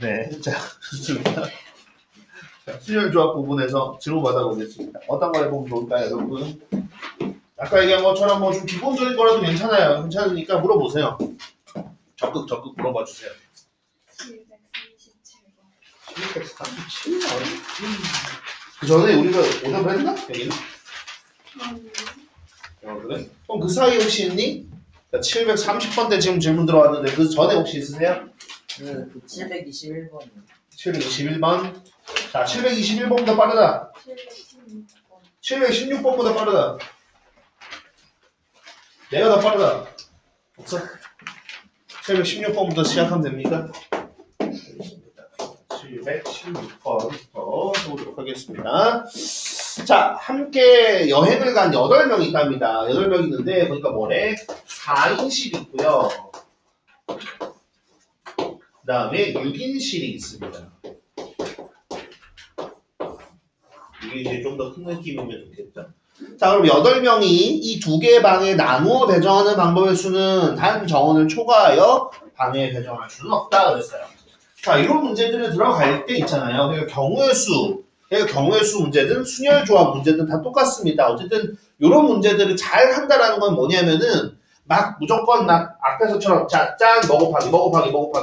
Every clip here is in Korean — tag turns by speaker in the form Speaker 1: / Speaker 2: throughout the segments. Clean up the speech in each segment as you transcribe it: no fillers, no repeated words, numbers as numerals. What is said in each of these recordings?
Speaker 1: 네, 자, 좋습니다. 자, 순열조합 부분에서 질문 받아보겠습니다. 어떤 거 해보면 좋을까요, 여러분? 아까 얘기한 것처럼 뭐 좀 기본적인 거라도 괜찮아요. 괜찮으니까 물어보세요. 적극 물어봐 주세요.
Speaker 2: 737번.
Speaker 1: 737번? 그 전에 우리가 오답을 했나? 여기는? 그래? 그럼 그 사이 혹시 있니? 730번대 지금 질문 들어왔는데 그 전에 혹시 있으세요?
Speaker 2: 그 721번이요.
Speaker 1: 721번. 자, 721번보다 빠르다. 716번보다 빠르다. 내가 더 빠르다. 없어? 716번부터 시작하면 됩니까? 716번부터 해보도록 하겠습니다. 자, 함께 여행을 간 8명이 있답니다. 8명이 있는데 보니까 뭐래? 4인실이 있고요. 그 다음에 6인실이 있습니다. 이게 이제 좀 더 큰 느낌이면 좋겠죠. 자, 그럼 8명이 이 2개의 방에 나누어 배정하는 방법의 수는 단 정원을 초과하여 방에 배정할 수는 없다 그랬어요. 자, 이런 문제들을 들어갈 때 있잖아요. 그러니까 경우의 수 문제든 순열 조합 문제든 다 똑같습니다. 어쨌든 이런 문제들을 잘 한다라는 건 뭐냐면은 막 무조건 막 앞에서처럼 짠 먹어파기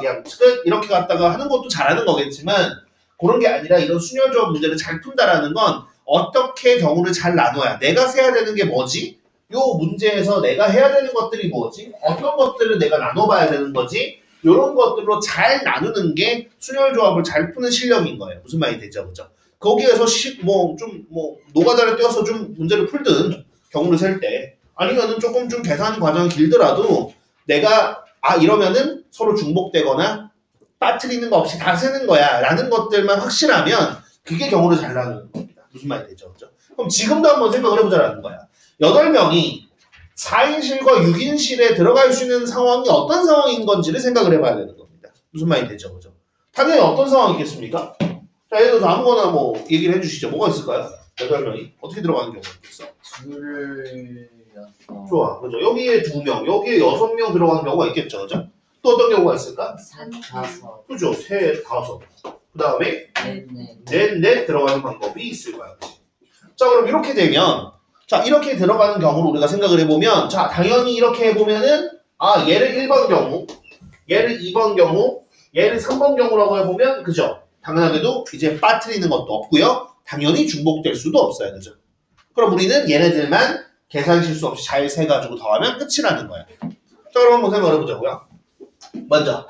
Speaker 1: 하면 끝 이렇게 갔다가 하는 것도 잘하는 거겠지만 그런 게 아니라 이런 순열 조합 문제를 잘 푼다라는 건 어떻게 경우를 잘 나눠야 내가 세야 되는 게 뭐지? 요 문제에서 내가 해야 되는 것들이 뭐지? 어떤 것들을 내가 나눠봐야 되는 거지? 이런 것들로 잘 나누는 게 순열 조합을 잘 푸는 실력인 거예요. 무슨 말이 되죠, 그죠? 거기에서 노가다를 떼어서 좀 문제를 풀든 경우를 셀 때 아니면은 조금 좀 계산 과정이 길더라도 내가 이러면은 서로 중복되거나 빠뜨리는 거 없이 다 세는 거야 라는 것들만 확실하면 그게 경우를 잘 나누는 겁니다. 무슨 말이 되죠, 그죠? 그럼 지금도 한번 생각을 해보자라는 거야. 8명이 4인실과 6인실에 들어갈 수 있는 상황이 어떤 상황인 건지를 생각을 해봐야 되는 겁니다. 무슨 말이 되죠, 그죠? 당연히 어떤 상황이겠습니까? 자, 예를 들어서 아무거나 뭐 얘기를 해주시죠. 뭐가 있을까요? 8명이 어떻게 들어가는 경우가 있겠어? 좋아, 그죠? 여기에 2명, 여기에 6명 들어가는 경우가 있겠죠, 그죠? 또 어떤 경우가 있을까?
Speaker 2: 5.
Speaker 1: 그죠? 3, 5. 그 다음에
Speaker 2: 네.
Speaker 1: 넷 들어가는 방법이 있을 거야. 자, 그럼 이렇게 되면 자, 이렇게 들어가는 경우를 우리가 생각을 해보면 자, 당연히 이렇게 해보면은 얘를 1번 경우, 얘를 2번 경우, 얘를 3번 경우라고 해보면 그죠? 당연하게도 이제 빠뜨리는 것도 없고요. 당연히 중복될 수도 없어요. 그죠? 그럼 우리는 얘네들만 계산 실수 없이 잘 세가지고 더하면 끝이라는 거야. 자, 그럼 한번 생각을 해보자고요. 먼저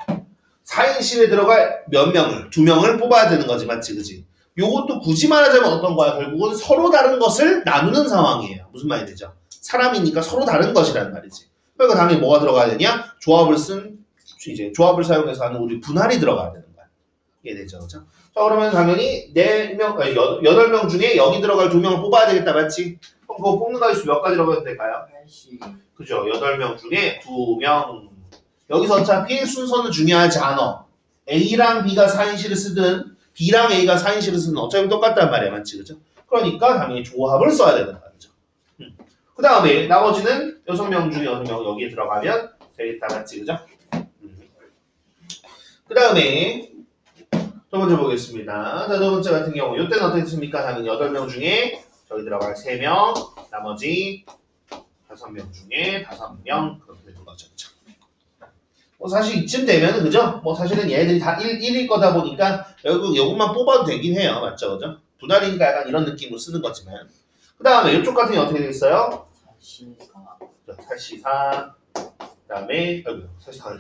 Speaker 1: 4인실에 들어갈 몇 명을, 2명을 뽑아야 되는 거지, 맞지, 그지? 요것도 굳이 말하자면 어떤 거야? 결국은 서로 다른 것을 나누는 상황이에요. 무슨 말이 되죠? 사람이니까 서로 다른 것이라는 말이지. 그러니까 당연히 뭐가 들어가야 되냐? 조합을 사용해서 하는 우리 분할이 들어가야 되는 거야. 이해되죠, 그죠? 자, 그러면 당연히 8명 중에 여기 들어갈 2명을 뽑아야 되겠다, 맞지? 그럼 그거 뽑는 가지수 몇 가지라고 해도 될까요?
Speaker 2: 80.
Speaker 1: 그죠? 8명 중에 2명. 여기서 어차피 순서는 중요하지 않아. A랑 B가 4인실을 쓰든 B랑 A가 4인실을 쓰든 어차피 똑같단 말이야. 맞지? 그죠? 그러니까 당연히 조합을 써야 되는 말이죠. 그 다음에 나머지는 6명 중에 6명 여기에 들어가면 되겠다. 맞지? 그죠? 그 다음에 두 번째 보겠습니다. 자, 두 번째 같은 경우 이때는 어떻게 했습니까? 당연히 8명 중에 저기 들어갈 3명, 나머지 5명 중에 5명 그렇게 되는 거죠. 뭐 사실 이쯤 되면은 그죠? 뭐 사실은 얘네들이 다 1일 거다 보니까 결국 요것만 뽑아도 되긴 해요. 맞죠? 그죠? 분할이니까 약간 이런 느낌으로 쓰는 거지만 그 다음에 이쪽 같은 경우 어떻게 되겠어요? 44 그 다음에 44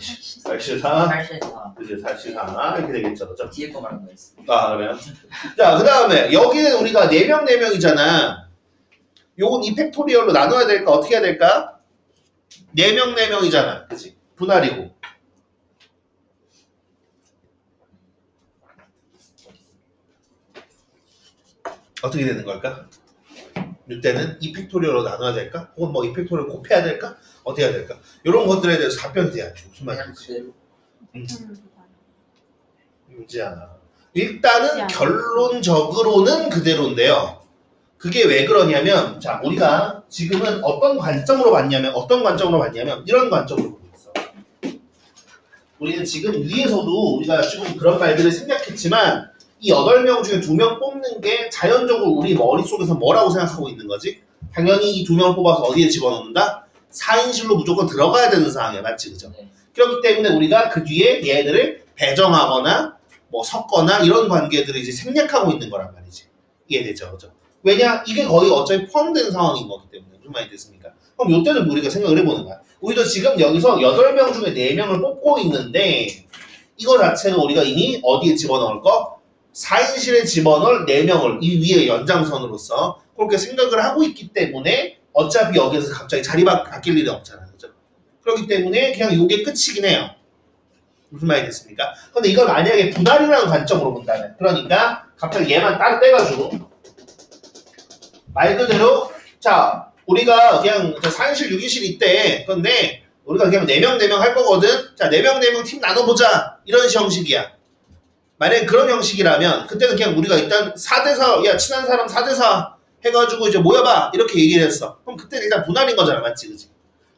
Speaker 1: 그죠? 44 이렇게 되겠죠. 그죠?
Speaker 2: 뒤에 거 말한 거였어.
Speaker 1: 그래요? 자, 그 다음에 여기는 우리가 4명 4명이잖아. 요건 이 팩토리얼로 나눠야 될까? 어떻게 해야 될까? 4명 4명이잖아. 그치? 분할이고 어떻게 되는 걸까? 이때는 이 팩토리얼로 나눠야 될까? 혹은 뭐 이 팩토리얼 곱해야 될까? 어떻게 해야 될까? 이런 것들에 대해서 답변이 돼야지. 무슨 말인지. 문제야. 일단은 결론적으로는 그대로인데요. 그게 왜 그러냐면 자, 우리가 지금은 어떤 관점으로 봤냐면 이런 관점으로 보고 있어. 우리는 지금 위에서도 우리가 지금 그런 말들을 생략했지만 이 8명 중에 2명 뽑는 게 자연적으로 우리 머릿속에서 뭐라고 생각하고 있는 거지? 당연히 이 2명을 뽑아서 어디에 집어넣는다? 4인실로 무조건 들어가야 되는 상황이야. 맞지? 그죠?
Speaker 2: 네.
Speaker 1: 그렇기 때문에 우리가 그 뒤에 얘들을 배정하거나 뭐 섞거나 이런 관계들을 이제 생략하고 있는 거란 말이지. 이해되죠? 그죠? 왜냐? 이게 거의 어차피 포함되는 상황인 거기 때문에. 무슨 말이 됐습니까? 그럼 이때는 우리가 생각을 해보는 거야. 우리도 지금 여기서 8명 중에 4명을 뽑고 있는데 이거 자체는 우리가 이미 어디에 집어넣을 거? 4인실에 집어넣을 4명을 이 위에 연장선으로서 그렇게 생각을 하고 있기 때문에 어차피 여기에서 갑자기 자리 바뀔 일은 없잖아요. 그죠? 그렇기 때문에 그냥 이게 끝이긴 해요. 무슨 말이 됐습니까? 근데 이걸 만약에 분할이라는 관점으로 본다면 그러니까 갑자기 얘만 따로 떼가지고 말 그대로 자 우리가 그냥 4인실 6인실 있대. 그런데 우리가 그냥 4명 할 거거든. 자 4명 팀 나눠보자. 이런 형식이야. 만약에 그런 형식이라면 그때는 그냥 우리가 일단 4대4 야 친한 사람 4대4 해가지고 이제 모여봐 이렇게 얘기를 했어. 그럼 그때는 일단 분할인 거잖아. 맞지? 그치?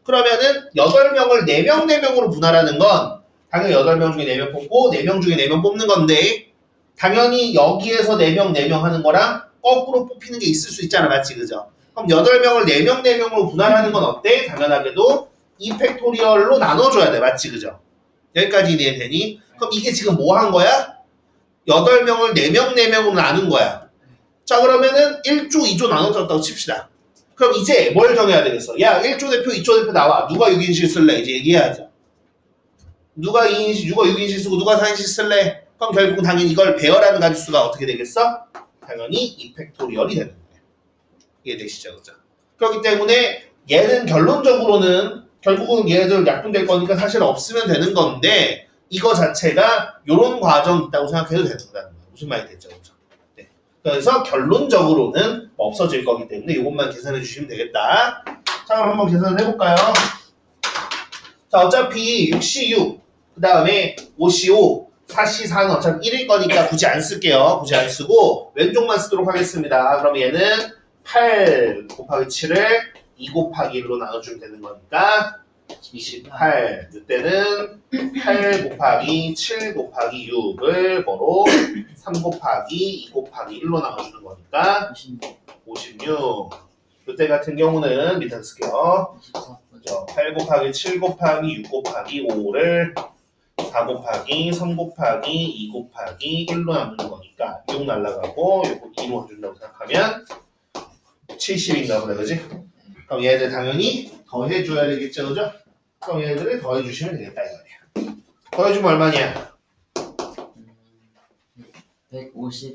Speaker 1: 그러면은 8명을 4명으로 분할하는 건 당연히 8명 중에 4명 뽑고 4명 중에 4명 뽑는 건데 당연히 여기에서 4명 하는 거랑 거꾸로 뽑히는 게 있을 수 있잖아. 맞지? 그죠? 그럼 8명을 4명으로 분할하는 건 어때? 당연하게도 2팩토리얼로 나눠줘야 돼. 맞지? 그죠? 여기까지 이해되니? 그럼 이게 지금 뭐 한 거야? 8명을 4명으로 나눈 거야. 자 그러면은 1조, 2조 나눠졌다고 칩시다. 그럼 이제 뭘 정해야 되겠어? 야 1조 대표, 2조 대표 나와. 누가 6인실 쓸래? 이제 얘기해야죠. 누가 6인실 쓰고 누가 4인실 쓸래? 그럼 결국은 당연히 이걸 배열하는 가짓수가 어떻게 되겠어? 당연히 2팩토리얼이 되는 거예요. 이해되시죠? 그죠? 그렇기 때문에 얘는 결론적으로는 결국은 얘들 약분될 거니까 사실 없으면 되는 건데 이거 자체가 이런 과정이 있다고 생각해도 되는 거다는 거예요. 무슨 말이 됐죠? 그죠? 네. 그래서 결론적으로는 없어질 거기 때문에 이것만 계산해 주시면 되겠다. 자 그럼 한번 계산을 해볼까요? 자 어차피 6C6 그 다음에 5C5 4C4는 어차피 1일 거니까 굳이 안 쓸게요. 굳이 안 쓰고 왼쪽만 쓰도록 하겠습니다. 그럼 얘는 8 곱하기 7을 2 곱하기 1로 나눠주면 되는 거니까 28 이때는 8 곱하기 7 곱하기 6을 뭐로 3 곱하기 2 곱하기 1로 나눠주는 거니까 56 이때 같은 경우는 밑에 쓸게요. 8 곱하기 7 곱하기 6 곱하기 5를 4 곱하기 3 곱하기 2 곱하기 1로 나누는 거니까 6 날라가고 이거 2로 해준다고 생각하면 70인가 보다 그지? 그럼 얘들 당연히 더해줘야 되겠죠 그죠? 그럼 얘들을 더해주시면 되겠다 이거야. 더해주면 얼마냐?
Speaker 2: 154.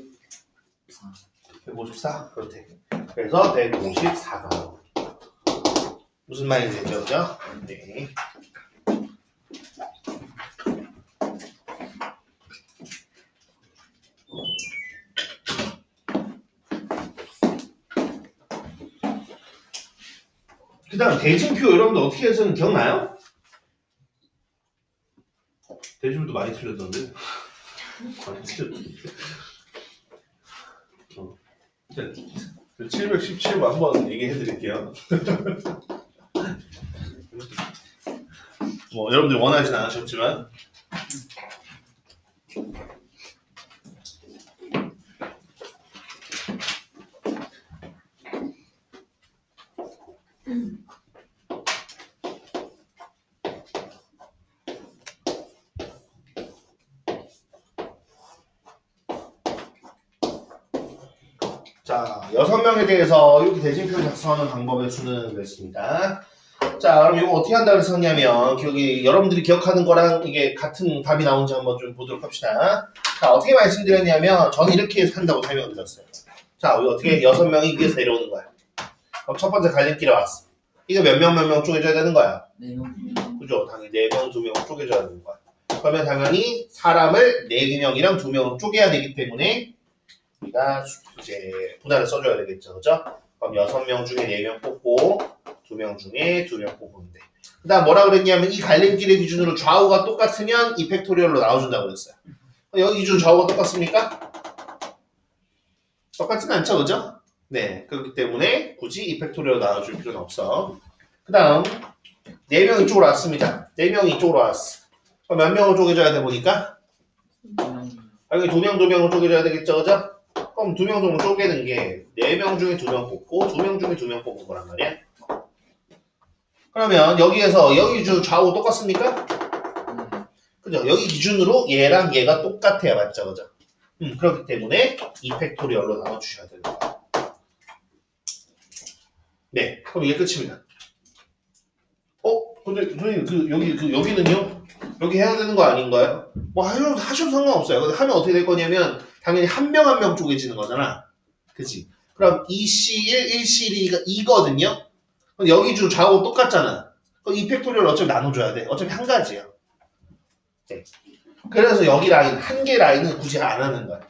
Speaker 1: 154? 그렇대. 그래서 154가 무슨 말인지 되죠 그죠? 네. 그 다음 대진표 여러분들 어떻게 해서는 기억나요? 대진표도 많이 틀렸던데 많이 틀렸던데 717번 한번 얘기해 드릴게요. 뭐 여러분들 원하진 않으셨지만 자, 6명에 대해서 이렇게 대진표 작성하는 방법의 수는 그랬습니다. 자, 그럼 이거 어떻게 한다고 했었냐면 여기 여러분들이 기억하는 거랑 이게 같은 답이 나오는지 한번 좀 보도록 합시다. 자, 어떻게 말씀드렸냐면 저는 이렇게 한다고 설명을 드렸어요. 자, 우리 어떻게 6명이 위에서 내려오는 거야. 그럼 첫 번째 갈림길에 왔어. 이거 몇 명 쪼개줘야 되는 거야?
Speaker 2: 4명.
Speaker 1: 그죠? 당연히 4명, 2명 쪼개줘야 되는 거야. 그러면 당연히 사람을 4명이랑 2명으로 쪼개야 되기 때문에 우리가 이제 분할을 써줘야 되겠죠. 그죠? 그럼 6명 중에 4명 뽑고 2명 중에 2명 뽑으면 돼. 그 다음 뭐라 그랬냐면 이 갈림길의 기준으로 좌우가 똑같으면 이 팩토리얼로 나와준다고 그랬어요. 여기 기준 좌우가 똑같습니까? 똑같진 않죠. 그죠? 네. 그렇기 때문에 굳이 이 팩토리얼로 나와줄 필요는 없어. 그 다음 4명 이쪽으로 왔습니다. 4명이 이쪽으로 왔어. 그럼 몇 명을 쪼개줘야 돼 보니까? 여기 두 명으로 쪼개줘야 되겠죠, 그죠? 그럼 두 명 정도 쪼개는 게 4명 중에 2명 뽑고 2명 중에 2명 뽑은 거란 말이야. 그러면 여기에서 여기 좌우 똑같습니까? 그죠? 여기 기준으로 얘랑 얘가 똑같아야 맞죠, 그죠? 그렇기 때문에 2팩토리얼로 나눠주셔야 됩니다. 네, 그럼 이게 끝입니다. 근데 선생님 여기는요? 여기 해야 되는 거 아닌가요? 뭐 하셔도 상관없어요. 근데 하면 어떻게 될 거냐면 당연히 한 명 한 명 쪼개지는 거잖아. 그치? 그럼 2C1, 1C2가 2거든요? 그럼 여기 좌우 똑같잖아. 그럼 2팩토리얼 어차피 나눠줘야 돼. 어차피 한 가지야. 네. 그래서 여기 라인, 한 개 라인은 굳이 안 하는 거야.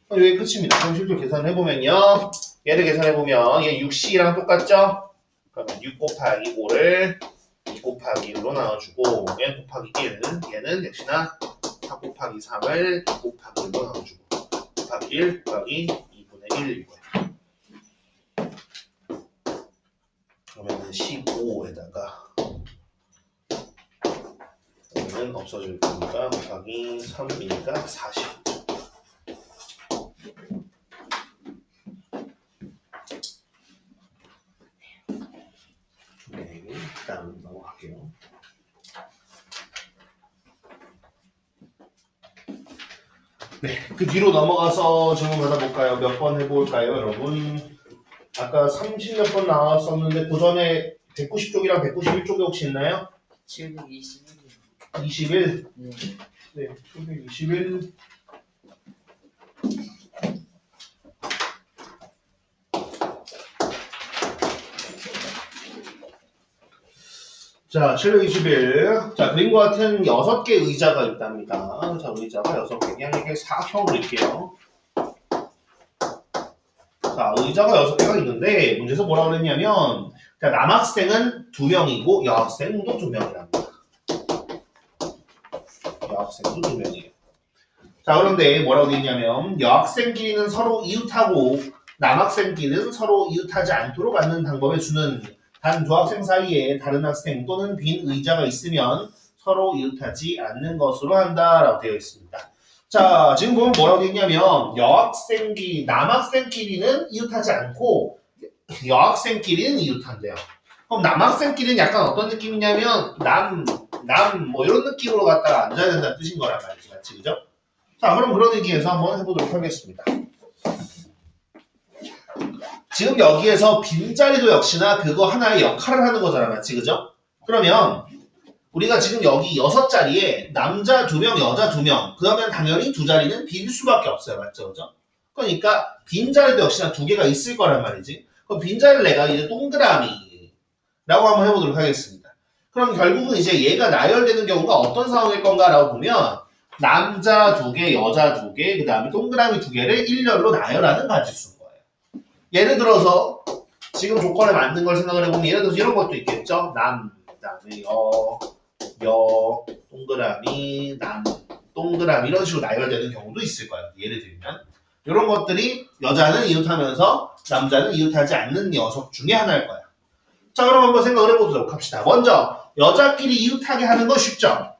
Speaker 1: 그럼 여기 끝입니다. 그럼 실제 계산을 해보면요. 얘를 계산해보면 얘 6C랑 똑같죠? 그러면 6 곱하기 5를 2 곱하기 1로 나눠주고 얘 곱하기 1은 얘는 역시나 4 곱하기 3을 2 곱하기 1로 나눠주고 곱하기 1 곱하기 2분의 1일 거예요. 그러면 15에다가 여기는 없어질 거니까 곱하기 3이니까 40. 네, 다음 넘어갈게요. 네, 그 뒤로 넘어가서 질문 받아볼까요? 몇 번 해볼까요, 여러분? 아까 30몇 번 나왔었는데 그 전에 190쪽이랑 191쪽이 혹시 있나요?
Speaker 2: 721.
Speaker 1: 21?
Speaker 2: 네.
Speaker 1: 네, 721. 자, 721. 자, 그림과 같은 6개 의자가 있답니다. 자, 의자가 6개. 그냥 이렇게 사각형으로 그릴게요. 자, 의자가 6개가 있는데, 문제에서 뭐라고 그랬냐면, 자, 남학생은 2명이고, 여학생도 2명이랍니다. 여학생도 2명이에요. 자, 그런데 뭐라고 되어 있냐면, 여학생끼리는 서로 이웃하고, 남학생끼리는 서로 이웃하지 않도록 하는 방법의 수는 단 두 학생 사이에 다른 학생 또는 빈 의자가 있으면 서로 이웃하지 않는 것으로 한다라고 되어 있습니다. 자, 지금 보면 뭐라고 되어 있냐면 남학생끼리는 이웃하지 않고 여학생끼리는 이웃한대요. 그럼 남학생끼리는 약간 어떤 느낌이냐면 뭐 이런 느낌으로 갖다가 앉아야 된다는 뜻인 거란 말이지, 맞지, 그죠? 자, 그럼 그런 의미에서 한번 해보도록 하겠습니다. 지금 여기에서 빈자리도 역시나 그거 하나의 역할을 하는 거잖아, 맞지, 그죠? 그러면 우리가 지금 여기 6자리에 남자 2명, 여자 2명, 그러면 당연히 두 자리는 빈 수밖에 없어요, 맞죠, 그죠? 그러니까 빈자리도 역시나 2개가 있을 거란 말이지. 그럼 빈자리를 내가 이제 동그라미라고 한번 해보도록 하겠습니다. 그럼 결국은 이제 얘가 나열되는 경우가 어떤 상황일 건가라고 보면 남자 2개, 여자 2개, 그 다음에 동그라미 2개를 일렬로 나열하는 가지수인 거예요. 예를 들어서 지금 조건에 맞는 걸 생각을 해보면 예를 들어서 이런 것도 있겠죠. 남, 그다음에 여, 동그라미, 남, 동그라미 이런 식으로 나열되는 경우도 있을 거예요. 예를 들면 이런 것들이 여자는 이웃하면서 남자는 이웃하지 않는 녀석 중에 하나일 거야. 자, 그럼 한번 생각을 해보도록 합시다. 먼저 여자끼리 이웃하게 하는 건 쉽죠.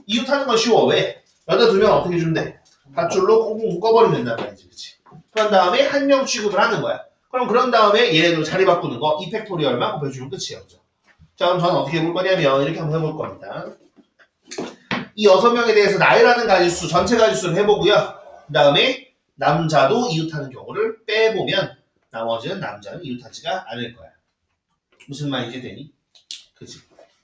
Speaker 1: 이웃하는 건 쉬워. 왜? 여자 2명 어떻게 주면 돼? 밧줄로 꽁꽁 묶어버리면 된단 말이지, 그치? 그런 다음에 한 명 취급을 하는 거야. 그럼 그런 다음에 얘네들 자리 바꾸는 거 2팩토리얼만 곱해주면 끝이에요. 그죠? 자, 그럼 저는 어떻게 해볼 거냐면 이렇게 한번 해볼 겁니다. 이 6명에 대해서 나열하는 가지수, 전체 가지수를 해보고요. 그 다음에 남자도 이웃하는 경우를 빼보면 나머지는 남자는 이웃하지가 않을 거야. 무슨 말인지 되니? 그치?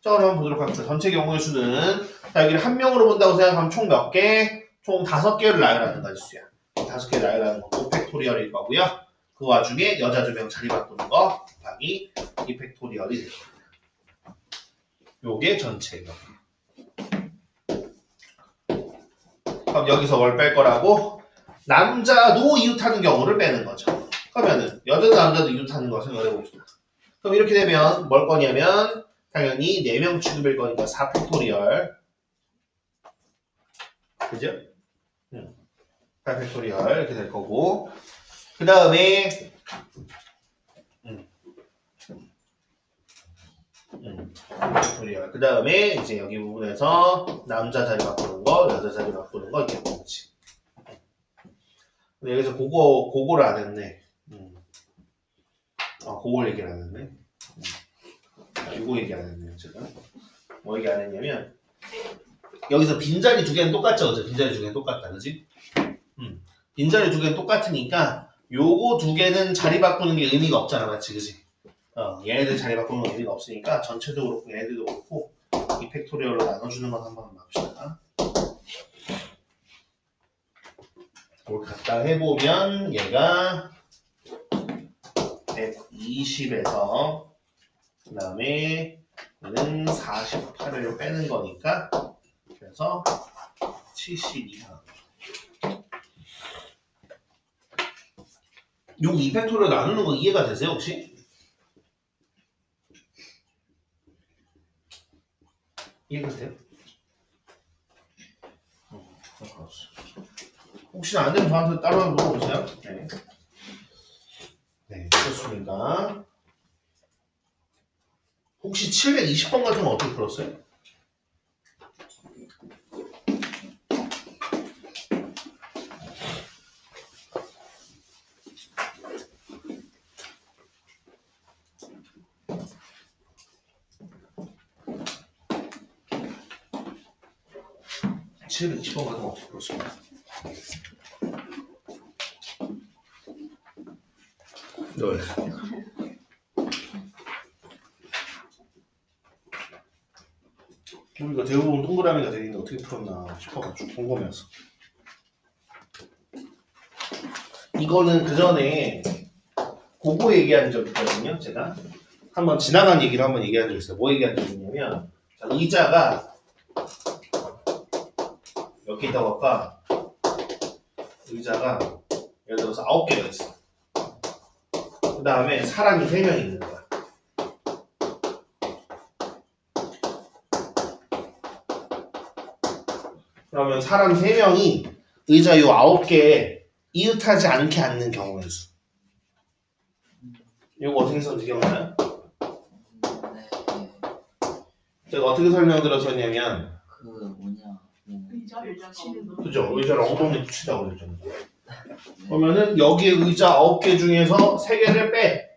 Speaker 1: 자, 그럼 보도록 하겠습니다. 전체 경우의 수는 자, 여기를 한 명으로 본다고 생각하면 총 몇 개? 총 5개를 나열하는 가지수야. 5개 나열하는 거 5팩토리얼일 거고요. 그 와중에 여자 2명 자리 바꾸는 거 곱하기 2팩토리얼이 될 겁니다. 요게 전체예요. 그럼 여기서 뭘 뺄 거라고? 남자도 이웃하는 경우를 빼는 거죠. 그러면은 여자도 남자도 이웃하는 거 생각해 봅시다. 그럼 이렇게 되면 뭘 거냐면 당연히 4명 취급일 거니까 4팩토리얼. 그죠? 8팩토리얼 이렇게 될 거고 그 다음에 그 다음에 이제 여기 부분에서 남자 자리 바꾸는 거, 여자 자리 바꾸는 거 이렇게 보지. 근데 여기서 그거를 안 했네. 그걸 얘기를 안 했네. 이거 얘기 안 했네요, 제가. 뭐 얘기 안 했냐면, 여기서 빈자리 두 개는 똑같죠, 그죠? 빈자리 두 개는 똑같다, 그지? 빈자리 두 개는 똑같으니까, 요거 두 개는 자리 바꾸는 게 의미가 없잖아, 맞지, 그지? 얘네들 자리 바꾸는 건 의미가 없으니까, 전체도 그렇고, 얘네들도 그렇고, 이 팩토리얼로 나눠주는 건 한번 봅시다. 이걸 갖다 해보면, 얘가 120에서, 그 다음에 얘는 48을 빼는 거니까 그래서 72 요 2팩토리얼 나누는 거 이해가 되세요 혹시? 이해가 돼요? 혹시 안 되면 저한테 따로 물어보세요. 네, 좋습니다. 혹시 720번 같은 거 어떻게 풀었어요? 칠백 20번 같은 거 어떻게 풀었어요? 네. 우리가 대부분 동그라미가 되는데 어떻게 풀었나 싶어가지고 궁금해서. 이거는 그 전에 그거 얘기한 적 있거든요. 제가 한번 지나간 얘기를 한번 얘기한 적 있어요. 뭐 얘기한 적 있냐면 자, 의자가 몇 개 있다고 할까? 의자가 예를 들어서 9개가 있어. 그 다음에 사람이 3명 있는 거야. 그러면 사람 3명이 의자 요 9개에 이웃하지 않게 앉는 경우의 수. 이거 어떻게 썼는지 기억나요? 제가 어떻게 설명드렸었냐면
Speaker 2: 의자 치는 거.
Speaker 1: 그죠? 의자를 엉덩이에 붙이다고 그랬잖아요. 그러면은 여기에 의자 9개 중에서 3개를 빼.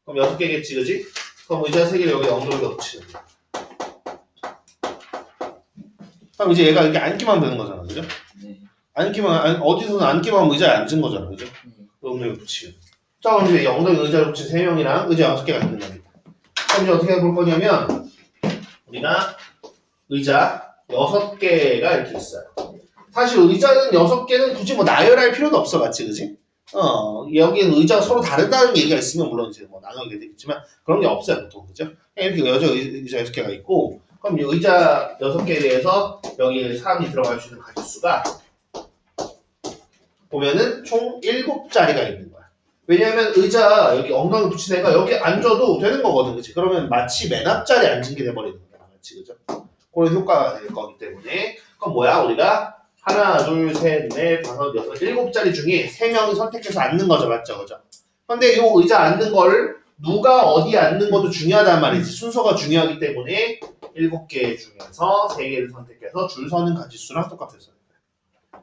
Speaker 1: 그럼 6개겠지, 그지? 그럼 의자 3개를 여기 엉덩이에 붙이는 거야. 그럼 이제 얘가 이렇게 앉기만 되는 거잖아, 그죠?
Speaker 2: 네.
Speaker 1: 어디서는 앉기만 하면 의자에 앉은 거잖아, 그죠? 엉덩이에 붙이면. 자, 그럼 이제 엉덩이 의자를 붙인 3명이랑 의자 6개가 있는 겁니다. 그럼 이제 어떻게 해볼 거냐면, 우리가 의자 6개가 이렇게 있어요. 사실 의자는 6개는 굳이 뭐 나열할 필요도 없어, 맞지, 그지? 여기는 의자가 서로 다르다는 얘기가 있으면 물론 이제 뭐 나누게 되겠지만 그런 게 없어요, 보통, 그죠? 이렇게 의자 6개가 있고, 그럼 이 의자 6개에 대해서 여기 사람이 들어갈 수 있는 가짓수가 보면은 총 7자리가 있는 거야. 왜냐하면 의자 여기 엉덩이 붙인 애가 여기 앉아도 되는 거거든, 그치? 그러면 마치 맨 앞자리에 앉은 게 돼버리는 거야, 맞지, 그죠? 그런 효과가 될 거기 때문에. 그럼 뭐야, 우리가 하나, 둘, 셋, 넷, 다섯, 여섯, 7자리 중에 3명이 선택해서 앉는 거죠, 맞죠, 그죠? 근데 이 의자 앉는 걸 누가 어디 앉는 것도 중요하단 말이지. 순서가 중요하기 때문에 7개 중에서 3개를 선택해서 줄 서는 가짓수랑 똑같아서.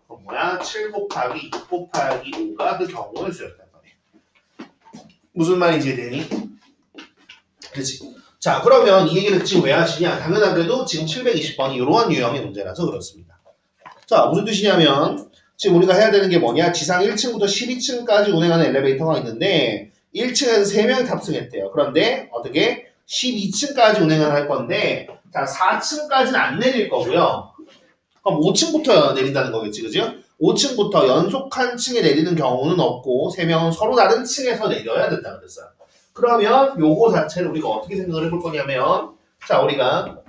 Speaker 1: 그럼 뭐야? 7 곱하기 6 곱하기 5가 그 경우의 수였단 말이야. 무슨 말인지 이해되니? 그렇지. 자, 그러면 이 얘기를 지금 왜 하시냐? 당연하게도 지금 720번이 이러한 유형의 문제라서 그렇습니다. 자, 무슨 뜻이냐면 지금 우리가 해야 되는 게 뭐냐? 지상 1층부터 12층까지 운행하는 엘리베이터가 있는데 1층에서 3명이 탑승했대요. 그런데 어떻게? 12층까지 운행을 할 건데 자, 4층까지는 안 내릴 거고요. 그럼 5층부터 내린다는 거겠지, 그죠? 5층부터 연속 한 층에 내리는 경우는 없고 3명은 서로 다른 층에서 내려야 된다 그랬어요. 그러면 요거 자체를 우리가 어떻게 생각을 해볼 거냐면 자, 우리가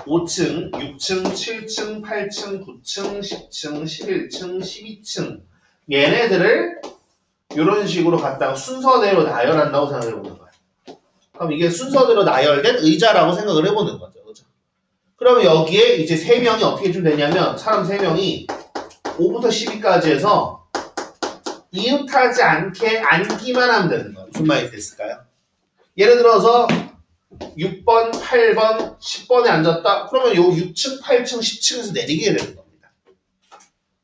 Speaker 1: 5층, 6층, 7층, 8층, 9층, 10층, 11층, 12층 얘네들을 이런 식으로 갖다가 순서대로 나열한다고 생각을 해보는 거야. 그럼 이게 순서대로 나열된 의자라고 생각을 해보는 거죠. 그죠? 그러면 여기에 이제 3명이 어떻게 좀 되냐면 사람 3명이 5부터 12까지 해서 이웃하지 않게 앉기만 하면 되는 거야. 무슨 말이 됐을까요? 예를 들어서 6번, 8번, 10번에 앉았다. 그러면 요 6층, 8층, 10층에서 내리게 되는 겁니다.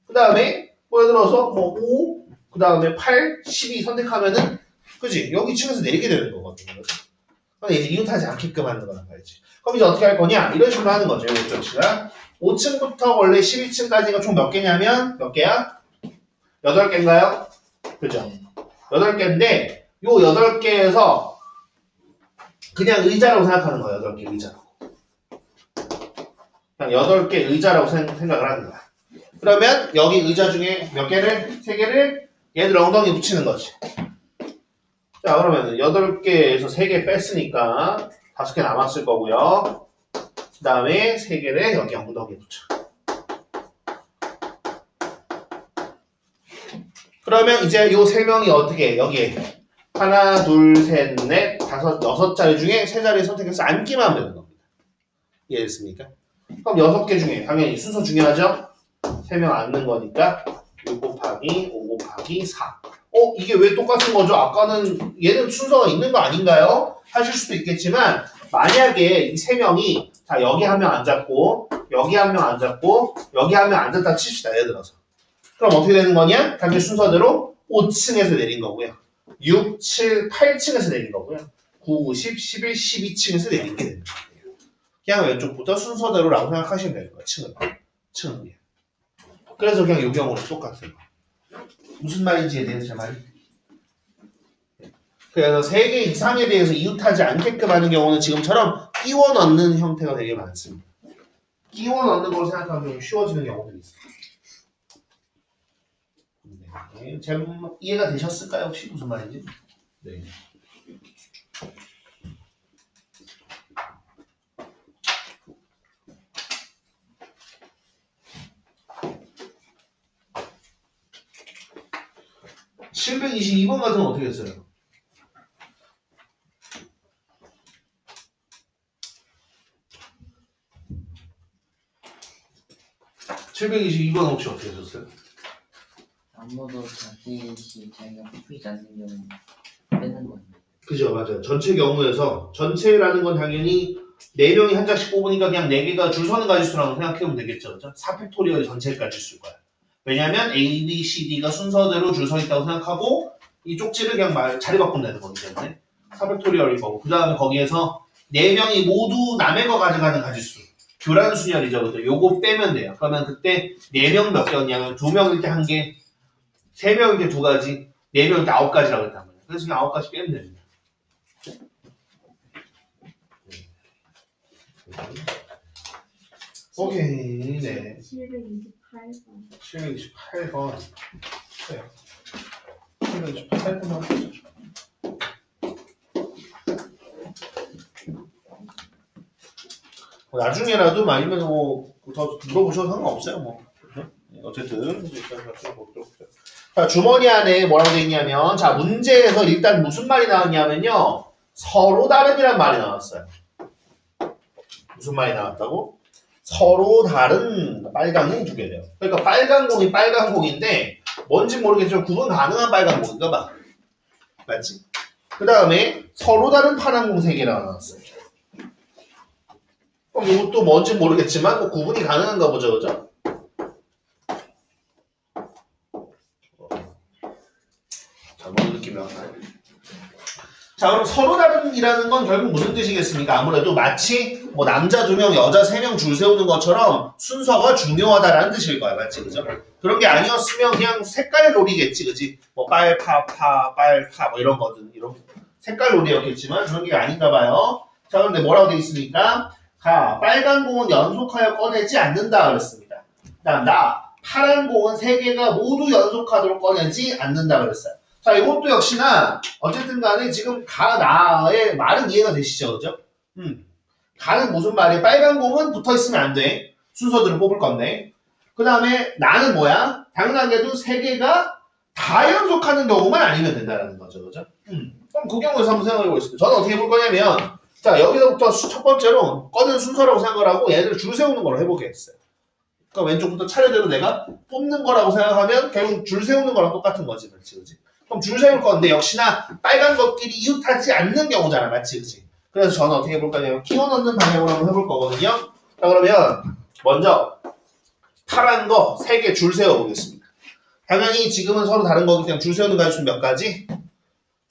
Speaker 1: 그 다음에 예를 들어서 뭐 5, 그 다음에 8, 12 선택하면은 그지? 여기 층에서 내리게 되는 거거든요. 그럼 이제 이웃하지 않게끔 하는 거란 말이지. 그럼 이제 어떻게 할 거냐? 이런 식으로 하는 거죠. 요 조치가 5층부터 원래 12층까지가 총 몇 개냐면 몇 개야? 8개인가요? 그죠? 8개인데 요 8개에서 그냥 의자라고 생각하는 거예요. 8개 의자라고. 그냥 8개 의자라고 생각을 하는 거야. 그러면 여기 의자 중에 몇 개를? 3개를 얘들 엉덩이에 붙이는 거지. 자, 그러면 8개에서 3개 뺐으니까 5개 남았을 거고요. 그 다음에 3개를 여기 엉덩이에 붙여. 그러면 이제 요 3명이 어떻게 여기에 하나, 둘, 셋, 넷, 다섯, 6자리 중에 3자리 선택해서 앉기만 하면 되는 겁니다. 이해됐습니까? 그럼 6개 중에 당연히 순서 중요하죠? 3명 앉는 거니까 6 곱하기 5 곱하기 4. 이게 왜 똑같은 거죠? 아까는 얘는 순서가 있는 거 아닌가요? 하실 수도 있겠지만 만약에 이 3명이 자 여기 한 명 앉았고 여기 한 명 앉았고 여기 한 명 앉았다 칩시다. 예를 들어서. 그럼 어떻게 되는 거냐? 당연히 순서대로 5층에서 내린 거고요. 6, 7, 8층에서 내린 거고요. 9, 10, 11, 12층에서 내린 게 되는 거예요. 그냥 왼쪽부터 순서대로라고 생각하시면 되는 거예요. 층은. 그래서 그냥 이 경우는 똑같아요. 무슨 말인지 이해되세요, 제 말이? 그래서 3개 이상에 대해서 이웃하지 않게끔 하는 경우는 지금처럼 끼워 넣는 형태가 되게 많습니다. 끼워 넣는 걸 생각하면 좀 쉬워지는 경우들이 있어요. 네. 이해가 되셨을까요? 혹시 무슨 말인지? 네. (722번) 같은 건 어떻게 했어요? 722번 혹시 어떻게 하셨어요?
Speaker 2: 아무도 자기가 뽑히지 않는 경우는 빼는 거예요.
Speaker 1: 그죠, 맞아요. 전체 경우에서 전체라는 건 당연히 4명이 한 장씩 뽑으니까 그냥 4개가 줄 서는 가지수라고 생각해보면 되겠죠. 그죠? 4팩토리얼이 전체 가지수일 거야. 왜냐면 A, B, C, D가 순서대로 줄 서 있다고 생각하고 이 쪽지를 그냥 자리 바꾸면 되는 거기 때문에 4팩토리얼일 거고 그 다음에 거기에서 4명이 모두 남의 거 가져가는 가지수 교란순열이죠. 그죠? 요거 빼면 돼요. 그러면 그때 4명 몇 개였냐면 2명일 때 1개 3명일 때 2가지 4명일 때 9가지라고 했단 말이에요. 그래서 그냥 9가지 빼면 됩니다. 오케이, 네.
Speaker 3: 728번.
Speaker 1: 728번. 네. 728번 하죠. 나중에라도 아니면 더 물어보셔도 상관없어요. 뭐. 어쨌든 자, 주머니 안에 뭐라고 돼 있냐면 자 문제에서 일단 무슨 말이 나왔냐면요. 서로 다른이란 말이 나왔어요. 무슨 말이 나왔다고? 서로 다른 빨간 공 2개래요. 그러니까 빨간 공이 빨간 공인데 뭔지 모르겠지만 구분 가능한 빨간 공인가 봐. 맞지? 그 다음에 서로 다른 파란 공 3개라고 나왔어요. 그럼 이것도 뭔지 모르겠지만 뭐 구분이 가능한가 보죠. 그죠? 잘못 느낌이 왔나요? 자, 그럼 서로 다른이라는 건 결국 무슨 뜻이겠습니까? 아무래도 마치 뭐 남자 2명, 여자 3명 줄 세우는 것처럼 순서가 중요하다라는 뜻일 거야. 맞지? 그죠? 그런 게 아니었으면 그냥 색깔 놀이겠지. 그지? 뭐 빨파, 빨파 뭐 이런 거든. 이런 색깔 놀이였겠지만 그런 게 아닌가 봐요. 자, 그런데 뭐라고 돼 있습니까? 자, 빨간 공은 연속하여 꺼내지 않는다 그랬습니다. 그다음 파란 공은 3개가 모두 연속하도록 꺼내지 않는다 그랬어요. 자, 이것도 역시나 어쨌든 간에 지금 나의 말은 이해가 되시죠? 그죠? 가는 무슨 말이에요? 빨간 공은 붙어있으면 안 돼. 순서대로 뽑을 건데. 그 다음에 나는 뭐야? 당연하게도 3개가 다 연속하는 경우만 아니면 된다는 거죠. 그죠? 그럼 그 경우에서 한번 생각해 보겠습니다. 저는 어떻게 해볼 거냐면 자, 여기서부터 첫 번째로 꺼낸 순서라고 생각을 하고 얘를 줄 세우는 걸로 해보겠어요. 그러니까 왼쪽부터 차례대로 내가 뽑는 거라고 생각하면 결국 줄 세우는 거랑 똑같은 거지. 그렇지? 그지? 그럼 줄 세울 건데 역시나 빨간 것끼리 이웃하지 않는 경우잖아. 맞지? 그지? 그래서 저는 어떻게 해볼 거냐면 끼워 넣는 방향으로 한번 해볼 거거든요. 자, 그러면 먼저 파란 거 3개 줄 세워보겠습니다. 당연히 지금은 서로 다른 거기 때문에 줄 세우는 가지수는 몇 가지?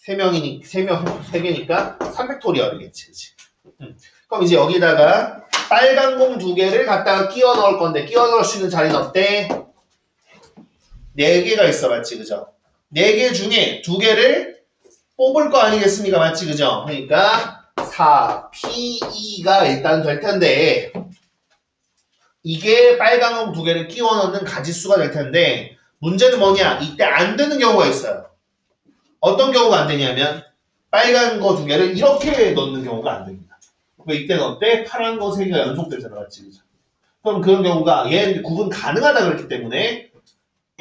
Speaker 1: 3개니까 3팩토리얼이겠지. 그치? 그럼 이제 여기다가 빨간 공 2개를 갖다가 끼워 넣을 건데 끼워 넣을 수 있는 자리는 어때? 4개가 있어. 맞지? 그죠? 4개 중에 2개를 뽑을 거 아니겠습니까? 맞지? 그죠? 그러니까 4P2가 일단 될 텐데 이게 빨간 공 2개를 끼워 넣는 가지수가 될 텐데 문제는 뭐냐? 이때 안 되는 경우가 있어요. 어떤 경우가 안 되냐면 빨간 거 2개를 이렇게 넣는 경우가 안 됩니다. 왜 이때는 어때? 파란 거 3개가 연속되잖아. 맞지? 그죠? 그럼 그런 경우가 얘는 구분 가능하다 그랬기 때문에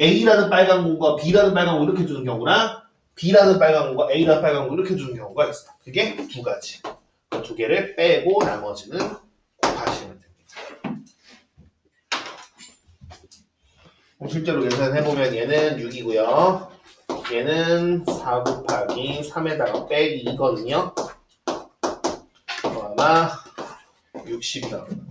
Speaker 1: A라는 빨간 공과 B라는 빨간 공 이렇게 주는 경우나 B라는 빨간 공과 A라는 빨간 공 이렇게 주는 경우가 있어. 그게 2가지. 그 2개를 빼고 나머지는 곱하시면 됩니다. 그럼 실제로 계산해보면 얘는 6이고요. 얘는 4 곱하기 3에다가 빼기 2거든요. 아마 60이 나옵니다.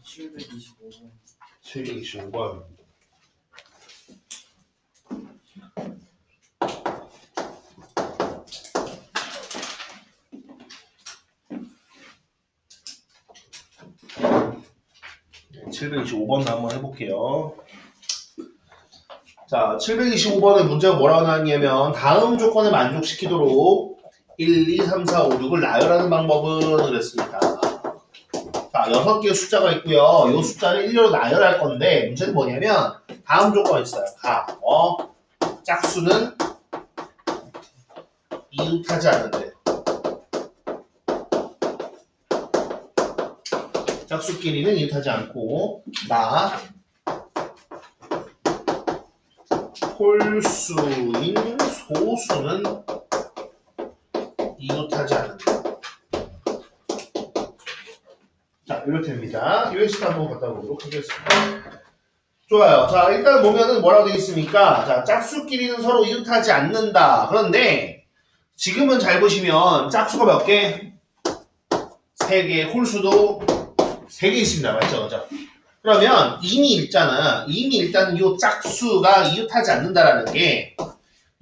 Speaker 2: (725번)
Speaker 1: 725번. 네, 725번 한번 해볼게요. 자, 725번의 문제가 뭐라고 나왔냐면 다음 조건을 만족시키도록 1, 2, 3, 4, 5, 6을 나열하는 방법은 그랬습니다. 자, 6개의 숫자가 있고요. 이 숫자를 일렬로 나열할 건데 문제는 뭐냐면 다음 조건이 있어요. 짝수는 이웃하지 않는데 짝수끼리는 이웃하지 않고 홀수인 소수는 이웃하지 않는다. 자, 이렇게 됩니다. 이 예시 한번 갖다 보도록 하겠습니다. 좋아요. 자, 일단 보면은 뭐라고 되어 있습니까? 자, 짝수끼리는 서로 이웃하지 않는다. 그런데 지금은 잘 보시면 짝수가 몇 개? 3개, 홀수도 3개 있습니다. 맞죠? 그죠? 그러면 이미 일단은 이 짝수가 이웃하지 않는다라는 게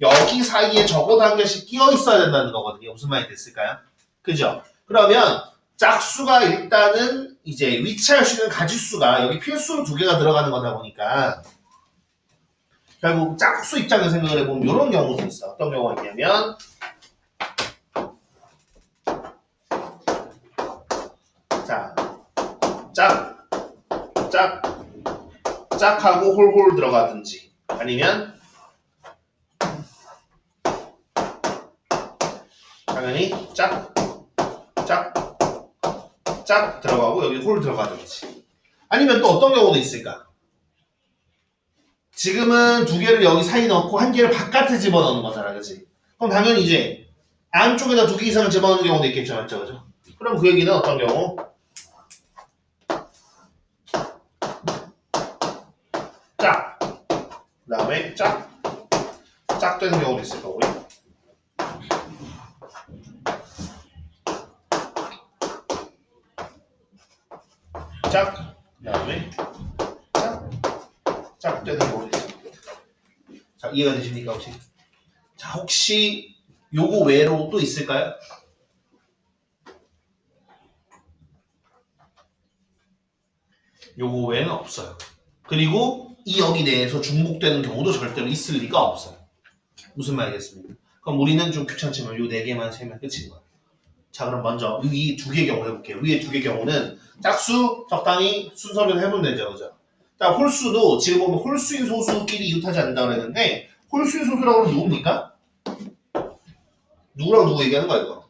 Speaker 1: 여기 사이에 적어도 한 개씩 끼어 있어야 된다는 거거든요. 무슨 말이 됐을까요? 그죠? 그러면 짝수가 일단은 이제 위치할 수 있는 가지수가 여기 필수로 2개가 들어가는 거다 보니까 결국 짝수 입장에서 생각을 해보면 이런 경우도 있어. 어떤 경우가 있냐면 자, 짝하고 홀홀 들어가든지 아니면 당연히 짝 들어가고 여기 홀 들어가든지 아니면 또 어떤 경우도 있을까? 지금은 2개를 여기 사이 넣고 1개를 바깥에 집어넣는 거잖아. 그치? 그럼 당연히 이제 안쪽에다 2개 이상을 집어넣는 경우도 있겠죠. 맞죠? 그죠? 그럼 그 얘기는 어떤 경우? 짝, 그 다음에 짝 되는 경우도 있을 거고요. 짝, 그 다음에 짝 되는 경우도 있어요. 자, 이해가 되십니까 혹시? 자, 혹시 요거 외로 또 있을까요? 요거 외에는 없어요. 그리고 이 여기 내에서 중복되는 경우도 절대로 있을 리가 없어요. 무슨 말이겠습니까? 그럼 우리는 좀 귀찮지만 요 4개만 세면 끝인 거예요. 자, 그럼 먼저 위 2개 경우 해볼게요. 위에 2개 경우는 짝수 적당히 순서를 해보면 되죠. 그죠? 자, 홀수도 지금 보면 홀수인 소수끼리 이웃하지 않는다고 그랬는데 홀수인 소수라고 하면 누굽니까? 누구랑 누구 얘기하는 거야 이거?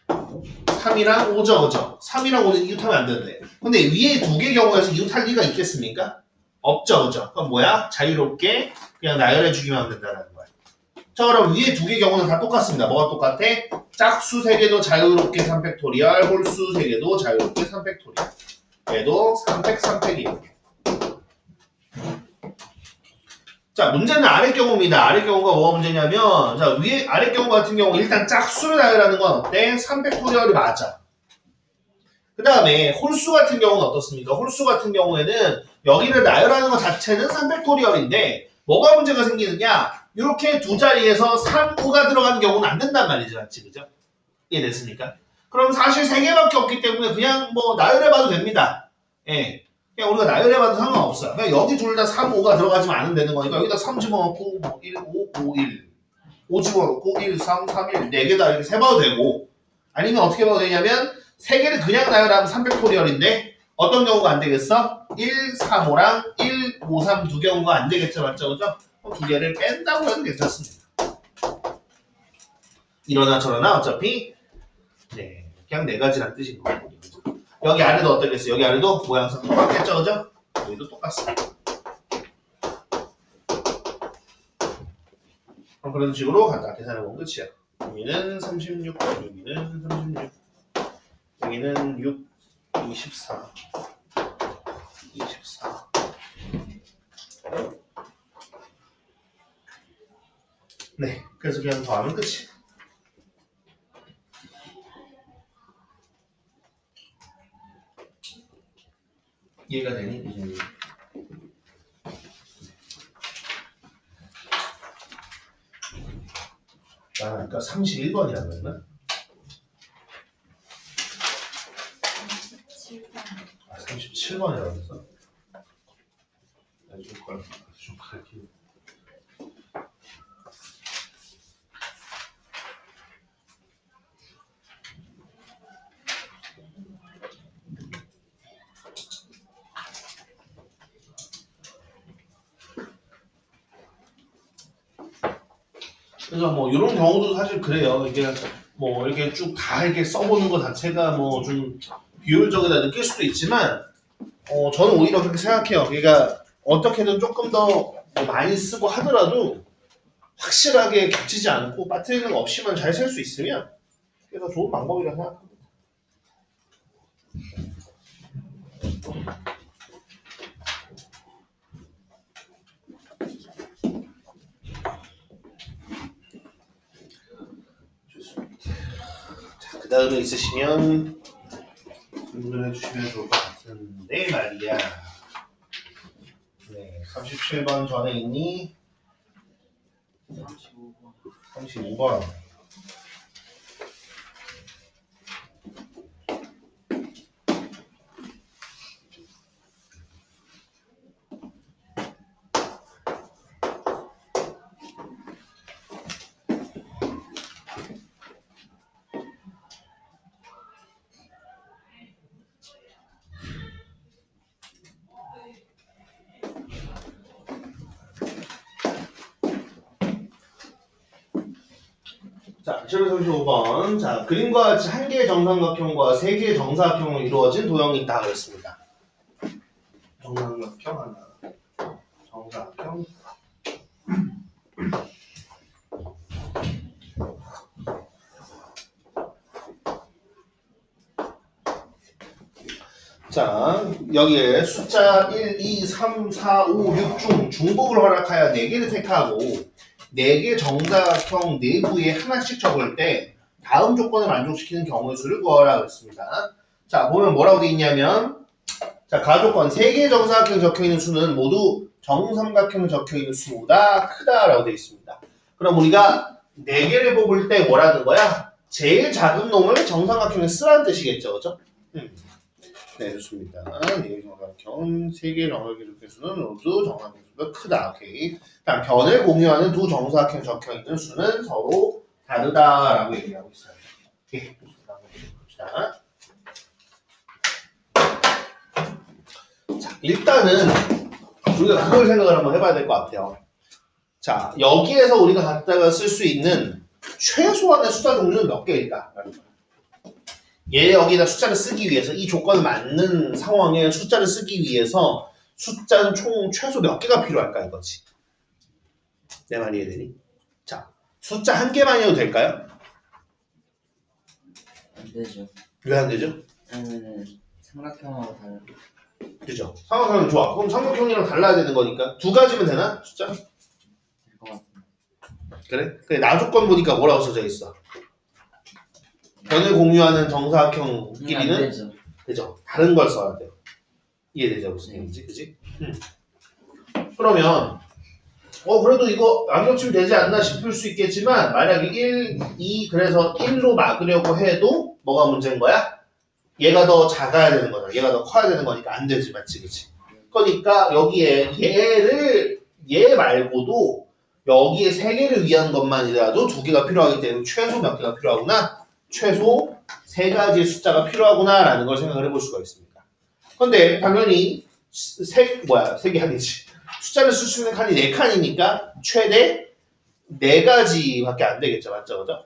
Speaker 1: 3이랑 5죠. 그죠? 3이랑 5는 이웃하면 안 되는데 근데 위에 2개 경우에서 이웃할 리가 있겠습니까? 없죠. 그죠? 그럼 뭐야? 자유롭게 그냥 나열해 주기만 하면 된다는 거야. 자, 그럼 위에 두 개 경우는 다 똑같습니다. 뭐가 똑같아? 짝수 3개도 자유롭게 3팩토리얼, 홀수 3개도 자유롭게 3팩토리얼. 얘도 3팩, 3팩이에요. 자, 문제는 아래 경우입니다. 아래 경우가 뭐가 문제냐면, 자, 위에, 아래 경우 같은 경우 일단 짝수를 나열하는 건 어때? 3팩토리얼이 맞아. 그 다음에 홀수 같은 경우는 어떻습니까? 홀수 같은 경우에는 여기를 나열하는 것 자체는 3팩토리얼인데 뭐가 문제가 생기느냐? 이렇게 두 자리에서 3, 5가 들어가는 경우는 안 된단 말이죠. 맞지? 그죠? 이해됐습니까? 그럼 사실 3개밖에 없기 때문에 그냥 뭐 나열해봐도 됩니다. 예. 그냥 우리가 나열해봐도 상관없어요. 그냥 여기 둘 다 3, 5가 들어가지면 안 되는 거니까 여기다 3 집어넣고 뭐 1, 5, 5, 1 5 집어넣고 1, 3, 3, 1 4개 다 이렇게 세봐도 되고 아니면 어떻게 봐도 되냐면 3개를 그냥 나열하면 3팩토리얼인데 어떤 경우가 안 되겠어? 1, 3, 5랑 1, 5, 3 두 경우가 안 되겠죠. 맞죠? 그죠? 두 개를 뺀다고 해도 괜찮습니다. 이러나 저러나 어차피 네 그냥 4가지란 뜻인 거거든요. 여기 아래도 어떻겠어요? 여기 아래도 모양상 똑같겠죠? 그죠? 여기도 똑같습니다. 그럼 그런 식으로 간단하게 계산해보면 끝이야. 여기는 36, 여기는 36, 여기는 6, 24, 24. 네, 그래서 그냥 더하면 끝이. 이해가 되니? 나 아까 31번이라고 했나? 37번이라고 했어? 좀 가르치고. 그래서 뭐 이런 경우도 사실 그래요. 이게 뭐 이렇게 쭉 다 이렇게 써보는 것 자체가 뭐 좀 비효율적이다 느낄 수도 있지만 저는 오히려 그렇게 생각해요. 그러니까 어떻게든 조금 더 뭐 많이 쓰고 하더라도 확실하게 겹치지 않고 빠뜨리는 거 없이만 잘 셀 수 있으면 그게 더 좋은 방법이라 생각합니다. 그 다음에 있으시면 공부를 해주시면 좋을 것 같은데 말이야. 네, 37번 전에 있니? 35번. 자, 735번. 자, 그림과 같이 한 개의 정삼각형과 세 개의 정사각형으로 이루어진 도형이 있다 그랬습니다. 정삼각형 하나, 정사각형. 자, 여기에 숫자 1, 2, 3, 4, 5, 6 중 중복을 허락하여 4개를 택하고 4개 정사각형 내부에 하나씩 적을 때 다음 조건을 만족시키는 경우의 수를 구하라 그랬습니다. 자, 보면 뭐라고 돼 있냐면 자, 가조건 3개의 정사각형 적혀있는 수는 모두 정삼각형 적혀있는 수보다 크다라고 돼 있습니다. 그럼 우리가 4개를 뽑을 때 뭐라는 거야? 제일 작은 놈을 정삼각형에 쓰라는 뜻이겠죠, 그죠? 네, 좋습니다. 4개 정사각형, 3개 정사각형 수는 모두 정사각형 수보다 크다. 오케이. 그다음 변을 공유하는 두 정사각형 적혀있는 수는 서로 다르다라고 얘기하고 있어요. 오케이. 봅시다. 자, 일단은 우리가 그걸 생각을 한번 해봐야 될 것 같아요. 자, 여기에서 우리가 갖다가 쓸 수 있는 최소한의 숫자 종류는 몇 개일까? 얘 여기다 숫자를 쓰기 위해서 이 조건을 맞는 상황에 숫자를 쓰기 위해서 숫자는 총 최소 몇 개가 필요할까 이거지. 내 말이 이해되니? 자, 숫자 한 개만이어도 될까요?
Speaker 2: 안 되죠.
Speaker 1: 왜 안 되죠?
Speaker 2: 왜냐면은 삼각형하고 달라.
Speaker 1: 그죠? 삼각형은 좋아. 그럼 삼각형이랑 달라야 되는 거니까 두 가지면 되나? 숫자?
Speaker 2: 될것 같아요.
Speaker 1: 그래? 그래 나 조건 보니까 뭐라고 써져 있어? 변을 공유하는 정사각형끼리는
Speaker 2: 안 되죠.
Speaker 1: 그죠? 다른 걸 써야 돼요. 이해되죠? 무슨 얘기인지, 그지? 그러면 그래도 이거 안 겹치면 되지 않나 싶을 수 있겠지만 만약에 1, 2 그래서 1로 막으려고 해도 뭐가 문제인 거야? 얘가 더 작아야 되는 거잖아. 얘가 더 커야 되는 거니까 안 되지, 맞지, 그치? 그러니까 여기에 얘 말고도 여기에 세 개를 위한 것만이라도 두 개가 필요하기 때문에 최소 몇 개가 필요하구나? 최소 세 가지의 숫자가 필요하구나 라는 걸 생각을 해볼 수가 있습니다. 근데 당연히 세 개 아니지. 숫자를 쓸 수 있는 칸이 4칸이니까 최대 4가지밖에 안 되겠죠. 맞죠? 그죠?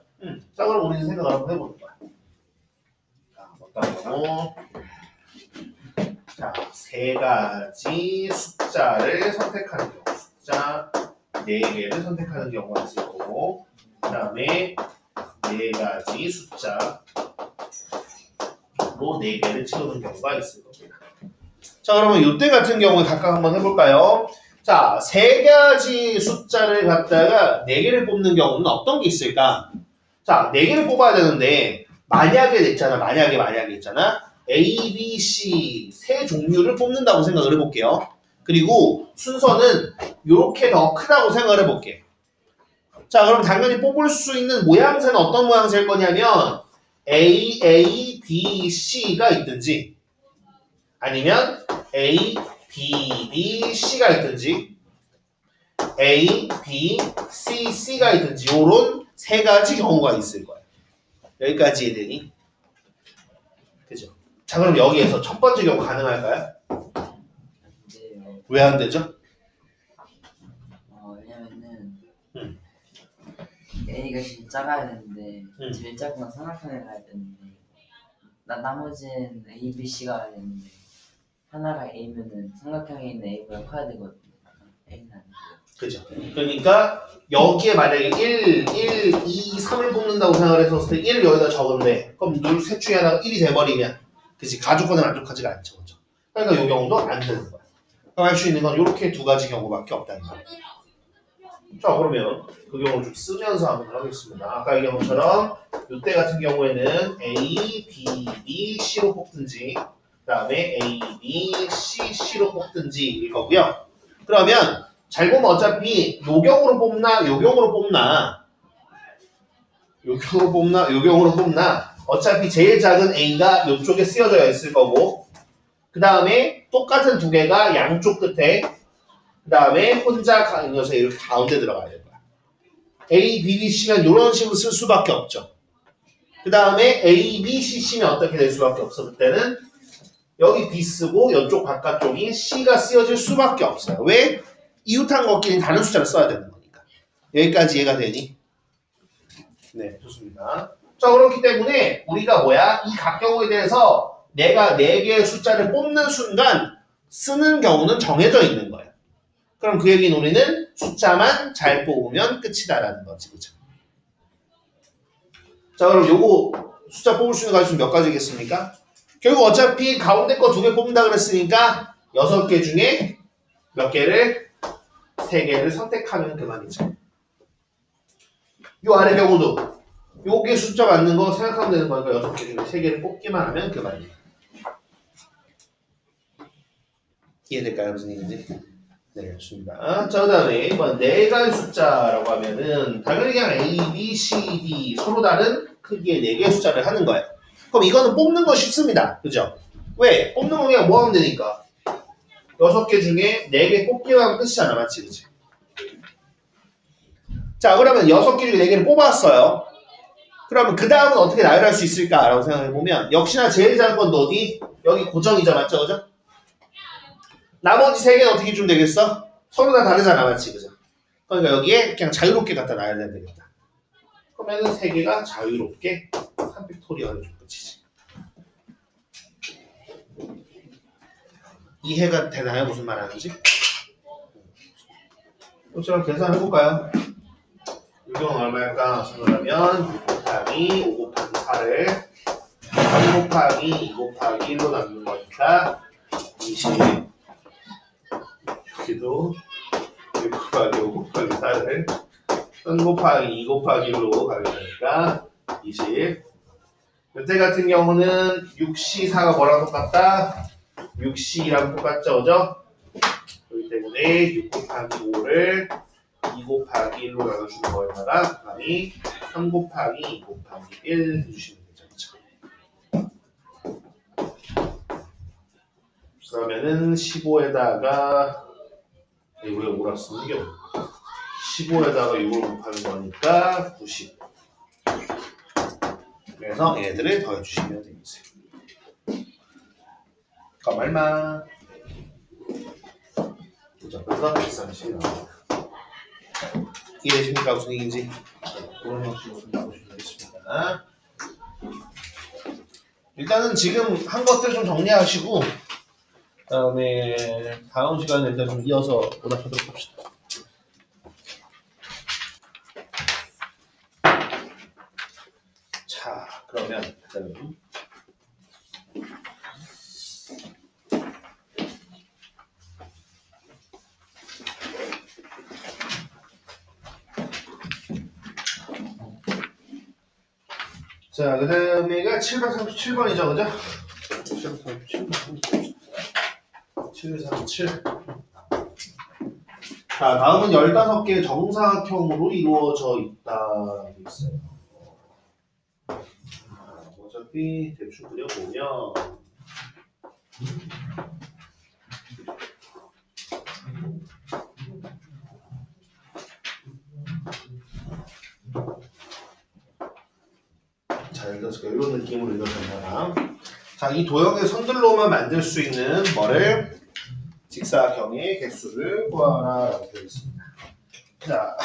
Speaker 1: 자, 그럼 우리는 생각을 한번 해보는 거야. 자, 어떤 자, 3가지 숫자를 선택하는 경우. 숫자 4개를 선택하는 경우가 있을 거고, 그 다음에 4가지 숫자로 4개를 채우는 경우가 있을 겁니다. 자, 그러면 이때 같은 경우에 각각 한번 해볼까요? 자, 3가지 숫자를 갖다가 4개를 뽑는 경우는 어떤 게 있을까? 자, 4개를 뽑아야 되는데 만약에 있잖아. A, B, C 세 종류를 뽑는다고 생각을 해볼게요. 그리고 순서는 이렇게 더 크다고 생각을 해볼게. 자, 그럼 당연히 뽑을 수 있는 모양새는 어떤 모양새일 거냐면 A, B, C가 있든지 아니면 A, B, B, C가 있든지 A, B, C, C가 있든지 요런 3가지 경우가 있을 거예요. 여기까지 이해되니? 그죠? 자, 그럼 여기에서 첫 번째 경우 가능할까요?
Speaker 2: 안 돼요.
Speaker 1: 왜 안 되죠?
Speaker 2: 왜냐면은
Speaker 1: 음.
Speaker 2: A가 제일 작아야 되는데
Speaker 1: 음.
Speaker 2: 제일 작은 건 삼각형에 가야 되는데 나머지는 A, B, C가 가야 되는데 하나가 A면은 삼각형에 있는 A보다 커야 되거든요. A는 안 돼요.
Speaker 1: 그죠? 그러니까 여기에 만약에 1, 2, 3을 뽑는다고 생각을 했었을 때 1을 여기다 적은데 그럼 셋 중에 하나가 1이 돼버리면 그치? 가족과는 만족하지가 않죠. 그죠? 그러니까 이 경우도 안 되는 거야. 그럼 할 수 있는 건 이렇게 2가지 경우밖에 없다는 거야. 자, 그러면 그 경우를 좀 쓰면서 한번 하겠습니다. 아까 얘기한 것처럼 이때 같은 경우에는 A, B, B, C로 뽑든지 그 다음에 A, B, C, C로 뽑든지일 거고요. 그러면 잘 보면 어차피 요 경우로 뽑나 요 경우로 뽑나 어차피 제일 작은 A가 이쪽에 쓰여져 있을 거고 그 다음에 똑같은 2개가 양쪽 끝에 그 다음에 혼자 있어서 이렇게 가운데 들어가야 될 거야. A, B, B, C면 이런 식으로 쓸 수밖에 없죠. 그 다음에 A, B, C, C면 어떻게 될 수밖에 없어. 그때는 여기 B 쓰고 이쪽 바깥쪽이 C가 쓰여질 수밖에 없어요. 왜? 이웃한 것끼리 다른 숫자를 써야 되는 거니까. 여기까지 이해가 되니? 네, 좋습니다. 자, 그렇기 때문에 우리가 이 각 경우에 대해서 내가 4개의 숫자를 뽑는 순간 쓰는 경우는 정해져 있는 거예요. 그럼 그 얘기는 우리는 숫자만 잘 뽑으면 끝이다라는 거지, 그죠? 자, 그럼 요거 숫자 뽑을 수 있는 가지수 몇 가지겠습니까? 결국 어차피 가운데 거 2개 뽑는다 그랬으니까 6개 중에 몇 개를? 3개를 선택하면 그만이죠. 요 아래 경우도 요게 숫자 맞는 거 생각하면 되는 거니까 6개 중에 3개를 뽑기만 하면 그만이에요. 이해될까요? 무슨 얘기인지? 네, 좋습니다. 자, 그 다음에 이번 4가지 숫자라고 하면은 당연히 그냥 A, B, C, D 서로 다른 크기의 4개의 숫자를 하는 거예요. 그럼 이거는 뽑는 거 쉽습니다. 그죠? 왜? 뽑는 거 그냥 뭐 하면 되니까 6개 중에 4개 뽑기만 하면 끝이잖아. 맞지? 그치? 자, 그러면 6개 중에 4개를 뽑았어요. 그러면 그 다음은 어떻게 나열할 수 있을까라고 생각해보면 역시나 제일 작은 건 어디? 여기 고정이죠. 맞죠? 그죠? 나머지 3개는 어떻게 좀 되겠어? 서로 다 다르잖아. 맞지? 그죠? 그러니까 여기에 그냥 자유롭게 갖다 놔야 되겠다. 그러면은 3개가 자유롭게 3팩토리얼을 좀 끝이지. 이해가 되나요? 무슨 말 하는지? 그럼 계산해볼까요? 이 경우는 얼마일까? 생각하면 6 곱하기 5 곱하기 4를 3 곱하기 2 곱하기 1로 나누는 거니까 20. 여기도 6 곱하기 5 곱하기 4를 3 곱하기 2 곱하기 1로 가게 되니까 20. 이때 같은 경우는 6C4가 뭐랑 똑같다? 6C랑 똑같죠, 그죠? 그렇기 때문에 6 곱하기 5를 2 곱하기 1로 나눠주는 거에다가 곱하기 3 곱하기 2 곱하기 1 해주시면 되죠. 그쵸? 그러면은 15에다가 왜 5라 쓰는 게 15에다가 6을 곱하는 거니까 90. 그래서 얘들을 더해주시면 되겠어요. 그럼 얼마? 그죠? 그래서 130이 나옵니다. 이해되십니까? 무슨 얘기인지? 그런 형식으로 보시면 되겠습니다. 일단은 지금 한 것들 좀 정리하시고 그다음에 다음 시간에 일단 좀 이어서 오답하도록 합시다. 자, 그러면 일단은 자, 그 다음에가 737번이죠, 그죠? 737. 자, 다음은 15개의 정사각형으로 이루어져 있다. 있어요. 어차피 대충 그려보면 자, 이런 느낌으로 읽어준다. 자, 이 도형의 선들로만 만들 수 있는 뭐를 직사각형의 개수를 구하라 라고 되어 있습니다. 자,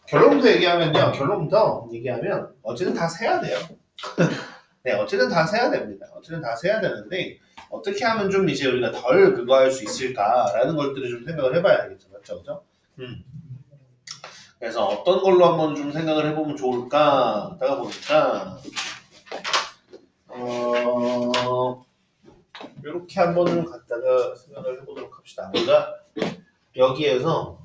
Speaker 1: 결론부터 얘기하면요. 결론부터 얘기하면 어쨌든 다 세야 돼요. 네, 어쨌든 다 세야 됩니다. 어쨌든 다 세야 되는데 어떻게 하면 좀 이제 우리가 덜 그거 할 수 있을까라는 것들을 좀 생각을 해봐야 되겠죠. 맞죠? 그죠? 그래서 어떤 걸로 한번 좀 생각을 해보면 좋을까 하다가 보니까 이렇게 한번 좀 갖다가 생각을 해보도록 합시다. 우리가 여기에서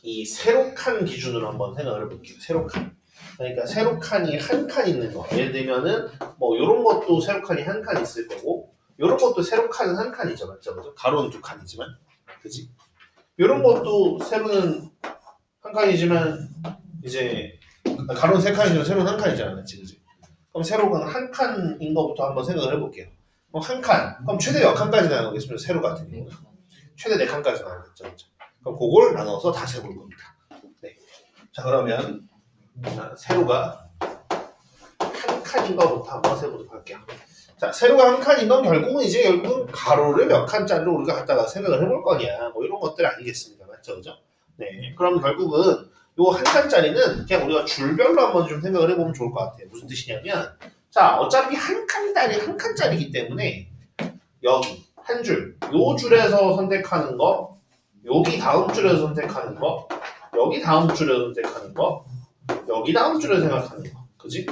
Speaker 1: 이 세로칸 기준으로 한번 생각을 해볼게요. 세로칸. 그러니까 세로칸이 한 칸 있는 거. 예를 들면은 뭐 이런 것도 세로칸이 한 칸 있을 거고, 이런 것도 세로칸은 한 칸이죠, 맞죠? 그죠? 가로는 두 칸이지만, 그지? 이런 것도 세로는 한 칸이지만 이제 가로는 세 칸이지만 세로는 한 칸이잖아, 맞지? 그지? 그럼 세로가 한 칸인 것부터 한번 생각을 해볼게요. 그럼 한 칸, 그럼 최대 몇 칸까지 나누겠습니다. 세로 같은 경우는 최대 4칸까지 나누겠죠, 그죠? 그럼 그걸 나눠서 다 세볼 겁니다. 네. 자, 그러면 세로가 한 칸인 것부터 한번 세보도록 할게요. 자, 세로가 한 칸인 건 결국은 가로를 몇 칸짜리로 우리가 갖다가 생각을 해볼 거냐, 뭐 이런 것들 아니겠습니까, 맞죠, 그죠? 네, 그럼 결국은 요 한 칸짜리는 그냥 우리가 줄별로 한번 좀 생각을 해보면 좋을 것 같아요. 무슨 뜻이냐면, 자, 어차피 한 칸짜리이기 때문에 여기 한 줄, 요 줄에서 선택하는 거, 여기 다음 줄에서 선택하는 거, 여기 다음 줄에서 선택하는 거, 여기 다음 줄에서 생각하는 거, 그지?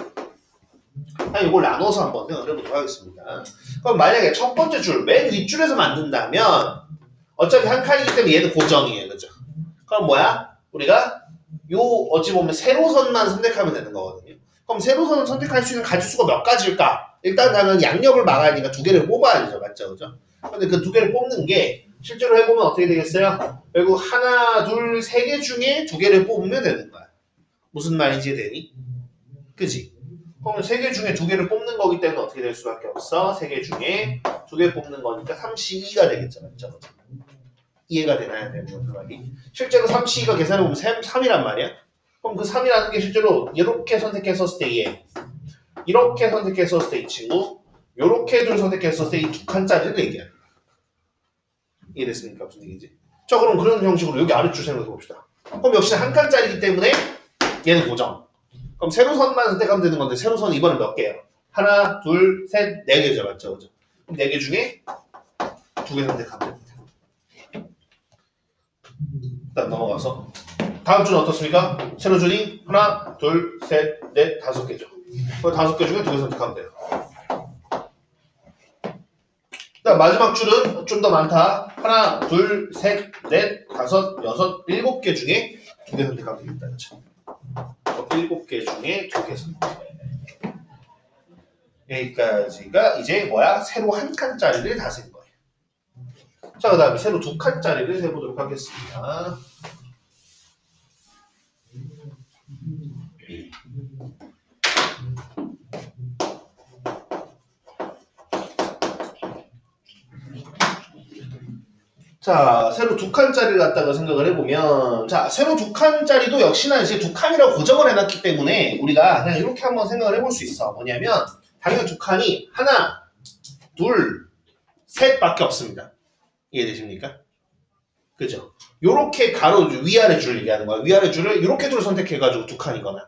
Speaker 1: 이걸 나눠서 한번 생각을 해보도록 하겠습니다. 그럼 만약에 첫 번째 줄, 맨 윗줄에서 만든다면 어차피 한 칸이기 때문에 얘는 고정이에요, 그죠? 그럼 뭐야? 우리가 요 어찌 보면 세로선만 선택하면 되는 거거든요. 그럼 세로선을 선택할 수 있는 가지수가 몇 가지일까? 일단 나는 양옆을 막아야 하니까 두 개를 뽑아야 되죠, 맞죠, 그죠? 근데 그 두 개를 뽑는 게 실제로 해보면 어떻게 되겠어요? 결국 하나, 둘, 세 개 중에 두 개를 뽑으면 되는 거야. 무슨 말인지 되니? 그지? 그러면 세 개 중에 두 개를 뽑는 거기 때문에 어떻게 될 수밖에 없어? 세 개 중에 두 개 뽑는 거니까 32가 되겠죠, 맞죠? 이해가 되나요? 되는 말이? 실제로 32가 계산해보면 3이란 말이야? 그럼 그 3이라는 게 실제로 이렇게 선택했었을 때 얘, 이렇게 선택했었을 때 이 친구, 요렇게 둘 선택했었을 때 이 두 칸짜리를 얘기하는 거야. 이해됐습니까? 무슨 얘기인지? 자, 그럼 그런 형식으로 여기 아래줄 생각해 봅시다. 그럼 역시 한 칸짜리이기 때문에 얘는 고정. 그럼 세로선만 선택하면 되는 건데 세로선 이번엔 몇 개예요? 하나, 둘, 셋, 네 개죠, 맞죠? 그죠? 그럼 네 개 중에 두 개 선택하면 됩니다. 일단 넘어가서 다음 주는 어떻습니까? 세로 줄이 하나, 둘, 셋, 넷, 5개죠. 그 5개 중에 2개 선택하면 돼요. 그다음 마지막 줄은 좀 더 많다. 하나, 둘, 셋, 넷, 5, 6, 7개 중에 2개 선택하면 되겠다. 그렇죠? 7개 중에 2개 선택. 여기까지가 이제 뭐야? 세로 한 칸짜리를 다 센 거예요. 자, 그 다음에 세로 2칸짜리를 세보도록 하겠습니다. 자, 세로 2칸짜리를 갖다가 생각을 해보면, 자, 세로 2칸짜리도 역시나 이제 2칸이라고 고정을 해놨기 때문에 우리가 그냥 이렇게 한번 생각을 해볼 수 있어. 뭐냐면, 당연히 2칸이 하나, 둘, 셋밖에 없습니다. 이해되십니까? 그죠? 요렇게 가로 위아래 줄 얘기하는 거야. 위아래 줄을 이렇게 줄을 선택해가지고 2칸이거나,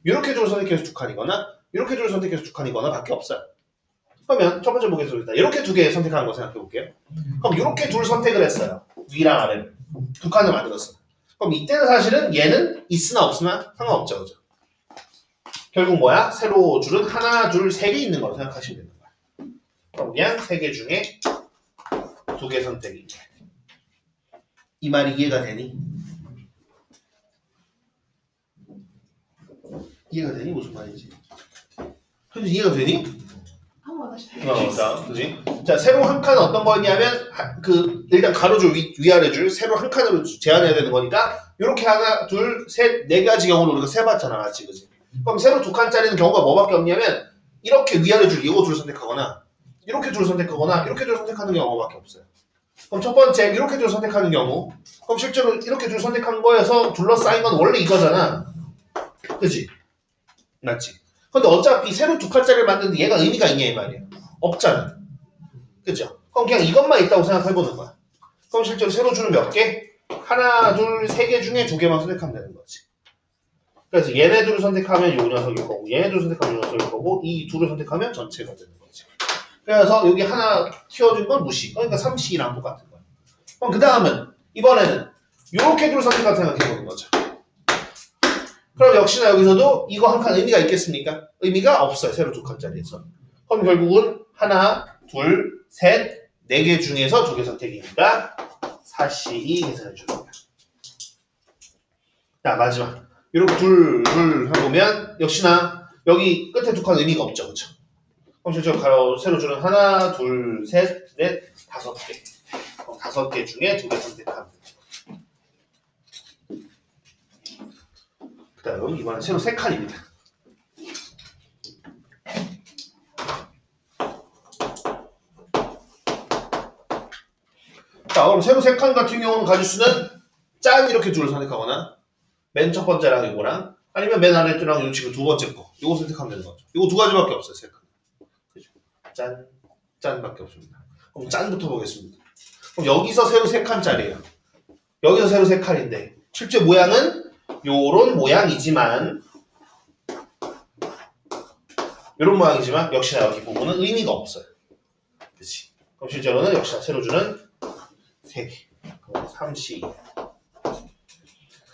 Speaker 1: 이렇게 줄을 선택해서 2칸이거나, 이렇게 줄을 선택해서 2칸이거나 밖에 없어요. 그러면 첫 번째 보겠습니다. 이렇게 2개 선택하는 거 생각해 볼게요. 그럼 이렇게 둘 선택을 했어요. 위랑 아래를. 2칸을 만들었어요. 그럼 이때는 사실은 얘는 있으나 없으나 상관없죠. 그죠? 결국 뭐야? 세로 줄은 하나, 둘, 3개 있는 거로 생각하시면 되는 거야. 그럼 그냥 3개 중에 2개 선택이. 이 말이 이해가 되니? 이해가 되니? 무슨 말인지. 현재 이해가 되니? 자, 그지? 자, 세로 한 칸은 어떤 거였냐면, 일단 가로줄 위아래 줄, 세로 한 칸으로 제한해야 되는 거니까, 요렇게 하나, 둘, 셋, 4가지 경우를 우리가 세봤잖아, 같이, 그지? 그럼 세로 2칸짜리는 경우가 뭐밖에 없냐면, 이렇게 위아래 줄, 이거 줄을 선택하거나, 이렇게 줄을 선택하거나, 이렇게 줄을 선택하는 경우밖에 없어요. 그럼 첫 번째, 이렇게 줄 선택하는 경우, 그럼 실제로 이렇게 줄 선택한 거에서 둘러싸인 건 원래 이거잖아. 그지? 맞지? 근데 어차피 세로 2칸짜리를 만드는데 얘가 의미가 있냐 이 말이야. 없잖아. 그죠? 그럼 그냥 이것만 있다고 생각해보는 거야. 그럼 실제로 세로 줄은 몇 개? 하나, 둘, 3개 중에 2개만 선택하면 되는 거지. 그래서 얘네 둘을 선택하면 요 녀석일 거고, 얘네 둘을 선택하면 요 녀석일 거고, 이 둘을 선택하면 전체가 되는 거지. 그래서 여기 하나 키워준 건 무시. 그러니까 3C랑 똑같은 거야. 그럼 그 다음은 이번에는 요렇게 둘 선택한 생각해보는 거죠. 그럼 역시나 여기서도 이거 한 칸 의미가 있겠습니까? 의미가 없어요. 세로 2칸짜리에서. 그럼 결국은 하나, 둘, 셋, 4개 중에서 2개 선택이니까 4C 계산해 줍니다. 자, 마지막. 이렇게 둘 해보면 역시나 여기 끝에 2칸 의미가 없죠. 그렇죠? 그럼 실제로 가로 세로 줄은 하나, 둘, 셋, 넷, 5개. 그럼 5개 중에 2개 선택하면 되죠. 그럼 이번엔 세로 3칸입니다. 자, 그럼 세로 3칸 같은 경우는 가질 수는 짠 이렇게 줄을 선택하거나 맨 첫 번째랑 이거랑 아니면 맨 아래 줄랑 요 지금 2번째 거 이거 선택하면 되는 거죠. 이거 2가지밖에 없어요. 3칸. 그죠? 짠밖에 없습니다. 그럼 짠부터 보겠습니다. 그럼 여기서 세로 3칸짜리예요. 여기서 세로 3칸인데 실제 모양은 요런 모양이지만 요런 모양이지만 역시나 여기 부분은 의미가 없어요. 그치? 그럼 실제로는 역시나 세로줄은 3개. 그럼 3C.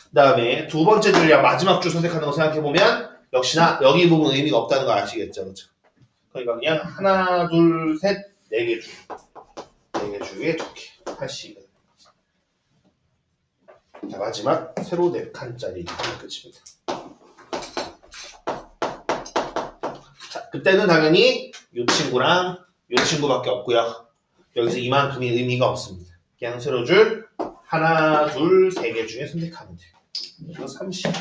Speaker 1: 그 다음에 두 번째 줄이랑 마지막 줄 선택하는 거 생각해보면 역시나 여기 부분 의미가 없다는 거 아시겠죠? 그렇죠? 그러니까 그냥 하나, 둘, 셋, 4개 줄. 4개 줄에 2개. 8C가. 자, 마지막 세로 4칸짜리 끝입니다. 자, 그때는 당연히 이 친구랑 이 친구밖에 없고요. 여기서 이만큼의 의미가 없습니다. 그냥 세로줄 하나, 둘, 3개 중에 선택하면 돼요. 이거 30.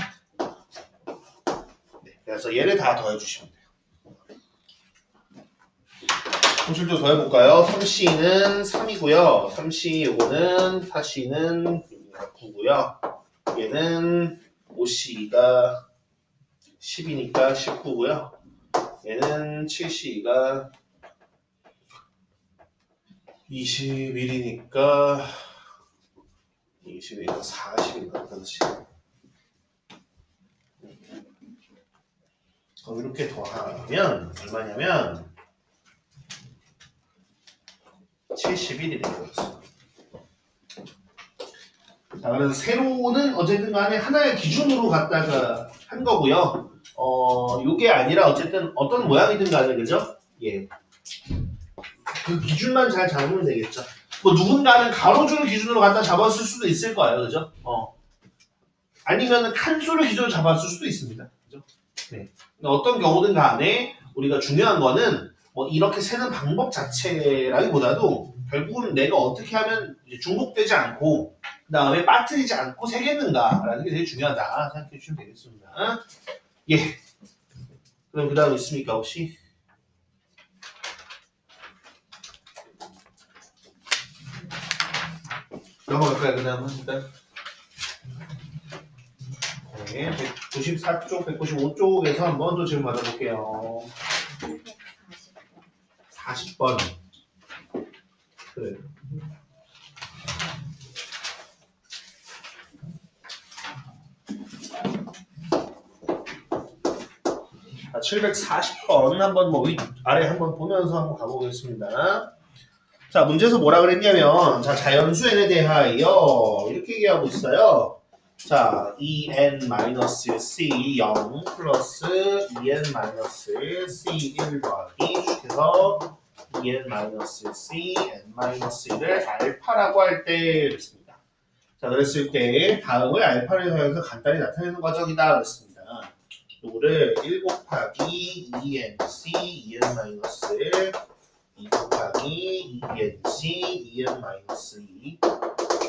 Speaker 1: 네, 그래서 얘를 다 더해주시면 돼요. 공식도 더해볼까요? 3C는 3이고요. 3C 요거는 4C는 9고요. 얘는 5C가 10이니까 19고요. 얘는 7C가 21이니까 40이니까 5C. 그럼 이렇게 더하면 얼마냐면 71이 되겠어요. 자, 그래서 세로는 어쨌든 간에 하나의 기준으로 갖다가 한 거고요. 요게 아니라 어쨌든 어떤 모양이든 간에, 그죠? 예. 그 기준만 잘 잡으면 되겠죠. 뭐 누군가는 가로줄을 기준으로 갖다 잡았을 수도 있을 거예요. 그죠? 아니면은 칸수를 기준으로 잡았을 수도 있습니다. 그죠? 네. 어떤 경우든 간에 우리가 중요한 거는 뭐 이렇게 세는 방법 자체라기보다도 결국은 내가 어떻게 하면 이제 중복되지 않고 그 다음에 빠뜨리지 않고 세겠는가라는 게 되게 중요하다 생각해 주시면 되겠습니다. 예. 그럼 그 다음 있습니까 혹시? 넘어갈까요? 그 다음은 일단 네, 194쪽, 195쪽에서 한번 또 질문 받아볼게요. 40번. 그래. 자, 740번 한번 뭐 아래 한번 보면서 한번 가보겠습니다. 자, 문제에서 뭐라 그랬냐면, 자, 자연수 n에 대하여 이렇게 얘기하고 있어요. 자, en-c0 플러스 en-c1 더하기 축해서 en-c n-1을 알파라고 할 때 그랬습니다. 자, 그랬을 때 다음을 알파를 사용해서 간단히 나타내는 과정이다 그랬습니다. 요거를 1 곱하기 en-c en-1 2 곱하기 en-c en-2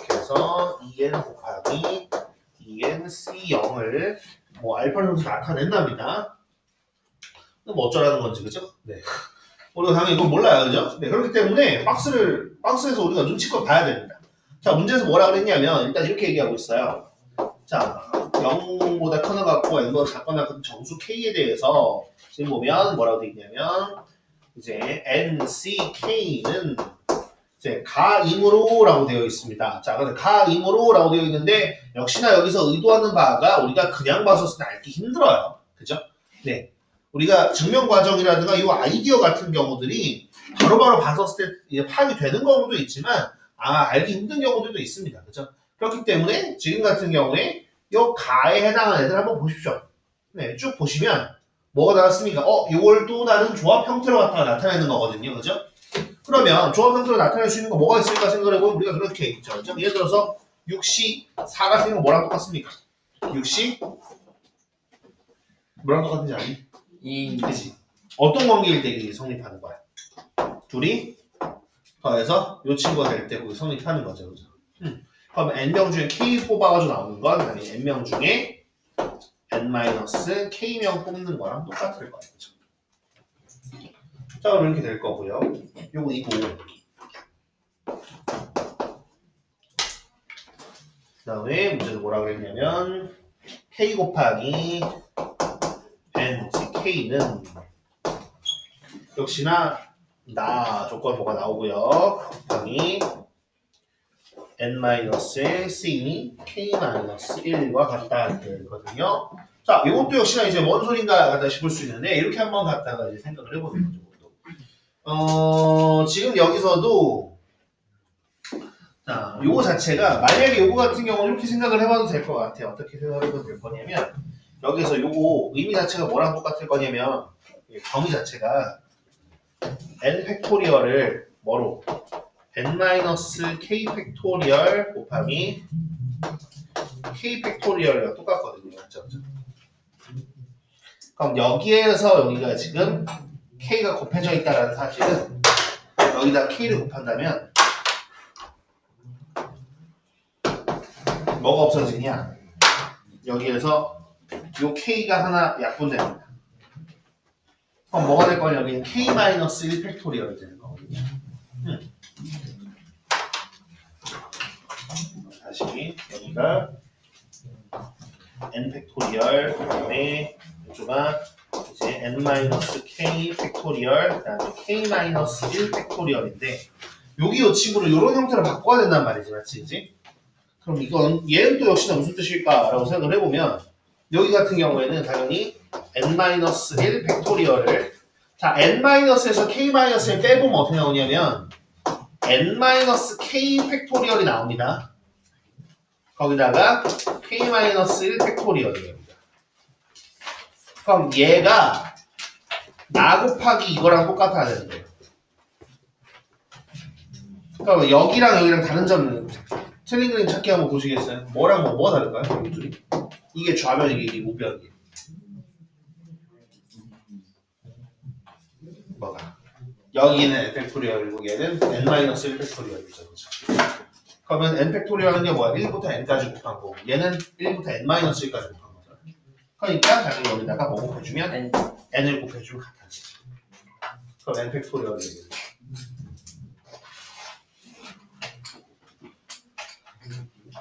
Speaker 1: 그래서 en 곱하기 en-c0을 뭐 알파를 통해서 나타낸답니다. 뭐 어쩌라는 건지 그죠? 네. 우리가 당연히 이건 몰라요, 그죠? 네, 그렇기 때문에 박스에서 우리가 눈치껏 봐야 됩니다. 자, 문제에서 뭐라 그랬냐면 일단 이렇게 얘기하고 있어요. 자, 0보다 커나갖고 n보다 작거나 큰 정수 k에 대해서 지금 보면 뭐라고 돼 있냐면 이제 NCK는 이제 가임으로라고 되어 있습니다. 자, 그래서 가임으로라고 되어 있는데 역시나 여기서 의도하는 바가 우리가 그냥 봤었을 때 알기 힘들어요. 그죠? 네. 우리가 증명 과정이라든가 이 아이디어 같은 경우들이 바로바로 봤었을 때 파악이 되는 경우도 있지만 알기 힘든 경우들도 있습니다. 그죠? 그렇기 때문에 지금 같은 경우에 이 가에 해당하는 애들 한번 보십시오. 네, 쭉 보시면 뭐가 나왔습니까? 이걸 또 다른 조합 형태로 갖다가 나타내는 거거든요. 그죠? 그러면 조합 형태로 나타낼 수 있는 거 뭐가 있을까 생각해보면 우리가 그렇게 있죠. 그죠? 예를 들어서 6C4가 생긴 거 뭐랑 똑같습니까? 6C 뭐랑 똑같은지 아니? 그치? 어떤 관계일 때 이게 성립하는 거야? 둘이 더해서 요 친구가 될 때 거기 성립하는 거죠. 그죠? 그럼 n명 중에 k 뽑아가지고 나오는 건 아니 n명 중에 n-k명 뽑는 거랑 똑같을 거예요. 그죠? 자, 그럼 이렇게 될 거고요. 요거 2고 그 다음에 문제도 뭐라 그랬냐면 k 곱하기 n, k는 역시나 나 조건 뭐가 나오고요. 곱하기 n-c k-1과 같다 되거든요. 자, 이것도 역시나 이제 뭔 소린가 갖다 싶을 수 있는데 이렇게 한번 갖다가 이제 생각을 해보세요. 지금 여기서도 자, 요거 자체가 만약에 요거 같은 경우는 이렇게 생각을 해봐도 될 것 같아요. 어떻게 생각을 해봐도 될 거냐면 여기서 요거 의미 자체가 뭐랑 똑같을 거냐면 범위 자체가 n 팩토리얼을 뭐로 n-k 팩토리얼 곱하기 k 팩토리얼이랑 똑같거든요. 맞죠? 그럼 여기에서 여기가 지금 k가 곱해져 있다는 사실은 여기다 k를 곱한다면 뭐가 없어지냐? 여기에서 요 k가 하나 약분됩니다. 그럼 뭐가 될 거냐? 여기는 k-1 팩토리얼이 되는 거거든요. 다시 여기가 n 팩토리얼 그다음에 이쪽가 이제 n-k 팩토리얼 그다음에 k-1 팩토리얼인데 여기 요 친구를 이런 형태로 바꿔야 된단 말이지, 맞지? 그럼 이건 얘는 또 역시나 무슨 뜻일까라고 생각을 해보면 여기 같은 경우에는 당연히 n-1 팩토리얼을 자 n-에서 k-을 빼보면 어떻게 나오냐면 n-k 팩토리얼이 나옵니다. 거기다가 k-1 팩토리얼입니다. 그럼 얘가 나 곱하기 이거랑 똑같아야 되는 거예요. 그럼 여기랑 여기랑 다른 점은 틀린 그림 찾기 한번 보시겠어요? 뭐랑 뭐가 다를까요? 여기 둘이? 이게 좌변이게 이게 우변이게. 뭐가? 여기는 n 팩토리얼이고 얘는 n-1 팩토리얼이죠. 그렇죠? 그러면 n 팩토리얼은 게 뭐야? 1부터 n까지 곱한 거고 얘는 1부터 n-1까지 곱한 거죠. 그러니까 당연히 여기다가 뭐 곱해주면 n을 곱해주면 같아지. 그럼 n 팩토리얼이 되겠죠.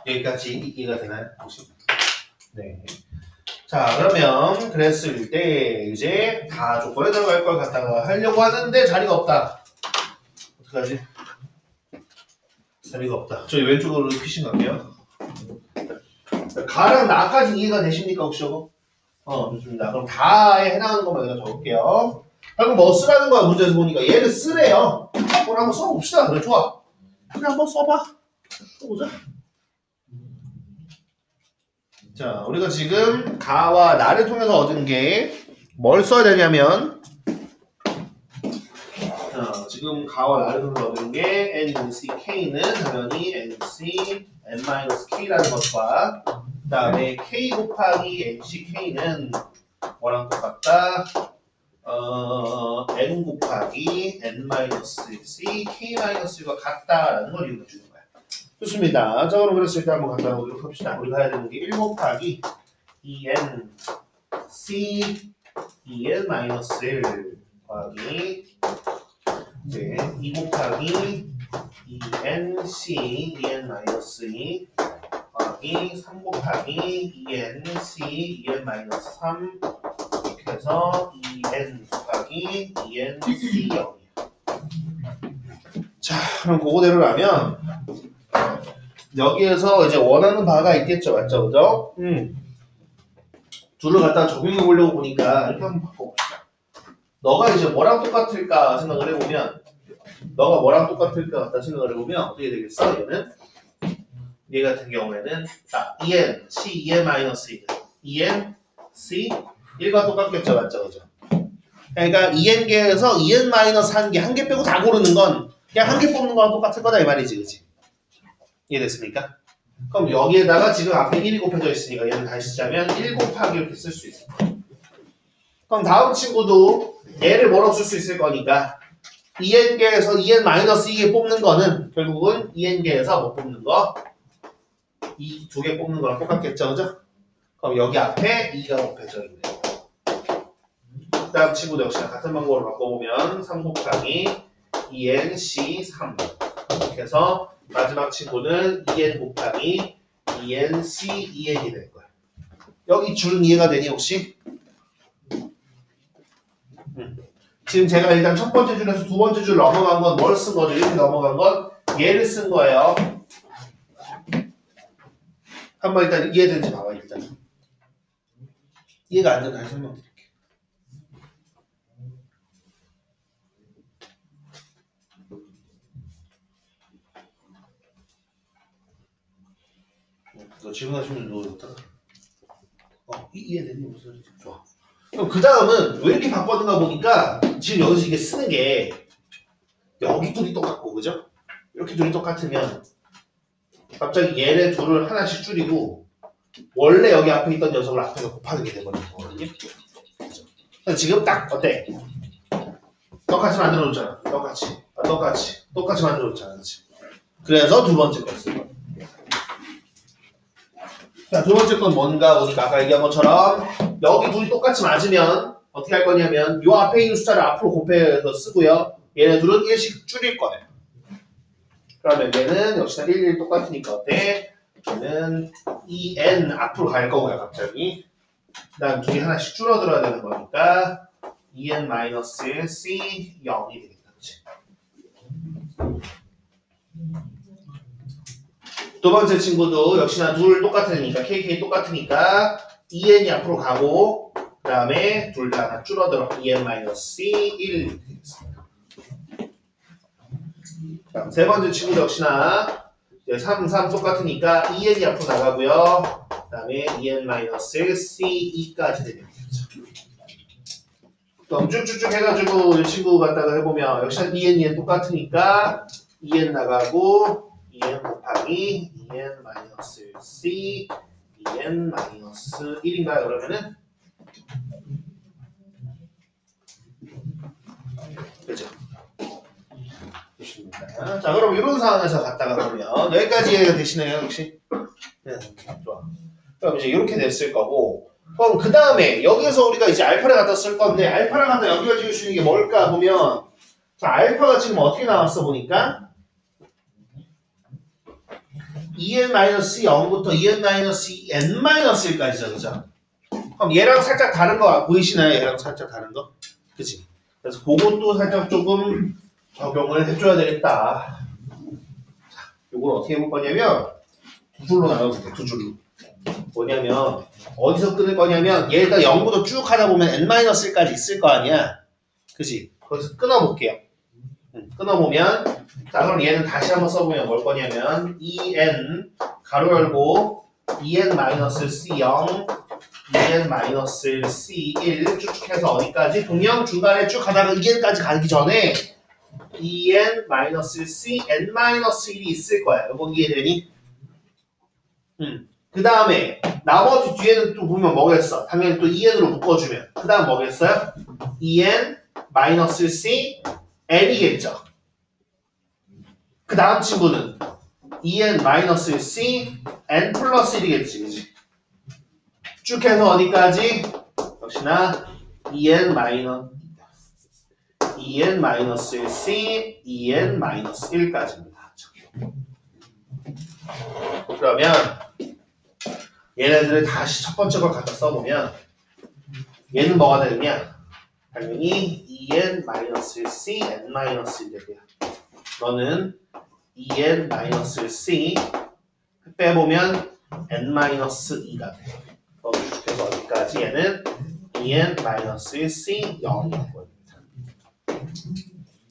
Speaker 1: 여기까지 이해가 되나요? 혹시? 네. 자, 그러면 그랬을 때 이제 다 조건에 들어갈 걸 갖다가 하려고 하는데 자리가 없다. 어떡하지? 자리가 없다. 저희 왼쪽으로 피싱 갈게요. 가랑 나까지 이해가 되십니까 혹시 저거? 좋습니다. 그럼 다에 해당하는 것만 여기다 적을게요. 결국 뭐 쓰라는 거야 문제에서 보니까 얘를 쓰래요. 그걸 한번 써봅시다. 그래 좋아. 그래 한번 써봐. 써보자. 자, 우리가 지금 가와 나를 통해서 얻은 게 뭘 써야 되냐면 지금 가와 나를 통해서 얻은 게 NCK는 당연히 NC N-K라는 것과 그 다음에 K 곱하기 NCK는 뭐랑 똑같다? N 곱하기 N-C K-과 같다라는 걸 이용해 주는 거야. 좋습니다. 자, 그럼 그랬을 때 한번 갖다 보도록 합시다. 우리가 해야 되는 게 1 곱하기 2n c 2n 마이너스 1 더하기 이제 2 곱하기 2n c 2n 마이너스 2 더하기 3 곱하기 2n c 2n 마이너스 3 이렇게 해서 2n 곱하기 2n c 0이야. 자, 그럼 그거대로라면 여기에서 이제 원하는 바가 있겠죠, 맞죠, 그죠? 둘을 갖다 적용해 보려고 보니까 이렇게 한번 바꿔봅시다. 너가 이제 뭐랑 똑같을까 생각을 해보면, 너가 뭐랑 똑같을까 갖다 생각을 해보면 어떻게 되겠어? 얘 같은 경우에는 자, 2n, c, 2n 마이너스 1, 2n, c, 1과 똑같겠죠, 맞죠, 그죠? 그러니까 2n개에서 2n 마이너스 1개, 한 개 빼고 다 고르는 건 그냥 한 개 뽑는 거랑 똑같을 거다 이 말이지, 그치? 이해됐습니까? 그럼 여기에다가 지금 앞에 1이 곱해져 있으니까 얘를 다시 쓰자면 1 곱하기 이렇게 쓸 수 있을 거예요. 그럼 다음 친구도 얘를 뭐라고 쓸 수 있을 거니까 2n개에서 2n-2개 뽑는 거는 결국은 2n개에서 뭐 뽑는 거? 이 두 개 뽑는 거랑 똑같겠죠, 그죠? 그럼 여기 앞에 2가 곱해져 있네요. 그 다음 친구도 역시나 같은 방법으로 바꿔보면 3 곱하기 2nc3 이렇게 해서 마지막 친구는 2n 곱하기 2nc 2n이 될 거야. 여기 줄은 이해가 되니 혹시? 지금 제가 일단 첫 번째 줄에서 두 번째 줄 넘어간 건 뭘 쓴 거죠? 이렇게 넘어간 건 얘를 쓴 거예요. 한번 일단 이해되는지 봐봐 일단. 이해가 안 되면 다시 설명드릴게. 너 질문하시면 누워있다. 이해되니 무슨 소리지? 좋아. 그럼 그 다음은 왜 이렇게 바꿨는가 보니까 지금 여기서 이게 쓰는 게 여기 둘이 똑같고 그죠? 이렇게 둘이 똑같으면 갑자기 얘네 둘을 하나씩 줄이고 원래 여기 앞에 있던 녀석을 앞에서 곱하는 게 돼버리는 거거든요. 그죠? 지금 딱 어때? 똑같이 만들어 놓잖아. 똑같이 만들어 놓잖아. 그치? 그래서 두 번째 걸 쓴 거야. 자, 두 번째 건 뭔가 보니까 아까 얘기한 것처럼 여기 둘이 똑같이 맞으면 어떻게 할 거냐면 요 앞에 있는 숫자를 앞으로 곱해서 쓰고요. 얘네 둘은 1씩 줄일 거예요. 그러면 얘는 역시나 1, 1 똑같으니까 어때? 얘는 2n 앞으로 갈 거고요, 갑자기. 그 다음 두 개 하나씩 줄어들어야 되는 거니까 2n-c 0이 되겠다. 그치? 두 번째 친구도 역시나 둘 똑같으니까 kk 똑같으니까 2n이 앞으로 가고 그 다음에 둘 다 하나 줄어들어 2n-c 1 되겠습니다. 세 번째 친구도 역시나 3, 3 똑같으니까 2n이 앞으로 나가고요. 그 다음에 2n-c2까지 되겠죠. 그럼 쭉쭉쭉 해가지고 이 친구 갖다가 해보면 역시 2n 똑같으니까 2n 나가고 2n 곱하기 2n-c 2n-1인가요? 그러면은? 그죠? 좋습니다. 자, 그럼 이런 상황에서 갖다가 보면 여기까지 이해가 되시나요, 혹시? 네, 좋아. 그럼 이제 이렇게 됐을 거고, 그럼 그 다음에 여기에서 우리가 이제 알파를 갖다 쓸 건데, 알파를 갖다 연결 지을 수 있는 게 뭘까 보면, 자, 알파가 지금 어떻게 나왔어 보니까 2n-0부터 2n-n-1까지죠, 그죠? 그럼 얘랑 살짝 다른 거 보이시나요? 얘랑 살짝 다른 거? 그치? 그래서 그것도 살짝 조금 적용을 해줘야 되겠다. 자, 이걸 어떻게 해볼 거냐면 두 줄로 나눠볼게요. 두 줄로. 뭐냐면 어디서 끊을 거냐면 얘가 0부터 쭉 하다 보면 n-1까지 있을 거 아니야. 그치? 거기서 끊어볼게요. 끊어보면 자 그럼 얘는 다시 한번 써보면 뭘 거냐면 2n 가로 열고 2n-c0 2n-c1 쭉 해서 어디까지? 동영 중간에 쭉 가다가 2n까지 가기 전에 2n-c n-1이 있을 거야. 이거 이해되니? 그 다음에 나머지 뒤에는 또 보면 뭐겠어? 당연히 또 2n으로 묶어주면 그 다음 뭐겠어요? 2n-c n이겠죠. 그 다음 친구는 2n-c n 플러스 1이겠지. 그치? 쭉 해서 어디까지? 역시나 2n-c en-1까지입니다. 그러면 얘네들을 다시 첫 번째 걸 갖다 써보면 얘는 뭐가 되느냐? 당연히 en-c n-1 되고요. 너는 en-c 빼보면 n-2가 돼. 너도 계속해서 어디까지? 얘는 en-c 0이 되거든요.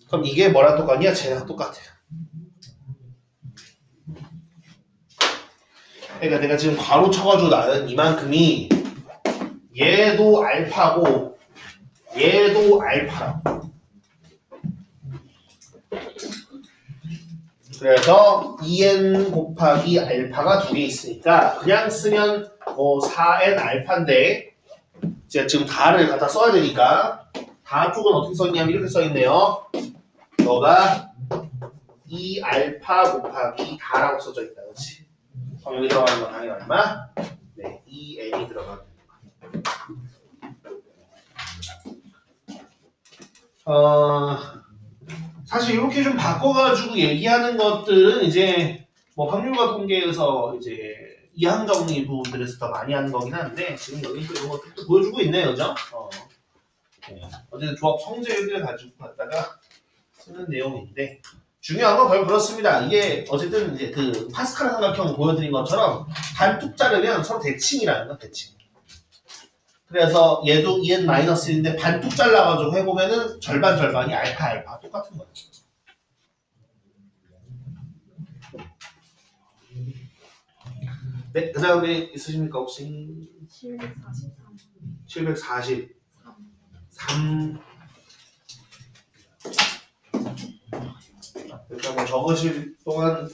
Speaker 1: 그럼 이게 뭐랑 똑같냐? 쟤랑 똑같아요. 그러니까 내가 지금 괄호 쳐가지고 나는 이만큼이 얘도 알파고 얘도 알파라고. 그래서 2n 곱하기 알파가 두 개 있으니까 그냥 쓰면 뭐 4n 알파인데 제가 지금 다를 갖다 써야 되니까 다 쪽은 어떻게 써있냐면 이렇게 써있네요. 너가 2알파 곱하기 다라고 써져 있다. 그렇지? 그럼 여기 들어가는 건 당연히 얼마? 네, 2n이 들어가는 거. 사실 이렇게 좀 바꿔가지고 얘기하는 것들은 이제 뭐 확률과 통계에서 이제 이항 정리 부분들에서 더 많이 하는 거긴 한데 지금 여기 또 이런 것들 또 보여주고 있네요, 그죠? 네. 어쨌든 조합 성질을 가지고 갖다가 쓰는 내용인데 중요한 건 거의 그렇습니다. 이게 어쨌든 이제 그 파스칼 삼각형 보여드린 것처럼 단툭 자르면 서로 대칭이라는 거, 대칭. 그래서 얘도 en-1인데 반뚝 잘라가지고 해보면은 절반이 알파 똑같은 거예요. 네, 그 다음에 있으십니까 혹시? 743 일단 뭐 적으실 동안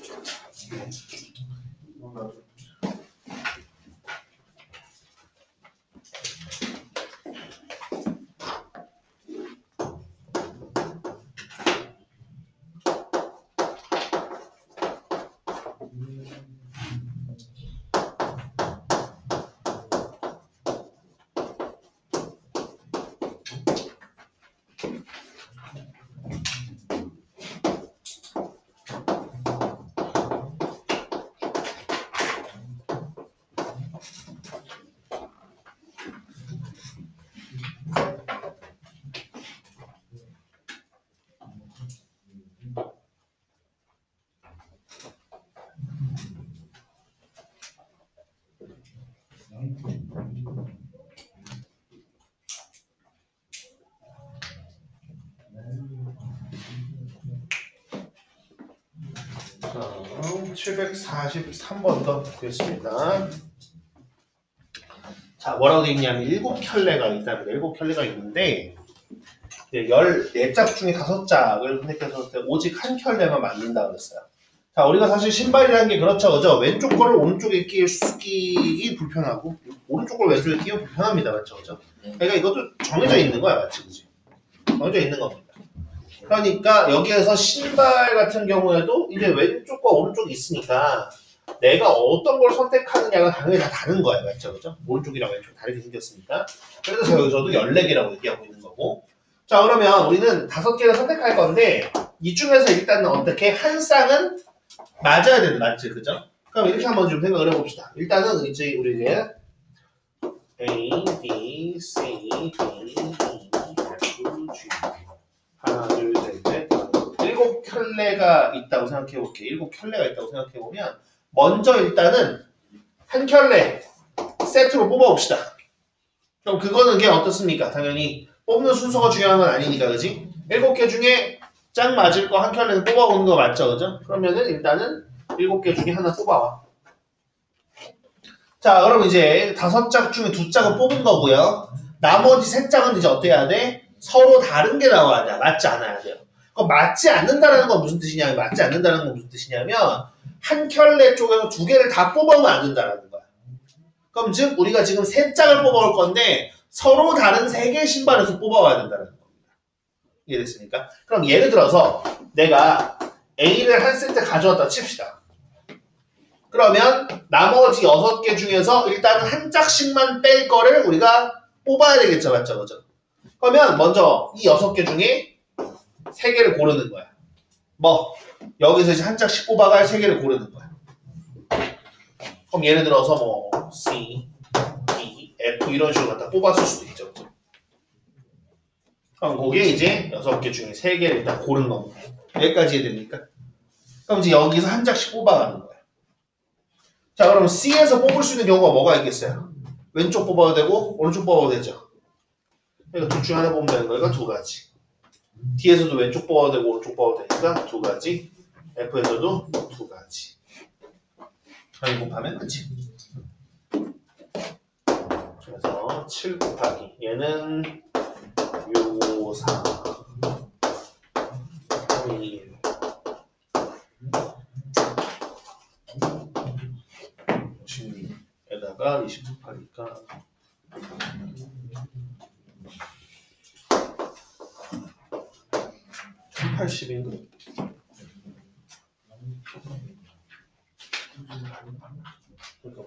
Speaker 1: 743번 더 보겠습니다. 자, 뭐라고 되어 있냐면 7켤레가 있답니다. 7켤레가 있는데 14짝 중에 5짝을 선택해서 오직 한 켤레만 만든다 그랬어요. 자, 우리가 사실 신발이라는 게 그렇죠, 그죠? 왼쪽 거를 오른쪽에 끼기 불편하고 오른쪽 걸 왼쪽에 끼면 불편합니다, 맞죠, 그죠? 그러니까 이것도 정해져 있는 거야, 맞지, 그지? 정해져 있는 겁니다. 그러니까 여기에서 신발 같은 경우에도 이제 왼쪽과 오른쪽이 있으니까 내가 어떤 걸 선택하느냐가 당연히 다 다른 거야, 맞죠, 그죠? 오른쪽이랑 왼쪽 다르게 생겼으니까. 그래서 여기서도 14개라고 얘기하고 있는 거고. 자, 그러면 우리는 5개를 선택할 건데 이 중에서 일단은 어떻게 한 쌍은 맞아야 된다, 맞지, 그죠? 그럼 이렇게 한번 좀 생각을 해봅시다. 일단은 이제 우리 이제 A, B, C, D, E, F, G 하나, 둘, 셋, 넷, 7켤레가 있다고 생각해볼게. 7켤레가 있다고 생각해보면 먼저 일단은 한 켤레 세트로 뽑아봅시다. 그럼 그거는 게 어떻습니까? 당연히 뽑는 순서가 중요한 건 아니니까, 그지? 7개 중에 짝 맞을 거 한 켤레는 뽑아보는 거 맞죠, 그죠? 그러면은 일단은 7개 중에 하나 뽑아와. 자, 그럼 이제 5짝 중에 2짝은 뽑은 거고요. 나머지 3짝은 이제 어떻게 해야 돼? 서로 다른 게 나와야 돼. 맞지 않아야 돼요. 그럼 맞지 않는다는 건 무슨 뜻이냐면, 맞지 않는다는 건 무슨 뜻이냐면 한 켤레 쪽에서 2개를 다 뽑아오면 안 된다는 거야. 그럼 즉 우리가 지금 3짝을 뽑아올 건데 서로 다른 3개의 신발에서 뽑아와야 된다는 겁니다. 이해됐습니까? 그럼 예를 들어서 내가 A를 한 세트 가져왔다 칩시다. 그러면 나머지 6개 중에서 일단은 한 짝씩만 뺄 거를 우리가 뽑아야 되겠죠, 맞죠, 그죠? 그러면 먼저 이 6개 중에 3개를 고르는 거야. 뭐 여기서 이제 한 짝씩 뽑아갈 3개를 고르는 거야. 그럼 예를 들어서 뭐 C, D, F 이런 식으로 갖다 뽑았을 수도 있죠. 그럼 그게 이제 6개 중에 3개를 일단 고른 겁니다. 여기까지 이해됩니까? 그럼 이제 여기서 한 짝씩 뽑아가는 거야. 자, 그럼 C에서 뽑을 수 있는 경우가 뭐가 있겠어요? 왼쪽 뽑아도 되고 오른쪽 뽑아도 되죠. 그러니까 둘 중에 하나 뽑으면 되는 거니까 2가지. D에서도 왼쪽 뽑아도 되고 오른쪽 뽑아도 되니까 2가지. F에서도 2가지. 전이 곱하면 끝이. 그래서 7 곱하기 얘는 요 4 1 16에다가 20 곱하니까 1080인가? 그러니까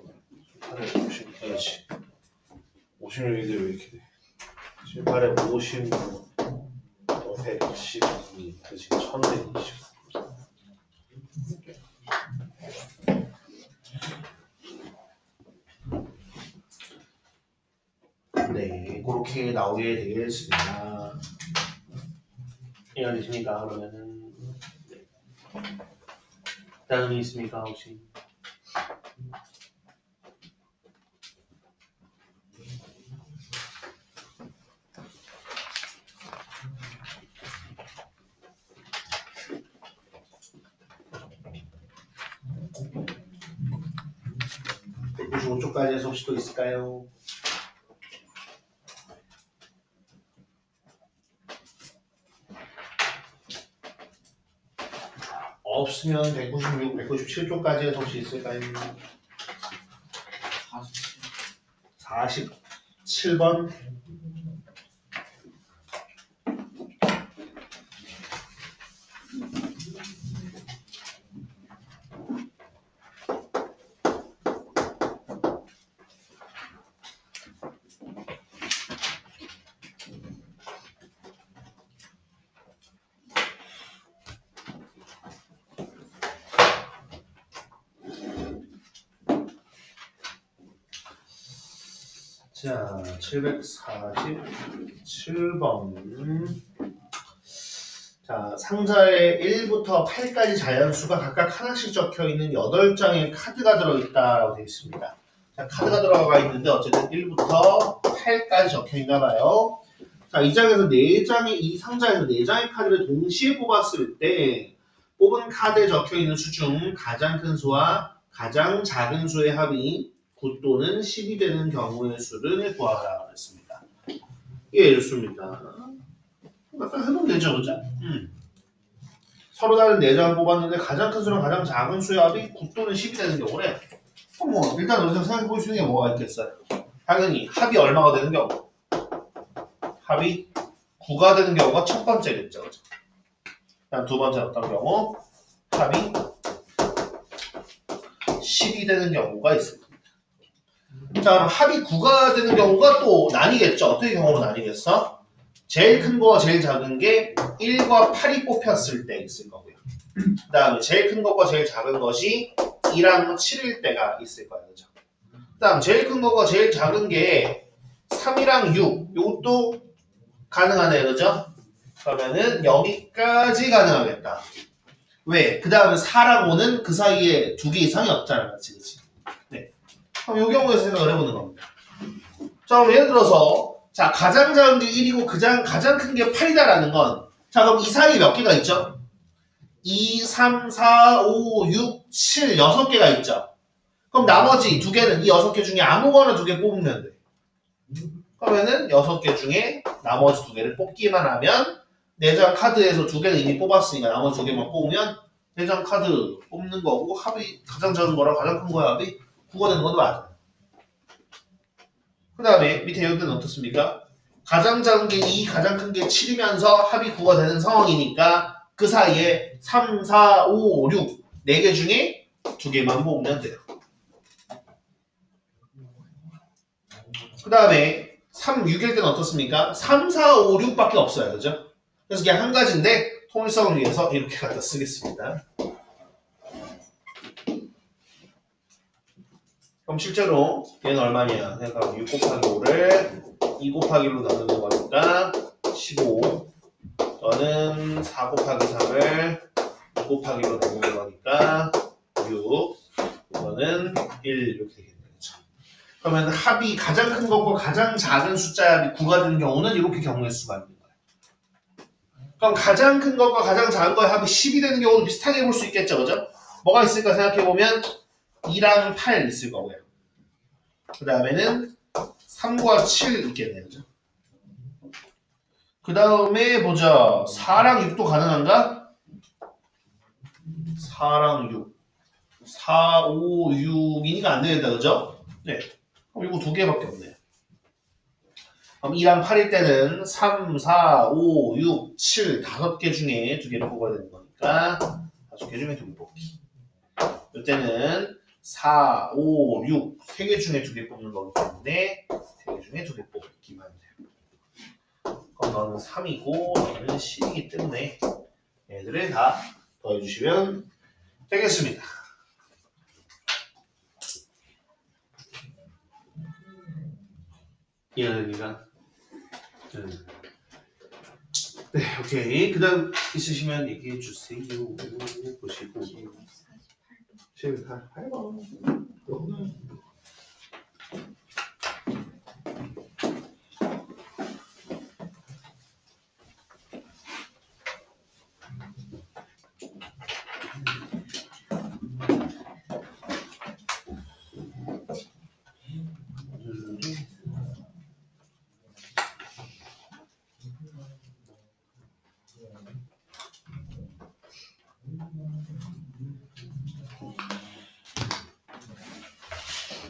Speaker 1: 56인데 왜 이렇게 돼? 18에 50 112 그치 1120 네, 그렇게 나오게 되겠습니다. 이해되십니까? 그러면은 네. 다른 게 있습니까 혹시? 오쪽까지 해서 혹시 또 있을까요? 없으면 196, 197쪽까지 해서 혹시 있을까요? 47번. 자, 747번. 자, 상자에 1부터 8까지 자연수가 각각 하나씩 적혀있는 8장의 카드가 들어있다라고 되어 있습니다. 자, 카드가 들어가 있는데 어쨌든 1부터 8까지 적혀있나봐요. 자, 이 장에서 4장의, 이 상자에서 4장의 카드를 동시에 뽑았을 때 뽑은 카드에 적혀있는 수 중 가장 큰 수와 가장 작은 수의 합이 9 또는 10이 되는 경우의 수를 구하라 그랬습니다. 예, 좋습니다. 약간 해보면 되죠, 그죠? 서로 다른 4장을 뽑았는데 가장 큰 수랑 가장 작은 수의 합이 9 또는 10이 되는 경우래. 그럼 뭐 일단 여기서 생각해 볼 수 있는 게 뭐가 있겠어요? 당연히 합이 얼마가 되는 경우? 합이 9가 되는 경우가 첫 번째겠죠, 그죠? 그다음 두 번째 어떤 경우? 합이 10이 되는 경우가 있습니다. 자, 그럼 합이 9가 되는 경우가 또 나뉘겠죠? 어떻게 경우로 나뉘겠어? 제일 큰 거와 제일 작은 게 1과 8이 뽑혔을 때 있을 거고요. 그 다음에 제일 큰 것과 제일 작은 것이 2랑 7일 때가 있을 거예요. 그죠? 그 다음 제일 큰 것과 제일 작은 게 3이랑 6. 이것도 가능하네요. 그죠? 그러면은 여기까지 가능하겠다. 왜? 그 다음에 4랑 5는 그 사이에 2개 이상이 없잖아. 그치? 네. 그럼 이 경우에서 생각을 해보는 겁니다. 자, 그럼 예를 들어서 자, 가장 작은 게 1이고 가장 큰 게 8이다라는 건 자, 그럼 이 사이에 몇 개가 있죠? 2, 3, 4, 5, 6, 7, 6개가 있죠? 그럼 나머지 2개는 이 6개 중에 아무거나 2개 뽑으면 돼. 그러면은 6개 중에 나머지 2개를 뽑기만 하면 4장 카드에서 2개는 이미 뽑았으니까 나머지 2개만 뽑으면 4장 카드 뽑는 거고 합이 가장 작은 거랑 가장 큰 거의 합이 9가 되는 것도 맞아요. 그 다음에 밑에 여기는 어떻습니까? 가장 작은 게 2, 가장 큰 게 7이면서 합이 9가 되는 상황이니까 그 사이에 3, 4, 5, 6 4개 중에 2개만 뽑으면 돼요. 그 다음에 3, 6일 때는 어떻습니까? 3, 4, 5, 6밖에 없어요. 그죠? 그래서 그냥 한 가지인데 통일성을 위해서 이렇게 갖다 쓰겠습니다. 그럼 실제로 얘는 얼마냐? 그러니까 6 곱하기 5를 2 곱하기 1로 나누는 거니까 15. 저는 4 곱하기 3을 2 곱하기 1로 나누는 거니까 6. 이거는 1 이렇게 되겠네요. 그렇죠? 그러면 합이 가장 큰 것과 가장 작은 숫자의 합이 9가 되는 경우는 이렇게 경우의 수가 있는 거예요. 그럼 가장 큰 것과 가장 작은 거의 합이 10이 되는 경우도 비슷하게 볼 수 있겠죠. 그죠? 뭐가 있을까 생각해보면 2랑 8 있을 거고요. 그 다음에는 3과 7 있겠네요. 그죠? 그 다음에 보자. 4랑 6도 가능한가? 4랑 6. 4, 5, 6이니까 안 되겠다. 그죠? 네. 그럼 이거 2개밖에 없네요. 그럼 2랑 8일 때는 3, 4, 5, 6, 7 5개 중에 2개를 뽑아야 되는 거니까 5개 중에 2개 뽑기. 이때는 4, 5, 6 3개 중에 2개 뽑는 거기 때문에 3개 중에 2개 뽑기만 돼요. 그럼 너는 3이고 너는 10이기 때문에 얘들을 다 더해주시면 되겠습니다. 이해됩니까? 네, 오케이. 그 다음 있으시면 얘기해 주세요. 보시고. 8번.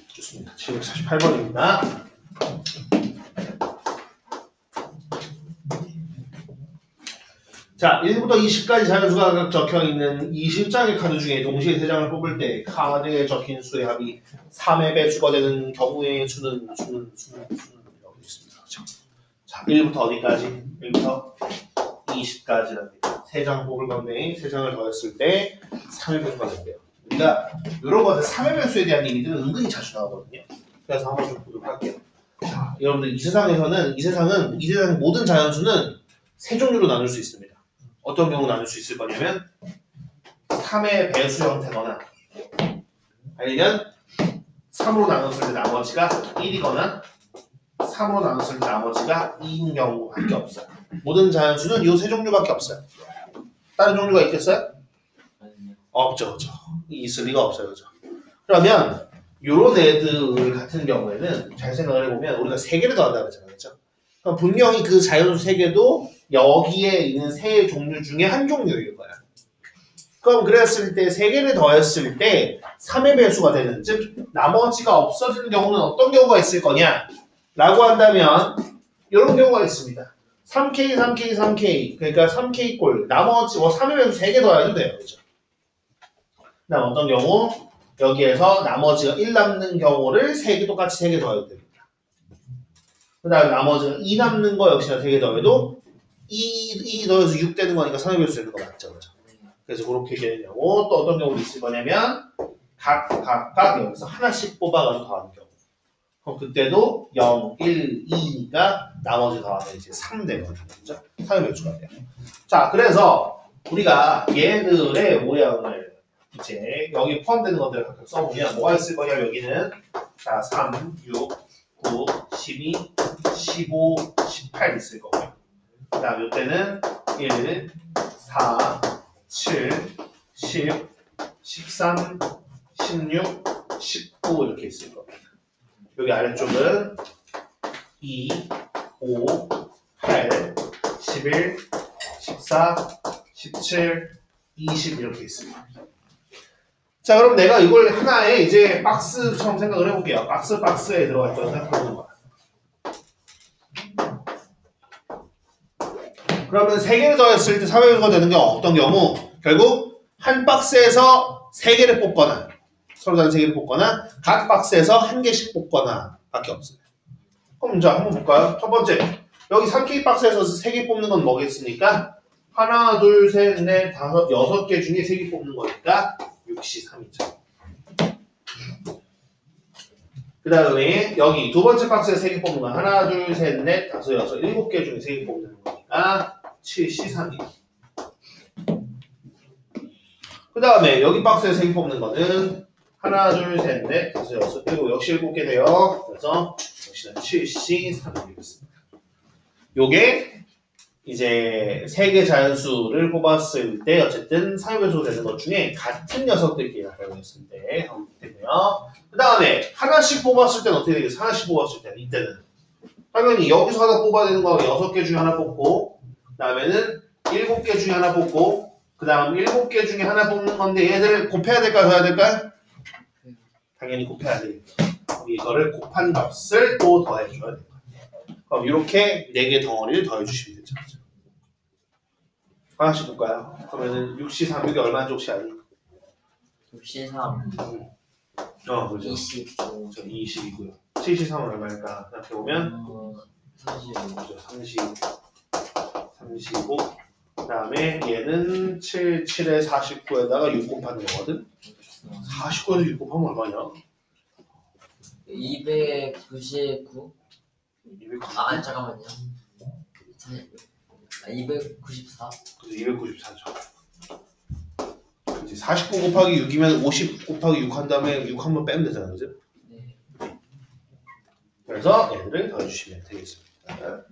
Speaker 1: 좋습니다. 748번입니다. 자, 1부터 20까지 자연수가 각각 적혀있는 20장의 카드 중에 동시에 3장을 뽑을 때 카드에 적힌 수의 합이 3의 배수가 되는 경우의 수는 여기 있습니다. 그렇죠? 자, 1부터 어디까지? 1부터 20까지랍니다. 3장 뽑을 건데 3장을 더했을 때 3의 배수가 된대요. 우리가 이런 것들 3의 배수에 대한 얘기들은 은근히 자주 나오거든요. 그래서 한번 좀 보도록 할게요. 자, 여러분들 이 세상의 모든 자연수는 세 종류로 나눌 수 있습니다. 어떤 경우 나눌 수 있을 거냐면 3의 배수 형태거나 아니면 3으로 나눴을 때 나머지가 1이거나 3으로 나눴을 때 나머지가 2인 경우밖에 없어요. 모든 자연수는 이 세 종류밖에 없어요. 다른 종류가 있겠어요? 없죠, 그죠? 있을 리가 없어요, 그죠? 그러면 요런 애들 같은 경우에는 잘 생각을 해보면 우리가 세 개를 더한다고 했잖아요, 그죠? 그럼 분명히 그 자연수 세 개도 여기에 있는 세 종류 중에 한 종류일 거야. 그럼 그랬을 때 세 개를 더했을 때 3의 배수가 되는, 즉 나머지가 없어지는 경우는 어떤 경우가 있을 거냐? 라고 한다면 이런 경우가 있습니다. 3K, 3K, 3K. 그러니까 3K 꼴. 나머지 3의 배수 3개 더해도 돼요. 그죠? 그다음 어떤 경우? 여기에서 나머지가 1 남는 경우를 3개 똑같이 3개 더해도 됩니다. 그 다음에 나머지가 2 남는 거 역시나 3개 더해도 2 더해서 6 되는 거니까 3의 배수 되는 거 맞죠? 그죠? 그래서 그렇게 되는 경우 또 어떤 경우도 있을 거냐면 각각 여기서 하나씩 뽑아가지고 더하는 경우. 그럼 그때도 0, 1, 2니까 나머지 더하면 이제 3 되거든요. 그죠? 3의 배수가 돼요. 자, 그래서 우리가 얘들의 모양을 이제 여기 포함되는 것들을 각각 써보면 뭐가 있을 거냐 여기는 자 3, 6, 9, 12, 15, 18 있을 거고요. 그 다음 이때는 1, 4, 7, 10, 13, 16, 19 이렇게 있을 겁니다. 여기 아래쪽은 2, 5, 8, 11, 14, 17, 20 이렇게 있습니다. 자, 그럼 내가 이걸 하나의 이제 박스처럼 생각을 해볼게요. 박스에 들어가 있다고 생각해보는 거야. 그러면 3개를 더했을 때 3의 배수가 되는 경우 어떤 경우? 결국 한 박스에서 3개를 뽑거나 서로 다른 3개를 뽑거나 각 박스에서 1개씩 뽑거나 밖에 없어요. 그럼 자 한번 볼까요? 첫 번째 여기 3K 박스에서 3개 뽑는 건 뭐겠습니까? 하나, 둘, 셋, 넷, 다섯, 6개 중에 3개 뽑는 거니까 6시 3이죠. 그 다음에 여기 두 번째 박스에서 3개 뽑는 건 하나, 둘, 셋, 넷, 다섯, 여섯, 7개 중에 3개 뽑는 거니까 7시 3이. 그 다음에 여기 박스에서 3개 뽑는 거는 하나, 둘, 셋, 넷, 다섯, 여섯, 7, 역시 7개 돼요. 그래서 역시나 7시 3이 되겠습니다. 요게 이제 3개 자연수를 뽑았을 때 어쨌든 3의 배수가 되는 것 중에 같은 녀석들끼리 나타났을 때 되고요. 그 다음에 하나씩 뽑았을 때는 어떻게 되겠어요? 하나씩 뽑았을 때는 이때는 당연히 여기서 하나 뽑아야 되는 거 6개 중에 하나 뽑고 그 다음에는 7개 중에 하나 뽑고 그 다음 7개 중에 하나 뽑는 건데 얘들을 곱해야 될까요? 더해야 될까요? 당연히 곱해야 되겠죠. 이거를 곱한 값을 또 더해줘야 돼요. 그럼 이렇게 4개 덩어리를 더해주시면 되죠. 하나씩 볼까요? 그러면은 6시 3, 6이 얼마인지 혹시 아니?
Speaker 2: 6시 3,
Speaker 1: 그죠.
Speaker 2: 25,
Speaker 1: 저 20이고요. 7시 3은 얼마일까? 생각해보면
Speaker 2: 35,
Speaker 1: 그죠. 35. 그 다음에 얘는 7에 49에다가 6 곱하는 거거든? 49에서 6 곱하면 얼마냐?
Speaker 2: 299?
Speaker 1: 299.
Speaker 2: 아 잠깐만요. 294?
Speaker 1: 그래서 294죠. 이제 49 곱하기 6이면 50 곱하기 6 한 다음에 6 한 번 빼면 되잖아요. 그죠?
Speaker 2: 네.
Speaker 1: 그래서 얘들을 더해주시면 되겠습니다.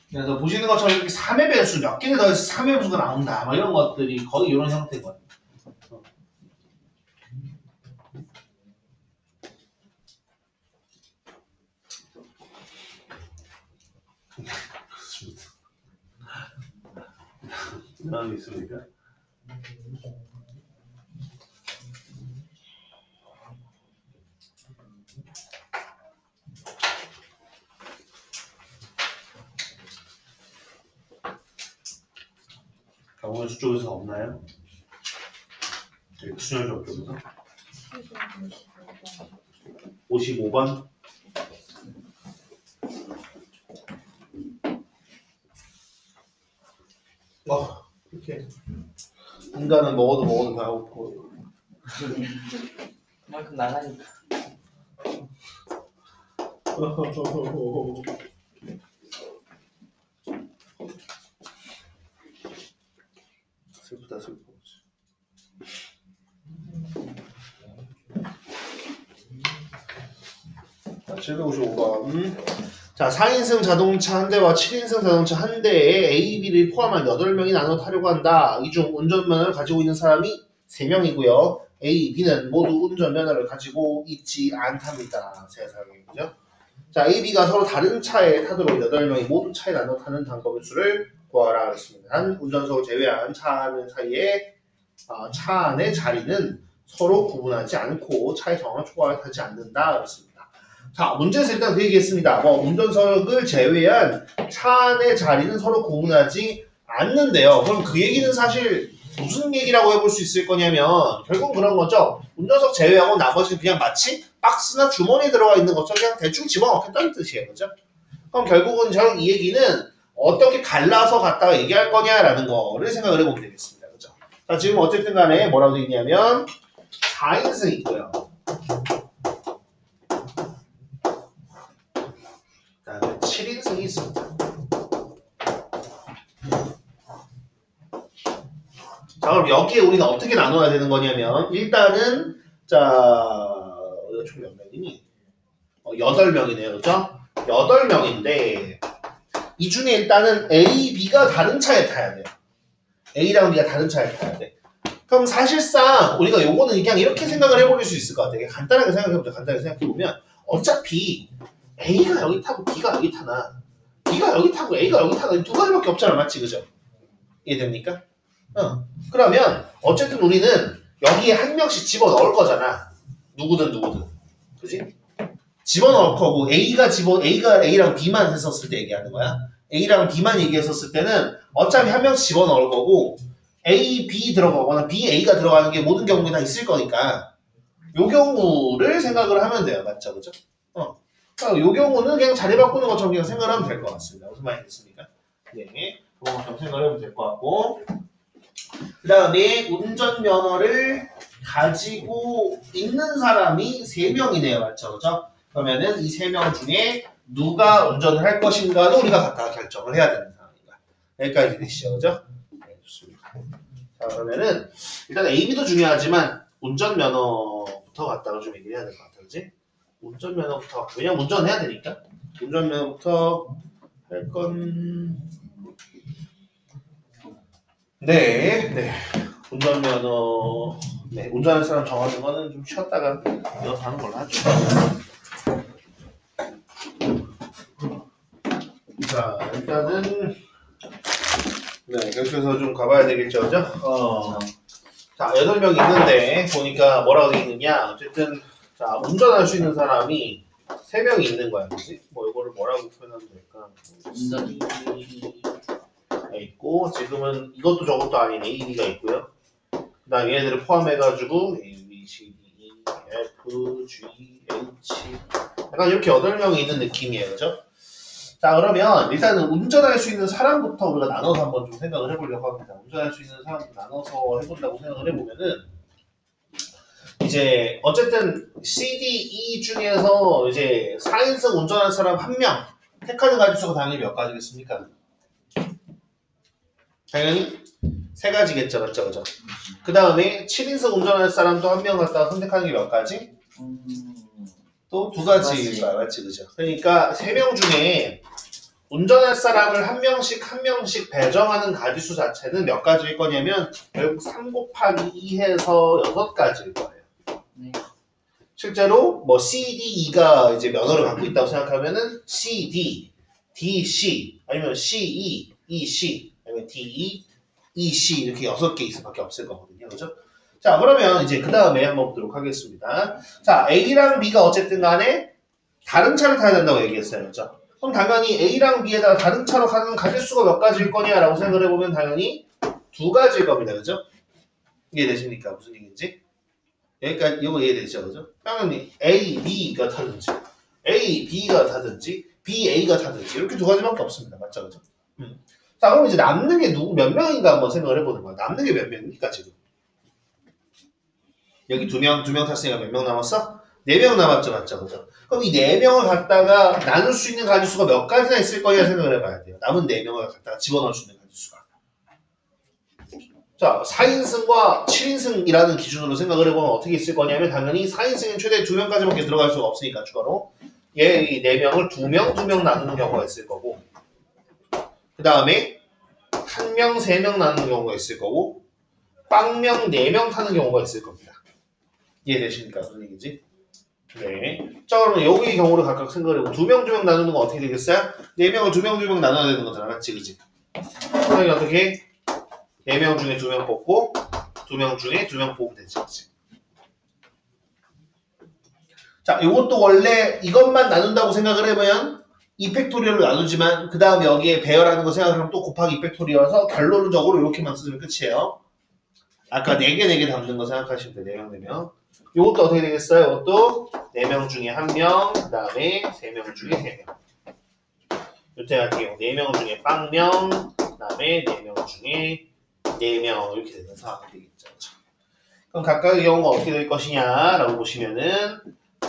Speaker 1: 그래서 보시는 것처럼 이렇게 3의 배수 몇 개를 더해서 3의 배수가 나온다. 뭐 이런 것들이 거의 이런 형태인 거예요. 그렇습니다. 다른 게 있습니까? 강원수 쪽에서 없나요? 수녀적 쪽에서 55번. 이렇게 인간은 먹어도 배고프고
Speaker 2: 그만큼 나가니까.
Speaker 1: 슬프다 슬퍼. 자, 755번 자, 4인승 자동차 한 대와 7인승 자동차 한 대에 A, B를 포함한 8명이 나눠 타려고 한다. 이 중 운전면허를 가지고 있는 사람이 3명이고요. A, B는 모두 운전면허를 가지고 있지 않답니다. 세상에. 그죠? 자, A, B가 서로 다른 차에 타도록 8명이 모두 차에 나눠 타는 방법의 수를 구하라 했습니다. 단 운전석을 제외한 차 안의 사이에 차 안의 자리는 서로 구분하지 않고 차의 정황을 초과하지 않는다 그랬습니다. 자, 문제에서 일단 그 얘기했습니다. 운전석을 제외한 차 안의 자리는 서로 구분하지 않는데요. 그럼 그 얘기는 사실 무슨 얘기라고 해볼 수 있을 거냐면 결국 그런 거죠. 운전석 제외하고 나머지는 그냥 마치 박스나 주머니에 들어가 있는 것처럼 그냥 대충 집어넣겠다는 뜻이에요. 그죠? 그럼 결국은 이 얘기는 어떻게 갈라서 갖다가 얘기할 거냐라는 거를 생각을 해보게 되겠습니다. 그죠? 자, 지금 어쨌든 간에 뭐라고 되어 있냐면 4인승 있고요. 그다음에 7인승이 있습니다. 자, 그럼 여기에 우리가 어떻게 나눠야 되는 거냐면 일단은 이거 총 몇 명이니? 8명이네요. 그죠? 8명인데 이 중에 일단은 A, B가 다른 차에 타야 돼요. A랑 B가 다른 차에 타야 돼. 그럼 사실상 우리가 요거는 그냥 이렇게 생각을 해볼 수 있을 것 같아요. 간단하게 생각해보자. 간단하게 생각해보면 어차피 A가 여기 타고 B가 여기 타나 B가 여기 타고 A가 여기 타나 두 가지밖에 없잖아. 맞지? 그죠? 이해됩니까? 그러면 어쨌든 우리는 여기에 한 명씩 집어넣을 거잖아. 누구든. 그지? 집어넣을 거고 A가 A랑 B만 했었을 때 얘기하는 거야. A랑 B만 얘기했었을 때는 어차피 한 명씩 집어넣을 거고 A, B 들어가거나 B, A가 들어가는 게 모든 경우에 다 있을 거니까 요 경우를 생각을 하면 돼요. 맞죠? 그죠? 요 경우는 그냥 자리 바꾸는 것처럼 그냥 생각을 하면 될 것 같습니다. 무슨 말이겠습니까? 네. 그런 것처럼 생각을 하면 될 것 같고 그 다음에 운전면허를 가지고 있는 사람이 3명이네요. 맞죠? 그죠? 그러면은 이 3명 중에 누가 운전을 할 것인가도 우리가 갖다가 결정을 해야 되는 상황입니다. 여기까지 되시죠? 그죠? 네, 좋습니다. 자, 그러면은 일단 A, B도 중요하지만 운전면허부터 갖다가 좀 얘기를 해야 될 것 같아요. 그지? 운전면허부터 왜냐면 운전해야 되니까 운전면허부터 할 건 네. 운전면허 운전하는 사람 정하는 거는 좀 쉬었다가 이어서 하는 걸로 하죠. 자, 일단은 그렇게 해서 좀 가봐야 되겠죠, 그죠? 자, 8명 있는데 보니까 뭐라고 돼 있느냐 어쨌든 자, 운전할 수 있는 사람이 3명이 있는 거야, 그지? 이거를 뭐라고 표현하면 될까?
Speaker 2: 운전이
Speaker 1: 있고 지금은 이것도 저것도 아닌 A, B가 있고요. 그 다음에 얘네들을 포함해가지고 A, B, C, D, E, F, G, H 약간 이렇게 8명이 있는 느낌이에요. 그죠? 자, 그러면 일단은 운전할 수 있는 사람부터 우리가 나눠서 한번 좀 생각을 해보려고 합니다. 운전할 수 있는 사람부터 나눠서 해본다고 생각을 해보면은 이제 어쨌든 C, D, E 중에서 이제 4인승 운전하는 사람 1명 택하는 가지수가 당연히 몇 가지겠습니까? 당연히 3가지겠죠. 맞죠? 그죠? 그 다음에 7인승 운전할 사람도 1명 갖다가 선택하는 게 몇 가지? 또 2가지가 맞지? 그죠? 그러니까 3명 중에 운전할 사람을 한 명씩 배정하는 가지수 자체는 몇 가지일 거냐면 결국 3 곱하기 2 해서 6가지일 거예요.
Speaker 2: 네.
Speaker 1: 실제로 C, D, E가 이제 면허를 갖고 있다고 생각하면은 C, D, D, C 아니면 C, E, E, C 아니면 D, E, E, C 이렇게 6개 있을 밖에 없을 거거든요. 그죠? 자, 그러면 이제 그 다음에 한번 보도록 하겠습니다. 자, A랑 B가 어쨌든 간에 다른 차를 타야 된다고 얘기했어요. 그죠? 그럼 당연히 A랑 B에다가 다른 차로 가는 가짓수가 몇 가지일 거냐라고 생각을 해보면 당연히 2가지일 겁니다. 그죠? 이해되십니까? 무슨 얘기인지? 여기까지 이거 이해되죠? 그죠? 당연히 A, B가 타든지 A, B가 타든지 B, A가 타든지 이렇게 2가지밖에 없습니다. 맞죠? 그죠? 자, 그럼 이제 남는 게 몇 명인가 한번 생각을 해보는 거야. 남는 게 몇 명입니까, 지금? 여기 2명 탔으니까 몇 명 남았어? 4명 남았죠, 맞죠? 그죠? 그럼 이 4명을 갖다가 나눌 수 있는 가지수가 몇 가지나 있을 거냐 생각을 해봐야 돼요. 남은 4명을 갖다가 집어넣을 수 있는 가지수가. 자, 4인승과 7인승이라는 기준으로 생각을 해보면 어떻게 있을 거냐면 당연히 4인승은 최대 2명까지밖에 들어갈 수가 없으니까 추가로. 얘 4명을 2명, 2명 나누는 경우가 있을 거고 그 다음에 1명, 3명 나누는 경우가 있을 거고 빵명 4명 타는 경우가 있을 겁니다. 이해되십니까? 무슨 얘기지? 네. 자, 그러면 여기 경우를 각각 생각을 해보고 2명, 2명 나누는 건 어떻게 되겠어요? 4명을 2명, 2명 나눠야 되는 거잖아. 맞지? 그지? 그러면 어떻게? 4명 중에 2명 뽑고 2명 중에 2명 뽑으면 되지. 그치? 자, 이것도 원래 이것만 나눈다고 생각을 해보면 2팩토리얼로 나누지만 그 다음 여기에 배열하는 거 생각하면 또 곱하기 2팩토리얼이어서 결론적으로 이렇게만 쓰면 끝이에요. 아까 4개 담는 거 생각하시면 돼요. 4명, 4명. 이것도 어떻게 되겠어요? 이것도 4명 중에 1명, 그 다음에 3명 중에 3명. 이때 할게요. 4명 중에 빵명, 그 다음에 4명 중에 4명 이렇게 되는 상황이 되겠죠. 그럼 각각의 경우가 어떻게 될 것이냐라고 보시면은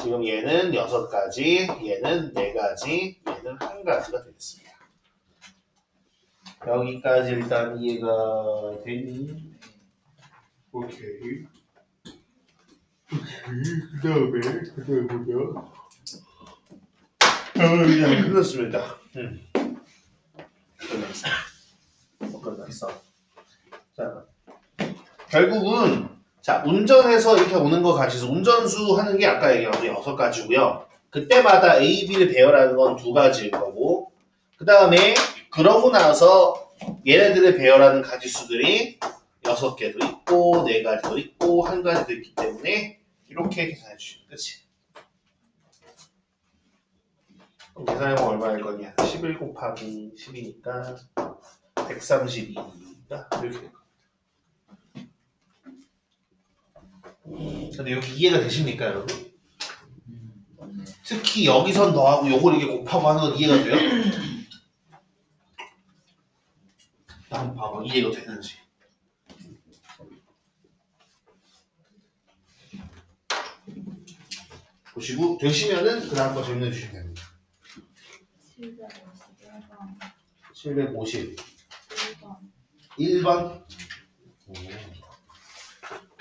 Speaker 1: 지금 얘는 6가지, 얘는 4가지, 얘는 1가지가 되겠습니다. 여기까지 일단 이해가 되니? 오케이. 그 다음에 보면 이제 끝났습니다. 끝났어. 자, 결국은 자 운전해서 이렇게 오는 거 가지고 운전수 하는 게 아까 얘기한 6가지고요. 그때마다 A, B를 배열하는 건 2가지일 거고 그 다음에 그러고 나서 얘네들을 배열하는 가지수들이 6개도 있고 4가지도 있고 1가지도 있기 때문에 이렇게 계산해 주시면 끝이. 그럼 계산해보면 얼마일 거냐? 11 곱하기 10이니까 132니까 이렇게 될 겁니다. 근데 여기 이해가 되십니까 여러분?
Speaker 2: 네.
Speaker 1: 특히 여기선 더하고 요걸 이게 곱하고 하는 건 이해가 돼요? 한번 봐봐 이해가 되는지. 보시고 되시면은 그 다음 거 질문해 주시면 됩니다.
Speaker 3: 751번
Speaker 1: 750
Speaker 3: 1번
Speaker 1: 1번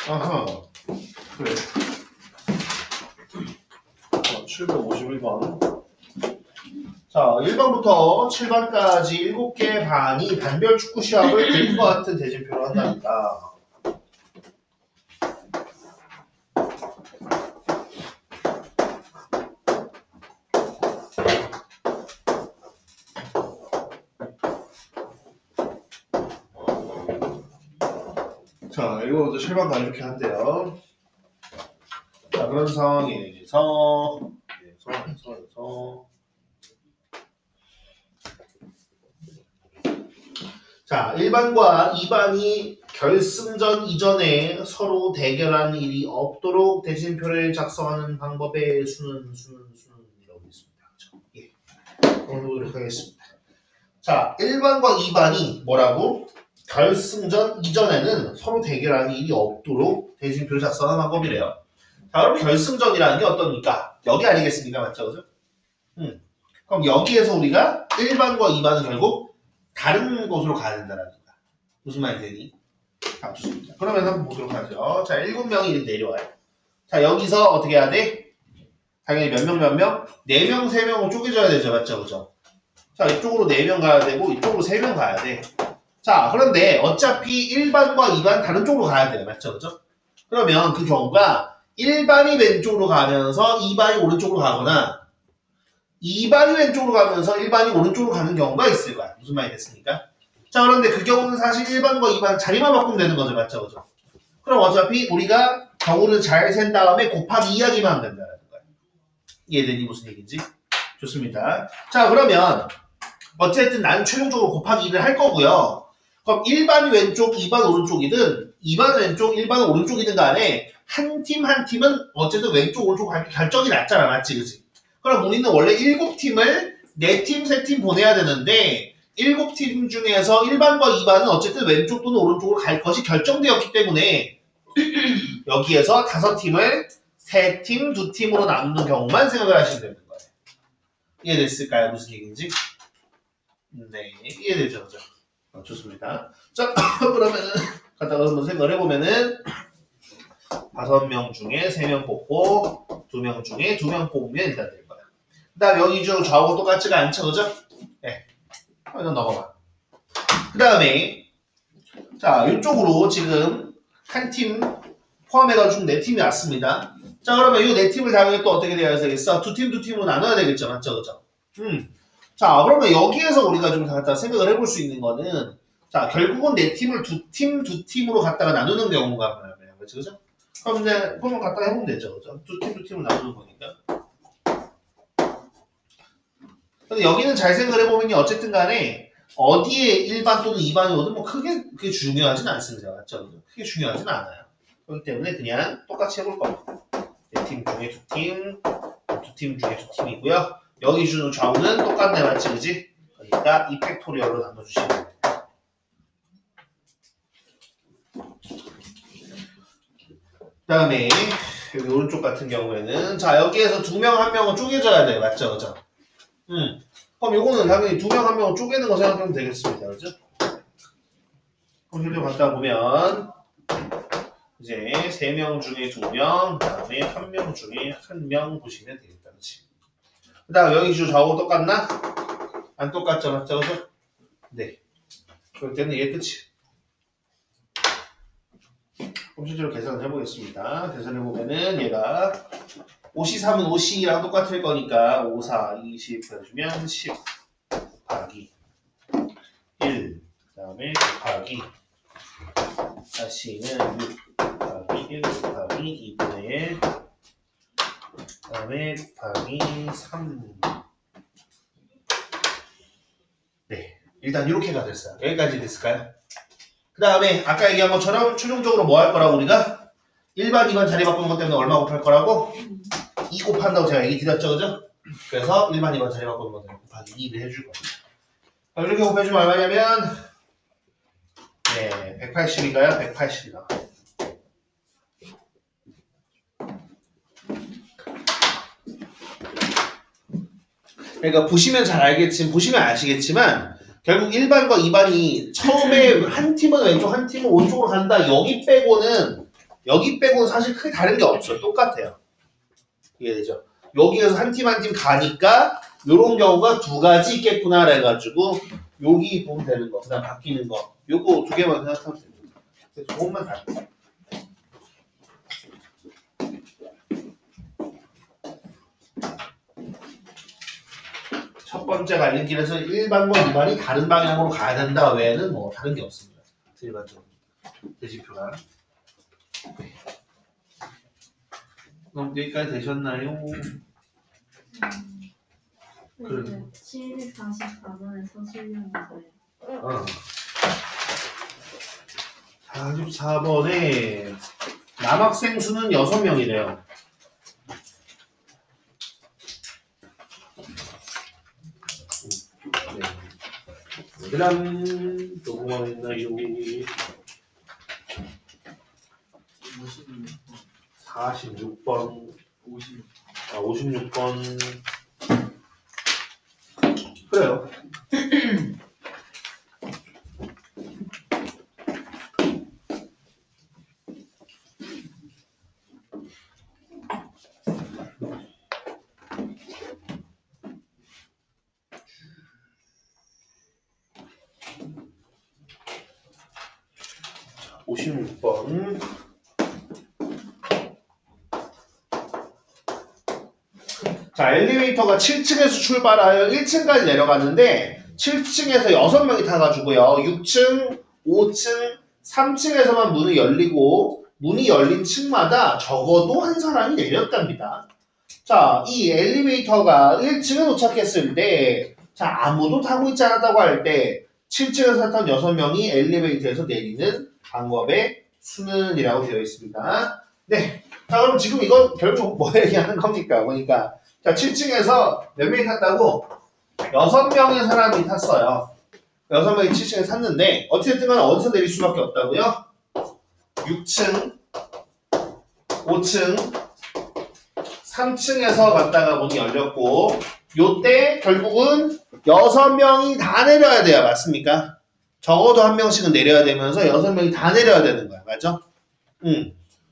Speaker 1: 아하 그래 751번 자 1번부터 7번까지 7개 반이 반별 축구 시합을 그림과 같은 대진표로 한답니다. 자, 1번부터 7번까지 이렇게 한대요. 자, 그런 상황에서 자, 1반과 2반이 결승전 이전에 서로 대결하는 일이 없도록 대진표를 작성하는 방법의 수는이라고 있습니다. 그렇죠? 예. 보도록 하겠습니다. 자, 1반과 2반이 뭐라고? 결승전 이전에는 서로 대결하는 일이 없도록 대진표를 작성하는 방법이래요. 자, 그럼 결승전이라는 게 어떻습니까? 여기 아니겠습니까? 맞죠? 그죠? 그럼 여기에서 우리가 1반과 2반은 결국 다른 곳으로 가야 된다는 거야. 무슨 말이 되니? 아, 좋습니다. 그러면 한번 보도록 하죠. 자, 7명이 내려와요. 자, 여기서 어떻게 해야 돼? 당연히 몇 명? 4명, 3명으로 쪼개져야 되죠. 맞죠? 그죠? 자, 이쪽으로 4명 가야 되고 이쪽으로 3명 가야 돼. 자, 그런데 어차피 1반과 2반 다른 쪽으로 가야 돼요. 맞죠? 그죠? 그러면 그 경우가 1반이 왼쪽으로 가면서 2반이 오른쪽으로 가거나 2반이 왼쪽으로 가면서 1반이 오른쪽으로 가는 경우가 있을 거야. 무슨 말이 됐습니까? 자, 그런데 그 경우는 사실 1반과 2반 자리만 바꾸면 되는 거죠. 맞죠? 그죠? 그럼 어차피 우리가 경우를 잘 센 다음에 곱하기 2하기만 하면 된다는 거야. 이해되니 무슨 얘기인지? 좋습니다. 자, 그러면 어쨌든 나는 최종적으로 곱하기 2를 할 거고요. 그럼 1반이 왼쪽, 2반 오른쪽이든 2반 왼쪽, 1반 오른쪽이든 간에 한 팀 한 팀은 어쨌든 왼쪽, 오른쪽 결정이 났잖아. 맞지? 그치? 그럼 우리는 원래 7팀을 4팀, 3팀 보내야 되는데 7팀 중에서 1반과 2반은 어쨌든 왼쪽 또는 오른쪽으로 갈 것이 결정되었기 때문에 여기에서 5팀을 3팀, 2팀으로 나누는 경우만 생각을 하시면 되는 거예요. 이해됐을까요? 무슨 얘기인지? 네, 이해되죠? 그죠? 좋습니다. 자, 그러면은 갖다가 한번 생각을 해보면은 5명 중에 3명 뽑고 2명 중에 2명 뽑으면 일단 될 거야. 그 다음에 여기 중 저하고 똑같지가 않죠, 그죠? 네. 이거 넘어가. 그 다음에 자, 이쪽으로 지금 한 팀 포함해가지고 4팀이 왔습니다. 자, 그러면 이 4팀을 당연히 또 어떻게 되어야 되겠어? 두 팀으로 나눠야 되겠죠, 맞죠, 그죠? 자, 그러면 여기에서 우리가 좀 갖다 생각을 해볼 수 있는 거는 자, 결국은 4팀을 두 팀으로 갖다가 나누는 경우가 많아요, 그죠? 그럼 이제 그러면 갖다가 해보면 되죠, 그죠? 두 팀으로 나누는 거니까. 근데 여기는 잘 생각을 해보면 어쨌든 간에 어디에 1반 또는 2반이 오든 뭐 크게 그게 중요하진 않습니다. 맞죠? 크게 중요하진 않아요. 그렇기 때문에 그냥 똑같이 해볼 겁니다. 4팀 중에 2팀, 2팀 중에 2팀이고요. 여기 주는 좌우는 똑같네, 맞지? 그지? 그러니까 이 팩토리얼로 나눠주시면 돼요. 그 다음에 여기 오른쪽 같은 경우에는 자, 여기에서 2명 1명은 쪼개져야 돼요. 맞죠? 그죠? 그럼 요거는 당연히 2명 1명을 쪼개는 거 생각하면 되겠습니다. 그죠? 그럼 실제 갖다 보면 이제 3명 중에 2명, 그 다음에 1명 중에 1명 보시면 되겠다. 그치? 그 다음 여기 주 좌우 똑같나? 안 똑같죠? 맞죠? 그죠? 네. 그럴 때는 이게 끝이. 그럼 실제로 계산을 해보겠습니다. 계산해보면은 얘가 5C3은 5C랑 똑같을 거니까 5, 4, 20 해주면 10 곱하기 1 그 다음에 곱하기 4C는 6 곱하기 1 곱하기 2분의 1 그 다음에 곱하기 3 네, 일단 이렇게가 됐어요. 여기까지 됐을까요? 그 다음에 아까 얘기한 것처럼 최종적으로 뭐 할 거라고 우리가 1반, 2반 자리 바꾸는 것 때문에 얼마 곱할 거라고? 2 곱한다고 제가 얘기 드렸죠, 그죠? 그래서 1반, 2반 자리 바꾸는 것 때문에 곱하기 2를 해줄 겁니다. 이렇게 곱해주면 얼마냐면 네, 180인가요? 180이다. 그러니까 보시면 잘 알겠지만, 보시면 아시겠지만 결국 1반과 2반이 처음에 한 팀은 왼쪽, 한 팀은 오른쪽으로 간다. 여기 빼고는 사실 크게 다른 게 없어요. 똑같아요. 이해되죠? 여기에서 한 팀 한 팀 가니까 요런 경우가 2가지 있겠구나 그래가지고 여기 보면 되는 거, 그다음 바뀌는 거 요거 2개만 생각하면 됩니다. 조금만 다. 첫 번째 갈림길에서 1반과 2반이 다른 방향으로 가야 된다 외에는 뭐 다른 게 없습니다. 일반적으로 대시표랑. 그럼 여기까지 되셨나요?
Speaker 3: 네, 744번에서 실력인가요?
Speaker 1: 44번에 남학생 수는 6명이래요. 네. 그다음 또 뭐가 있나요? 46번 56번 그래요. 자, 56번 자, 엘리베이터가 7층에서 출발하여 1층까지 내려갔는데 7층에서 6명이 타가지고요. 6층, 5층, 3층에서만 문이 열리고 문이 열린 층마다 적어도 한 사람이 내렸답니다. 자, 이 엘리베이터가 1층에 도착했을 때 자, 아무도 타고 있지 않았다고 할 때 7층에서 탔던 6명이 엘리베이터에서 내리는 방법의 수는 이라고 되어 있습니다. 네. 자, 그럼 지금 이건 결국 뭐 얘기하는 겁니까? 보니까 자, 7층에서 몇 명이 탔다고? 6명의 사람이 탔어요. 6명이 7층에 탔는데 어쨌든 간에 어디서 내릴 수밖에 없다고요? 6층, 5층, 3층에서 갔다가 문이 열렸고 요때 결국은 6명이 다 내려야 돼요. 맞습니까? 적어도 한 명씩은 내려야 되면서 6명이 다 내려야 되는 거야. 맞죠?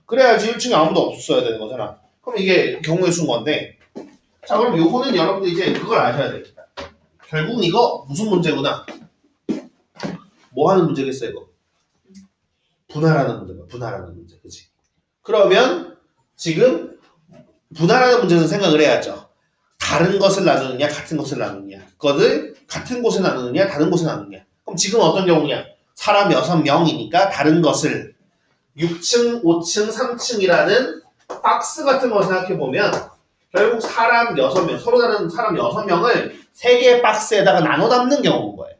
Speaker 1: 그래야지 1층에 아무도 없었어야 되는 거잖아. 그럼 이게 경우의 수인 건데 자, 그럼 요거는 여러분들 이제 그걸 아셔야 됩니다. 결국 이거 무슨 문제구나. 뭐 하는 문제겠어요, 이거? 분할하는 문제가 분할하는 문제, 그치? 그러면 지금 분할하는 문제는 생각을 해야죠. 다른 것을 나누느냐, 같은 것을 나누느냐. 그것을 같은 곳에 나누느냐, 다른 곳에 나누느냐. 그럼 지금 어떤 경우냐? 사람 6명이니까 다른 것을 6층, 5층, 3층이라는 박스 같은 걸 생각해보면 결국 사람 6명, 서로 다른 사람 6명을 3개의 박스에다가 나눠 담는 경우인 거예요.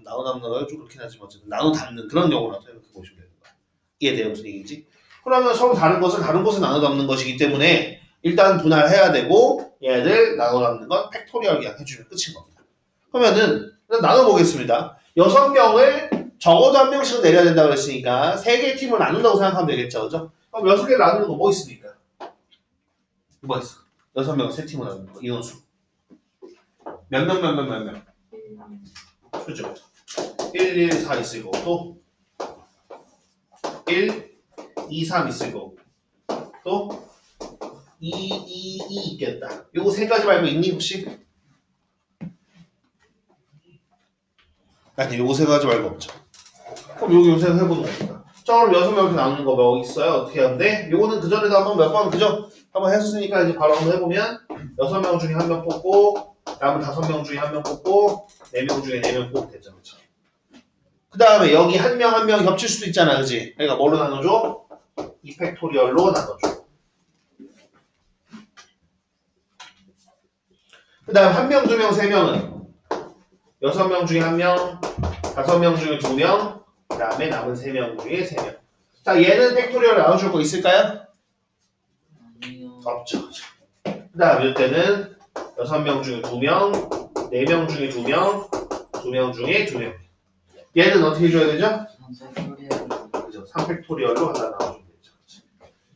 Speaker 1: 나눠 담는 걸 좀 그렇긴 하지만 어쨌든 나눠 담는 그런 경우라고 생각해보시면 되는 거예요. 이해돼요? 무슨 얘기인지? 그러면 서로 다른 것을 다른 곳에 나눠 담는 것이기 때문에 일단 분할해야 되고 얘들 나눠 담는 건 팩토리얼 그냥 해주면 끝인 겁니다. 그러면은 나눠보겠습니다. 6명을 적어도 한 명씩은 내려야 된다고 했으니까 3개의 팀을 나눈다고 생각하면 되겠죠, 그죠? 그럼 6개를 나누는 거 뭐 있습니까? 뭐 있어? 6명을 3팀을 나누는 거 인원수 몇 명? 그죠? 1, 1, 4 있을 거고 또 1, 2, 3 있을 거고 또 2, 2, 2 있겠다. 요거 3가지 말고 있니 혹시? 아니 요거 3가지 말고 없죠. 그럼 요거 생각해보는 겁니다. 자 그럼 6명 이렇게 나누는 거 뭐 있어요? 어떻게 하는데? 요거는 그 전에도 한번 몇 번 그죠? 한번 했었으니까 이제 바로 한번 해보면 6명 중에 1명 뽑고 남은 5명 중에 1명 뽑고 4명 중에 4명 뽑으면 됐죠, 그렇죠? 그 다음에 여기 한 명 한 명 겹칠 수도 있잖아, 그지? 그러니까 뭘로 나눠줘? 이 팩토리얼로 나눠줘. 그 다음 1명, 2명, 3명은 6명 중에 1명, 5명 중에 2명, 그 다음에 남은 3명 중에 3명. 자, 얘는 팩토리얼 나눠줄 거 있을까요?
Speaker 2: 아니요.
Speaker 1: 없죠. 그 다음 이때는 6명 중에 2명, 4명 중에 2명, 2명 중에 2명. 얘는 어떻게 해줘야 되죠?
Speaker 2: 팩토리얼.
Speaker 1: 그죠? 3팩토리얼로 하나 나눠주면 되죠.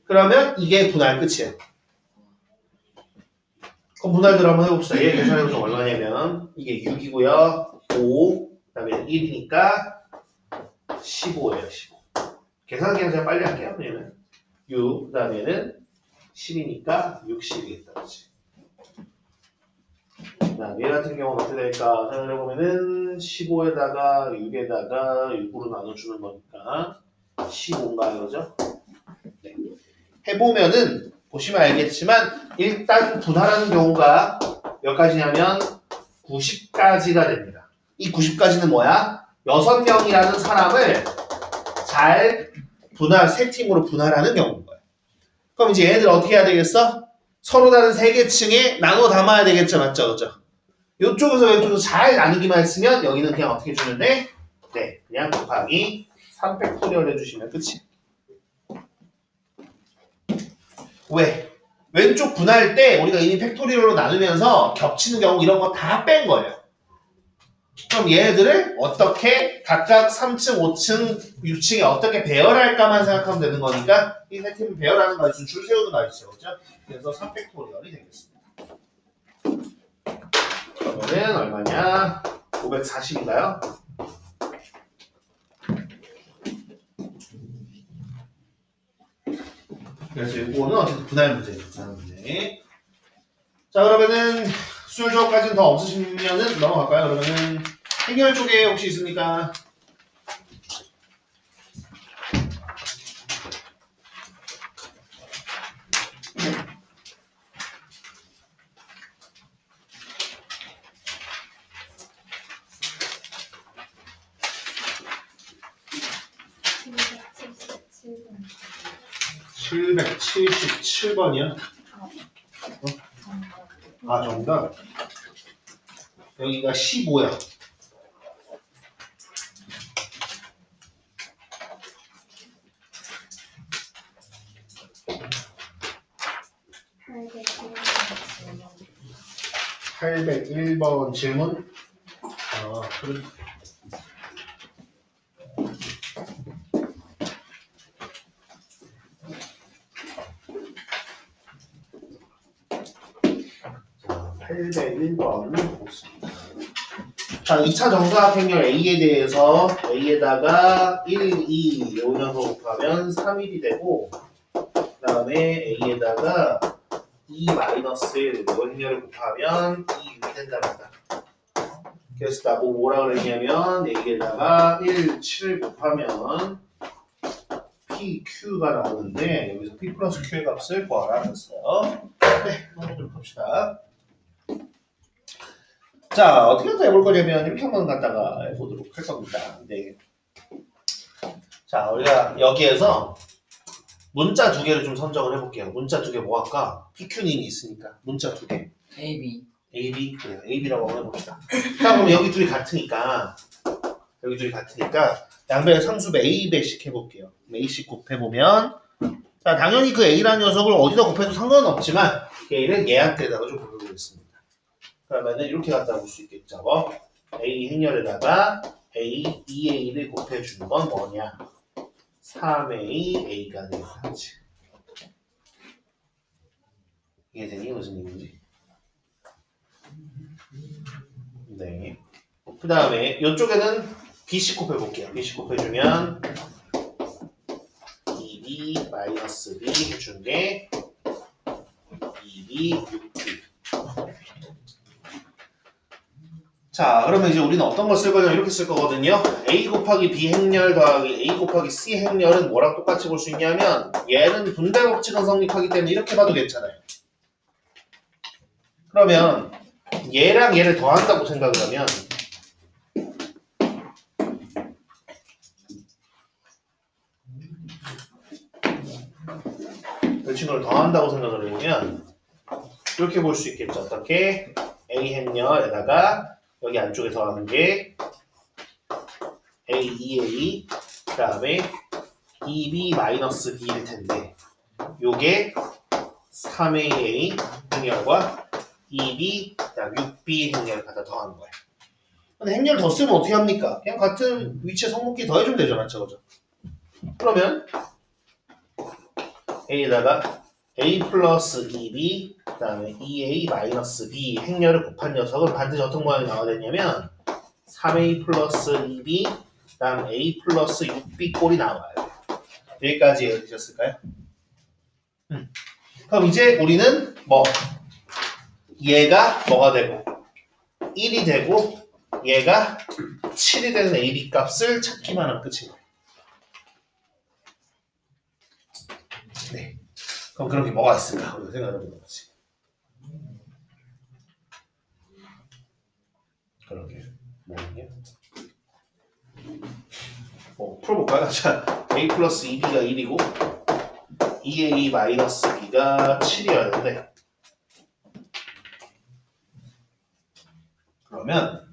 Speaker 1: 그러면 이게 분할 끝이에요. 그럼 분할들 한번 해봅시다. 얘 계산해보면 얼마냐면 이게 6이고요. 5, 그 다음에 1이니까 15예요. 15. 계산 그냥 제가 빨리 할게요. 왜냐면 6, 그 다음에는 10이니까 60이겠다. 그치? 그 다음 얘 같은 경우는 어떻게 될까 생각해보면은 15에다가 6에다가 6으로 나눠주는 거니까 15인가요? 그죠? 네. 해보면은 보시면 알겠지만 일단 분할하는 경우가 몇 가지냐면 90가지가 됩니다. 이 90가지는 뭐야? 6명이라는 사람을 잘 분할, 3팀으로 분할하는 경우인 거야. 그럼 이제 얘네들 어떻게 해야 되겠어? 서로 다른 3개 층에 나눠 담아야 되겠죠, 맞죠? 그죠? 이쪽에서 이쪽에서 잘 나누기만 했으면 여기는 그냥 어떻게 해주는데? 네, 그냥 곱하기 3팩토리얼 해주시면 끝이에요. 왜? 왼쪽 분할 때 우리가 이미 팩토리얼로 나누면서 겹치는 경우 이런 거 다 뺀 거예요. 그럼 얘네들을 어떻게 각각 3층, 5층, 6층에 어떻게 배열할까만 생각하면 되는 거니까 이 세 팀을 배열하는 가지수, 줄 세우는 가지수죠. 그죠? 그래서 3팩토리얼이 되겠습니다. 그러면은 얼마냐? 540인가요? 그래서 이거는 어쨌든 분할 문제예요. 분할 문제. 자 그러면은 수열 조합까지는 더 없으시면은 넘어갈까요? 그러면은 해결 쪽에 혹시 있습니까?
Speaker 3: 칠백
Speaker 1: 777번이요? 아 정답? 여기가 15야.
Speaker 3: 칠백
Speaker 1: 801번 질문? 그래. 자, 801번 보겠습니다. 자, 2차 정사각형열 A에 대해서 A에다가 1, 2 요녀서 곱하면 3, 1이 되고 그 다음에 A에다가 2-1 행렬을 gov하면 2-6이 된답니다. 그래서 나보고 뭐라 그랬냐면 여기에다가 1, 7 곱하면 PQ가 나오는데 여기서 P 플러스 Q의 값을 구하라 했어요. 네, 넘어가도록 합시다. 자, 어떻게 해볼 거냐면 이렇게 한번 갖다가 해보도록 할 겁니다. 네. 자, 우리가 여기에서 문자 두 개를 좀 선정을 해볼게요. 문자 두 개 뭐 할까? PQ는 이미 있으니까 문자 두 개.
Speaker 2: AB.
Speaker 1: AB, 그래요. AB라고 한번 해봅시다. 자, 그럼 여기 둘이 같으니까 양변의 상수 A, B씩 해볼게요. A씩 곱해보면 자, 당연히 그 A라는 녀석을 어디다 곱해도 상관은 없지만 A를 얘한테다가 좀 곱해보겠습니다. 그러면은 이렇게 갖다 볼 수 있겠죠. A 행렬에다가 A, 2A를 곱해주는 건 뭐냐? 3A, A가 되겠지. 이해되니? 무슨 얘기인지? 네. 그 다음에 이쪽에는 B씩 곱해볼게요. B씩 곱해주면 2B 마이너스 B 해준 게 2B 6B. 자, 그러면 이제 우리는 어떤 걸 쓸 거냐 이렇게 쓸 거거든요. A 곱하기 B 행렬 더하기 A 곱하기 C 행렬은 뭐랑 똑같이 볼 수 있냐면 얘는 분배 법칙은 성립하기 때문에 이렇게 봐도 괜찮아요. 그러면 얘랑 얘를 더한다고 생각을 하면 이 친구를 더한다고 생각을 하면 이렇게 볼 수 있겠죠. 어떻게? A 행렬에다가 여기 안쪽에 더하는 게 A, 2A 그 다음에 2B 마이너스 B일 텐데 요게 3AA 행렬과 2B 그다음 6B 행렬을 갖다 더하는 거예요. 근데 행렬 더 쓰면 어떻게 합니까? 그냥 같은 위치에 성목끼리 더해주면 되죠. 맞죠? 그죠? 그러면 A에다가 A 플러스 2B 그 다음에 2A 마이너스 B 행렬을 곱한 녀석은 반드시 어떤 모양이 나와야 되냐면 3A 플러스 2B 그 다음 A 플러스 6B 꼴이 나와요. 여기까지 이해되셨을까요? 그럼 이제 우리는 뭐 얘가 뭐가 되고 1이 되고 얘가 7이 되는 AB 값을 찾기만 하면 끝인 거예요. 네. 그럼 그런 게 뭐가 있을까? 우리가 생각해보는 거지. 그런 게 뭐냐? 풀어볼까요? 자, A 플러스 2B가 1이고 2A 마이너스 B가 7이었는데 그러면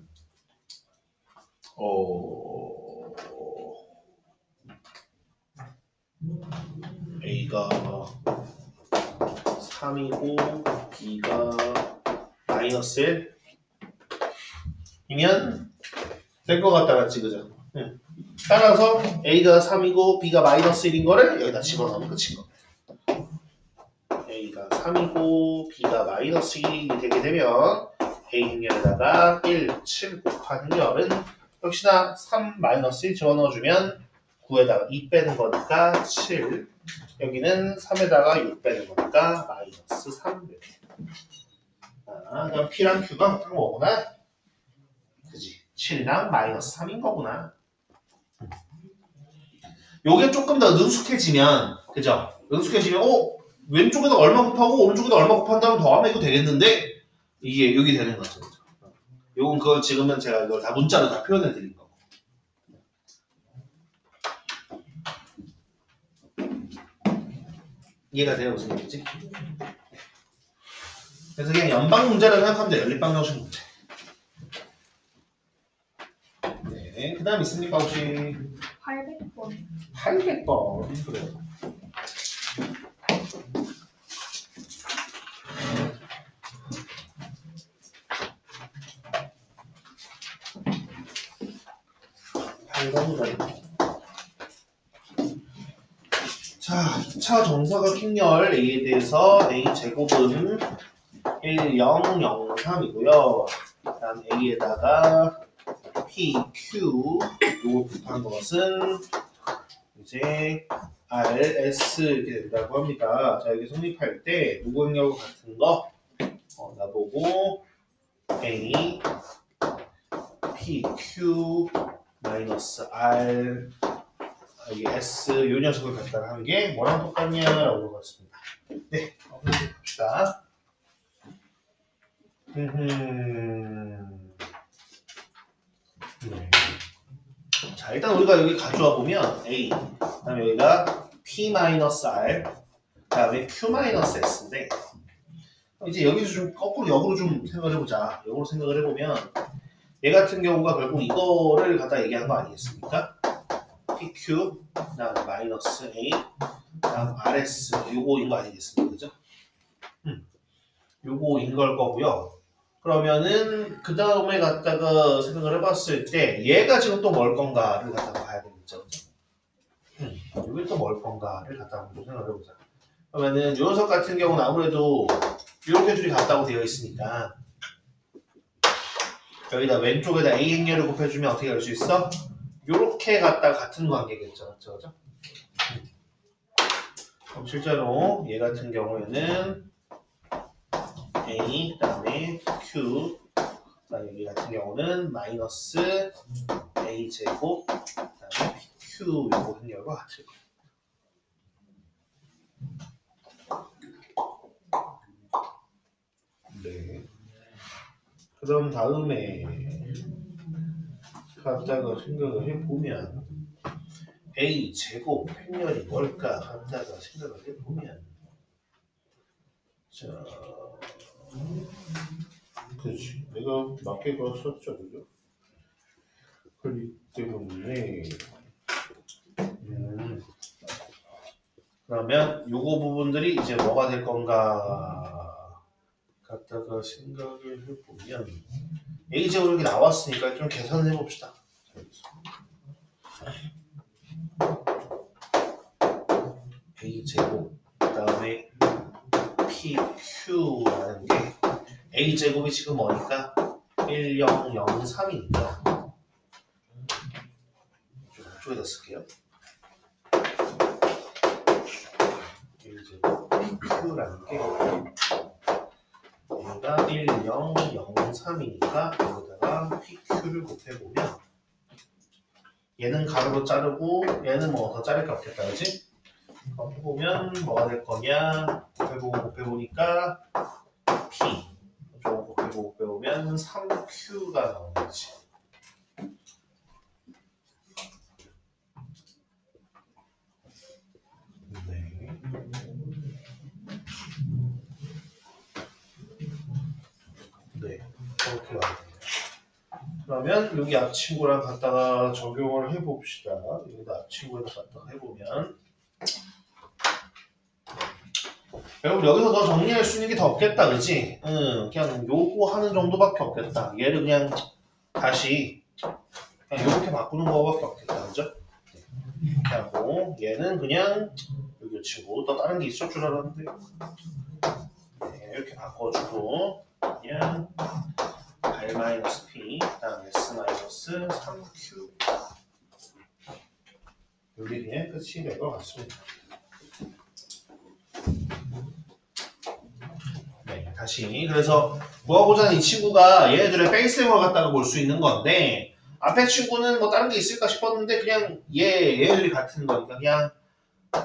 Speaker 1: A가 3이고 B가 마이너스 1이면 될 것 같다 같지 그죠? 응. 따라서 A가 3이고 B가 마이너스 1인 거를 여기다 집어넣으면 끝인 겁니다. A가 3이고 B가 마이너스 1이 되게 되면 A 행렬에다가 1, 7 곱한 행렬은 역시나 3 마이너스 1 집어넣어주면 9에다가 2 빼는 거니까 7 여기는 3에다가 6 빼는 거니까 마이너스 3 그럼 P랑 Q가 뭐구나? 그지? 7랑 마이너스 3인 거구나. 요게 조금 더 능숙해지면 그죠? 능숙해지면 왼쪽에다 얼마 곱하고 오른쪽에다 얼마 곱한 다음에 더하면 이거 되겠는데 이게 여기 되는 거죠. 요건 그걸 지금은 제가 이걸 다 문자로 다 표현해 드린 거고. 이해가 돼요? 무슨 얘기지? 그래서 그냥 연방 문제라고 생각하면 돼요. 연립방정식 문제. 네, 그 다음 있습니까 혹시?
Speaker 3: 800번.
Speaker 1: 800번 그래요. 자, 2차 정사각 행렬 A에 대해서 A 제곱은 1003이고요. 그 다음 A에다가 P, Q 요거 곱한 것은 이제 RS 이렇게 된다고 합니다. 자, 여기 성립할 때 누구 행렬과 같은 거 나보고 A, P, Q, 마이너스 R, 여기 S 요 녀석을 갖다가 한 게 뭐랑 똑같냐라고 물어봤습니다. 네, 한번 봅시다. 네. 자, 일단 우리가 여기 가져와 보면 A, 그다음에 여기가 P-R, 그다음에 Q-S인데 이제 여기서 좀 거꾸로 역으로 좀 생각을 해보자. 역으로 생각을 해보면 얘 같은 경우가 결국 이거를 갖다 얘기한 거 아니겠습니까? PQ, 그다음 마이너스 A, 그다음 RS 요거인 거 아니겠습니까? 그죠? 요거인 걸 거고요. 그러면은 그 다음에 갖다가 생각을 해봤을 때 얘가 지금 또 뭘 건가를 갖다가 봐야 되겠죠. 여기 또 뭘 건가를 갖다가 한번 생각을 해보자. 그러면은 요 녀석 같은 경우는 아무래도 이렇게 둘이 같다고 되어 있으니까 여기다 왼쪽에다 A 행렬을 곱해주면 어떻게 할 수 있어? 요렇게 갖다 같은 관계겠죠. 그죠? 그럼 실제로 얘 같은 경우에는 A, 그 다음에 Q, 여기 같은 경우는 마이너스 A 제곱, 그 다음에 PQ 요거 행렬과 같을 거예요. 네. 그럼 다음에 갖다가 생각을 해보면 A 제곱 행렬이 뭘까 갖다가 생각을 해보면 자, 그렇지. 내가 맞게 썼죠, 그죠? 그렇기 때문에 그러면 요거 부분들이 이제 뭐가 될 건가 갖다가 생각을 해보면 A제곱 이렇게 나왔으니까 좀 계산을 해봅시다. A제곱 그 다음에 PQ라는 게 A제곱이 지금 뭐니까 1003이니까 이쪽에다 쓸게요. A제곱 PQ라는 게 얘가 1003이니까 여기다가 PQ를 곱해보면 얘는 가로로 자르고 얘는 뭐 더 자를 게 없겠다, 그치? 해보면 뭐가 될 거냐? 곱해보니까 P 저거 곱해보면 3Q가 나오는 거지. 네. 네, 그렇게 나옵니다. 그러면 여기 앞친구랑 갖다가 적용을 해봅시다. 여기다 앞친구에다 갖다가 해보면 결국 여기서 더 정리할 수 있는 게 더 없겠다, 그치? 그냥 요거 하는 정도밖에 없겠다. 얘를 그냥 다시 그냥 요렇게 바꾸는 거밖에 없겠다, 그죠? 이렇게 하고 얘는 그냥 여기 친구 또 다른 게 있을 줄 알았는데 네, 이렇게 바꿔주고 그냥 R-P 그다음 S-3Q 여기 그냥 끝이 될 것 같습니다. 네, 다시 그래서 무하고자는 이 친구가 얘네들의 베이스를 갖다가 볼 수 있는 건데 앞에 친구는 뭐 다른 게 있을까 싶었는데 그냥 얘네들이 같은 거니까 그냥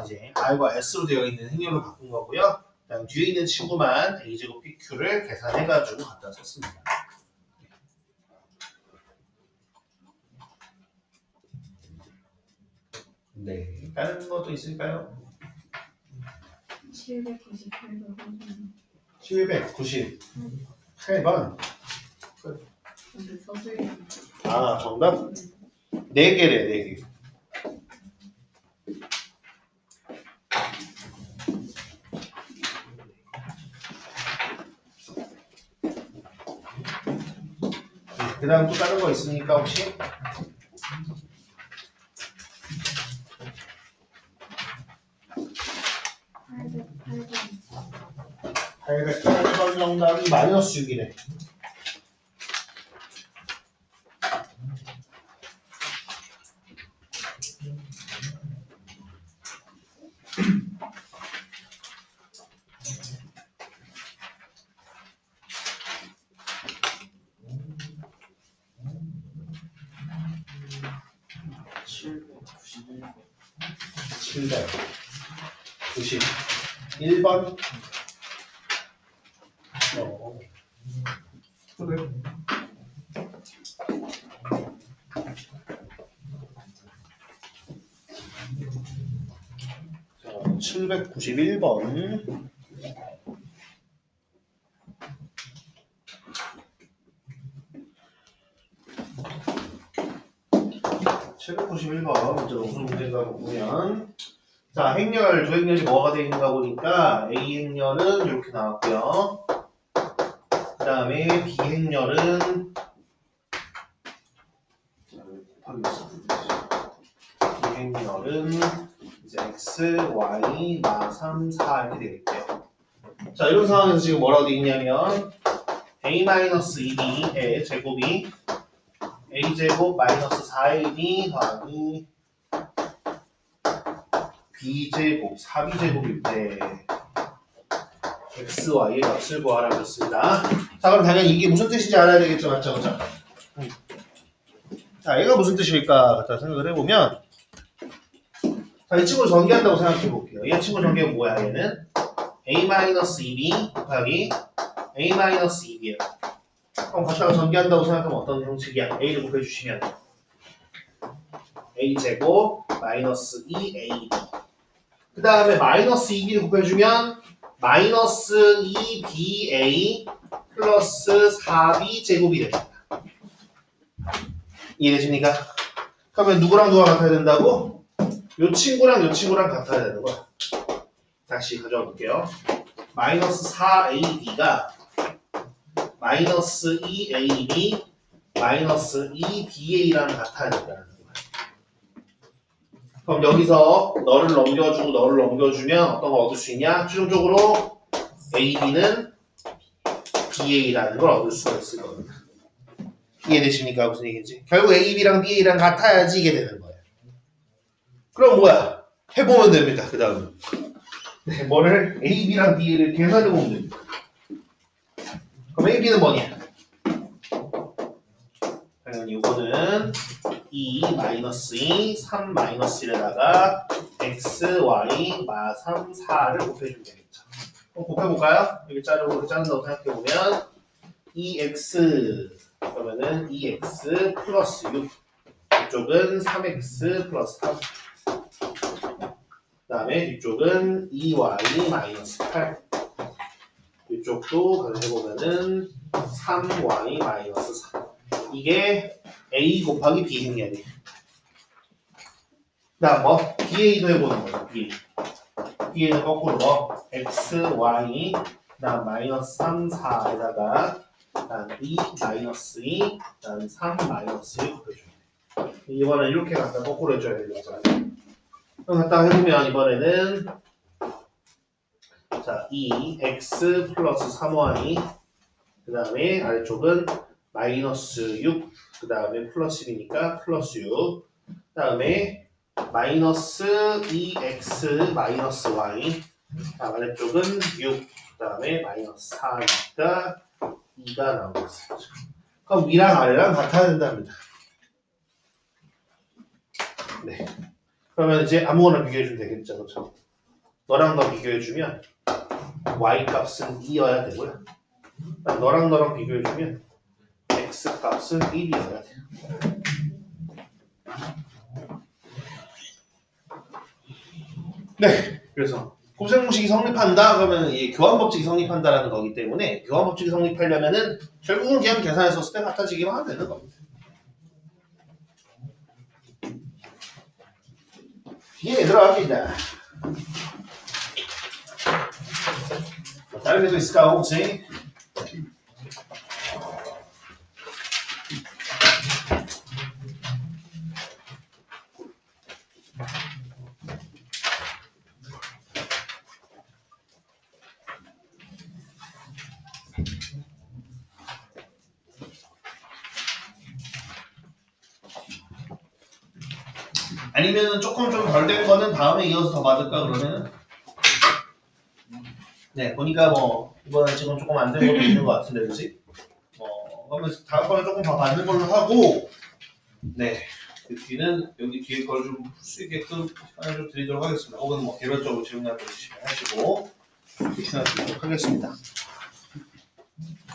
Speaker 1: 이제 R과 S로 되어 있는 행렬로 바꾼 거고요. 그다음 뒤에 있는 친구만 A제곱 PQ를 계산해가지고 갖다 썼습니다. 네, 다른 것도 있을까요?
Speaker 3: 798번.
Speaker 1: 798번.
Speaker 3: 근데 서술이
Speaker 1: 아, 정답? 4개래, 4개. 그 다음 또 다른 거 있으니까 혹시? 808번 정답이 마이너스 6이래. 791번. 그래. 자, 791번. 문제가 무슨 문제인가 보면, 자, 행렬, 두 행렬이 뭐가 되어 있는가 보니까 A 행렬은 이렇게 나왔고요. 그 다음에 B 행렬은 B 행렬은 이제 X, Y, 마 3, 4 이렇게 되겠죠. 자, 이런 상황에서 지금 뭐라고 되어 있냐면 A-2B의 제곱이 A제곱 마이너스 4AB 더하기 B제곱 4B제곱일 때 X, Y의 값을 구하라고 했습니다. 자, 그럼 당연히 이게 무슨 뜻인지 알아야 되겠죠, 맞죠? 그죠? 자, 얘가 무슨 뜻일까? 갖다 생각을 해보면, 자, 이 친구를 전개한다고 생각해 볼게요. 이 친구 전개는 뭐야, 얘는? A-2B 곱하기 A-2B예요. 그럼 갖다가 전개한다고 생각하면 어떤 형식이야? A를 곱해주시면 A제곱 마이너스 2AB. 그 다음에 마이너스 2B를 곱해주면 마이너스 2BA 플러스 4B 제곱이 됩니다. 이해되십니까? 그러면 누구랑 누가 같아야 된다고? 요 친구랑 요 친구랑 같아야 되는 거야. 다시 가져와 볼게요. 마이너스 4AB가 마이너스 2AB 마이너스 2BA랑 같아야 된다는 거야. 그럼 여기서 너를 넘겨주고 너를 넘겨주면 어떤 걸 얻을 수 있냐? 최종적으로 AB는 BA라는 걸 얻을 수가 있을 겁니다. 이해되십니까? 무슨 얘기인지? 결국 AB랑 BA랑 같아야지 이게 되는 거예요. 그럼 뭐야? 해보면 됩니다. 그 다음에 네, 뭐를 AB랑 BA를 계산해보면 됩니다. 그럼 AB는 뭐냐? 당연히 이거는 2-2, 3-1에다가 x, y, 마 3, 4를 곱해주면 되겠죠. 그럼 곱해볼까요? 여기 자른다고 생각해보면 2x 그러면은 2x 플러스 6 이쪽은 3x 플러스 3 그 다음에 뒤쪽은 2y 마이너스 8 이쪽도 해보면은 3y 마이너스 4 이게 A 곱하기 B 행렬이에요. 그 다음 뭐? BA도 해보는 거죠. BA는 거꾸로 뭐? X, Y 그 다음 마이너스 3, 4에다가 그 다음 2, 마이너스 2 그 다음 3, 마이너스 1 곱해줘야 돼. 이번엔 이렇게 갖다 거꾸로 해줘야 되겠죠. 그럼 갖다 해보면 이번에는 자, 2x 플러스 3y 그 다음에 아래쪽은 마이너스 6 그 다음에 플러스 1이니까 플러스 6 그 다음에 마이너스 2x 마이너스 y 다음 아래쪽은 6 그 다음에 마이너스 4니까 2가 나오고 있어요. 그럼 위랑 아래랑 같아야 된답니다. 네. 그러면 이제 아무거나 비교해주면 되겠죠. 그렇죠? 너랑 너 비교해주면 y 값은 2여야 되고요. 너랑 너랑 비교해주면 x 값은 1이어야 돼요. 네, 그래서 곱셈공식이 성립한다 그러면 이 교환법칙이 성립한다라는 거기 때문에 교환법칙이 성립하려면은 결국은 그냥 계산했었을 때 같아지기만 하면 되는 겁니다. 예, 들어갑니다. 다른 데도 있을까요, 혹시? 아니면은 조금 좀 덜 된 거는 다음에 이어서 더 맞을까 그러면은? 네, 보니까 뭐 이번에 지금 조금 안 된 것도 있는 것 같은데, 그렇지? 그러면 다음 번에 조금 더 맞는 걸로 하고, 네, 그 뒤는 여기 뒤에 걸 좀 풀 수 있게끔 시간을 좀 드리도록 하겠습니다. 혹은 뭐 개별적으로 질문할 때 주시면 하시고 시간 드리도록 하겠습니다.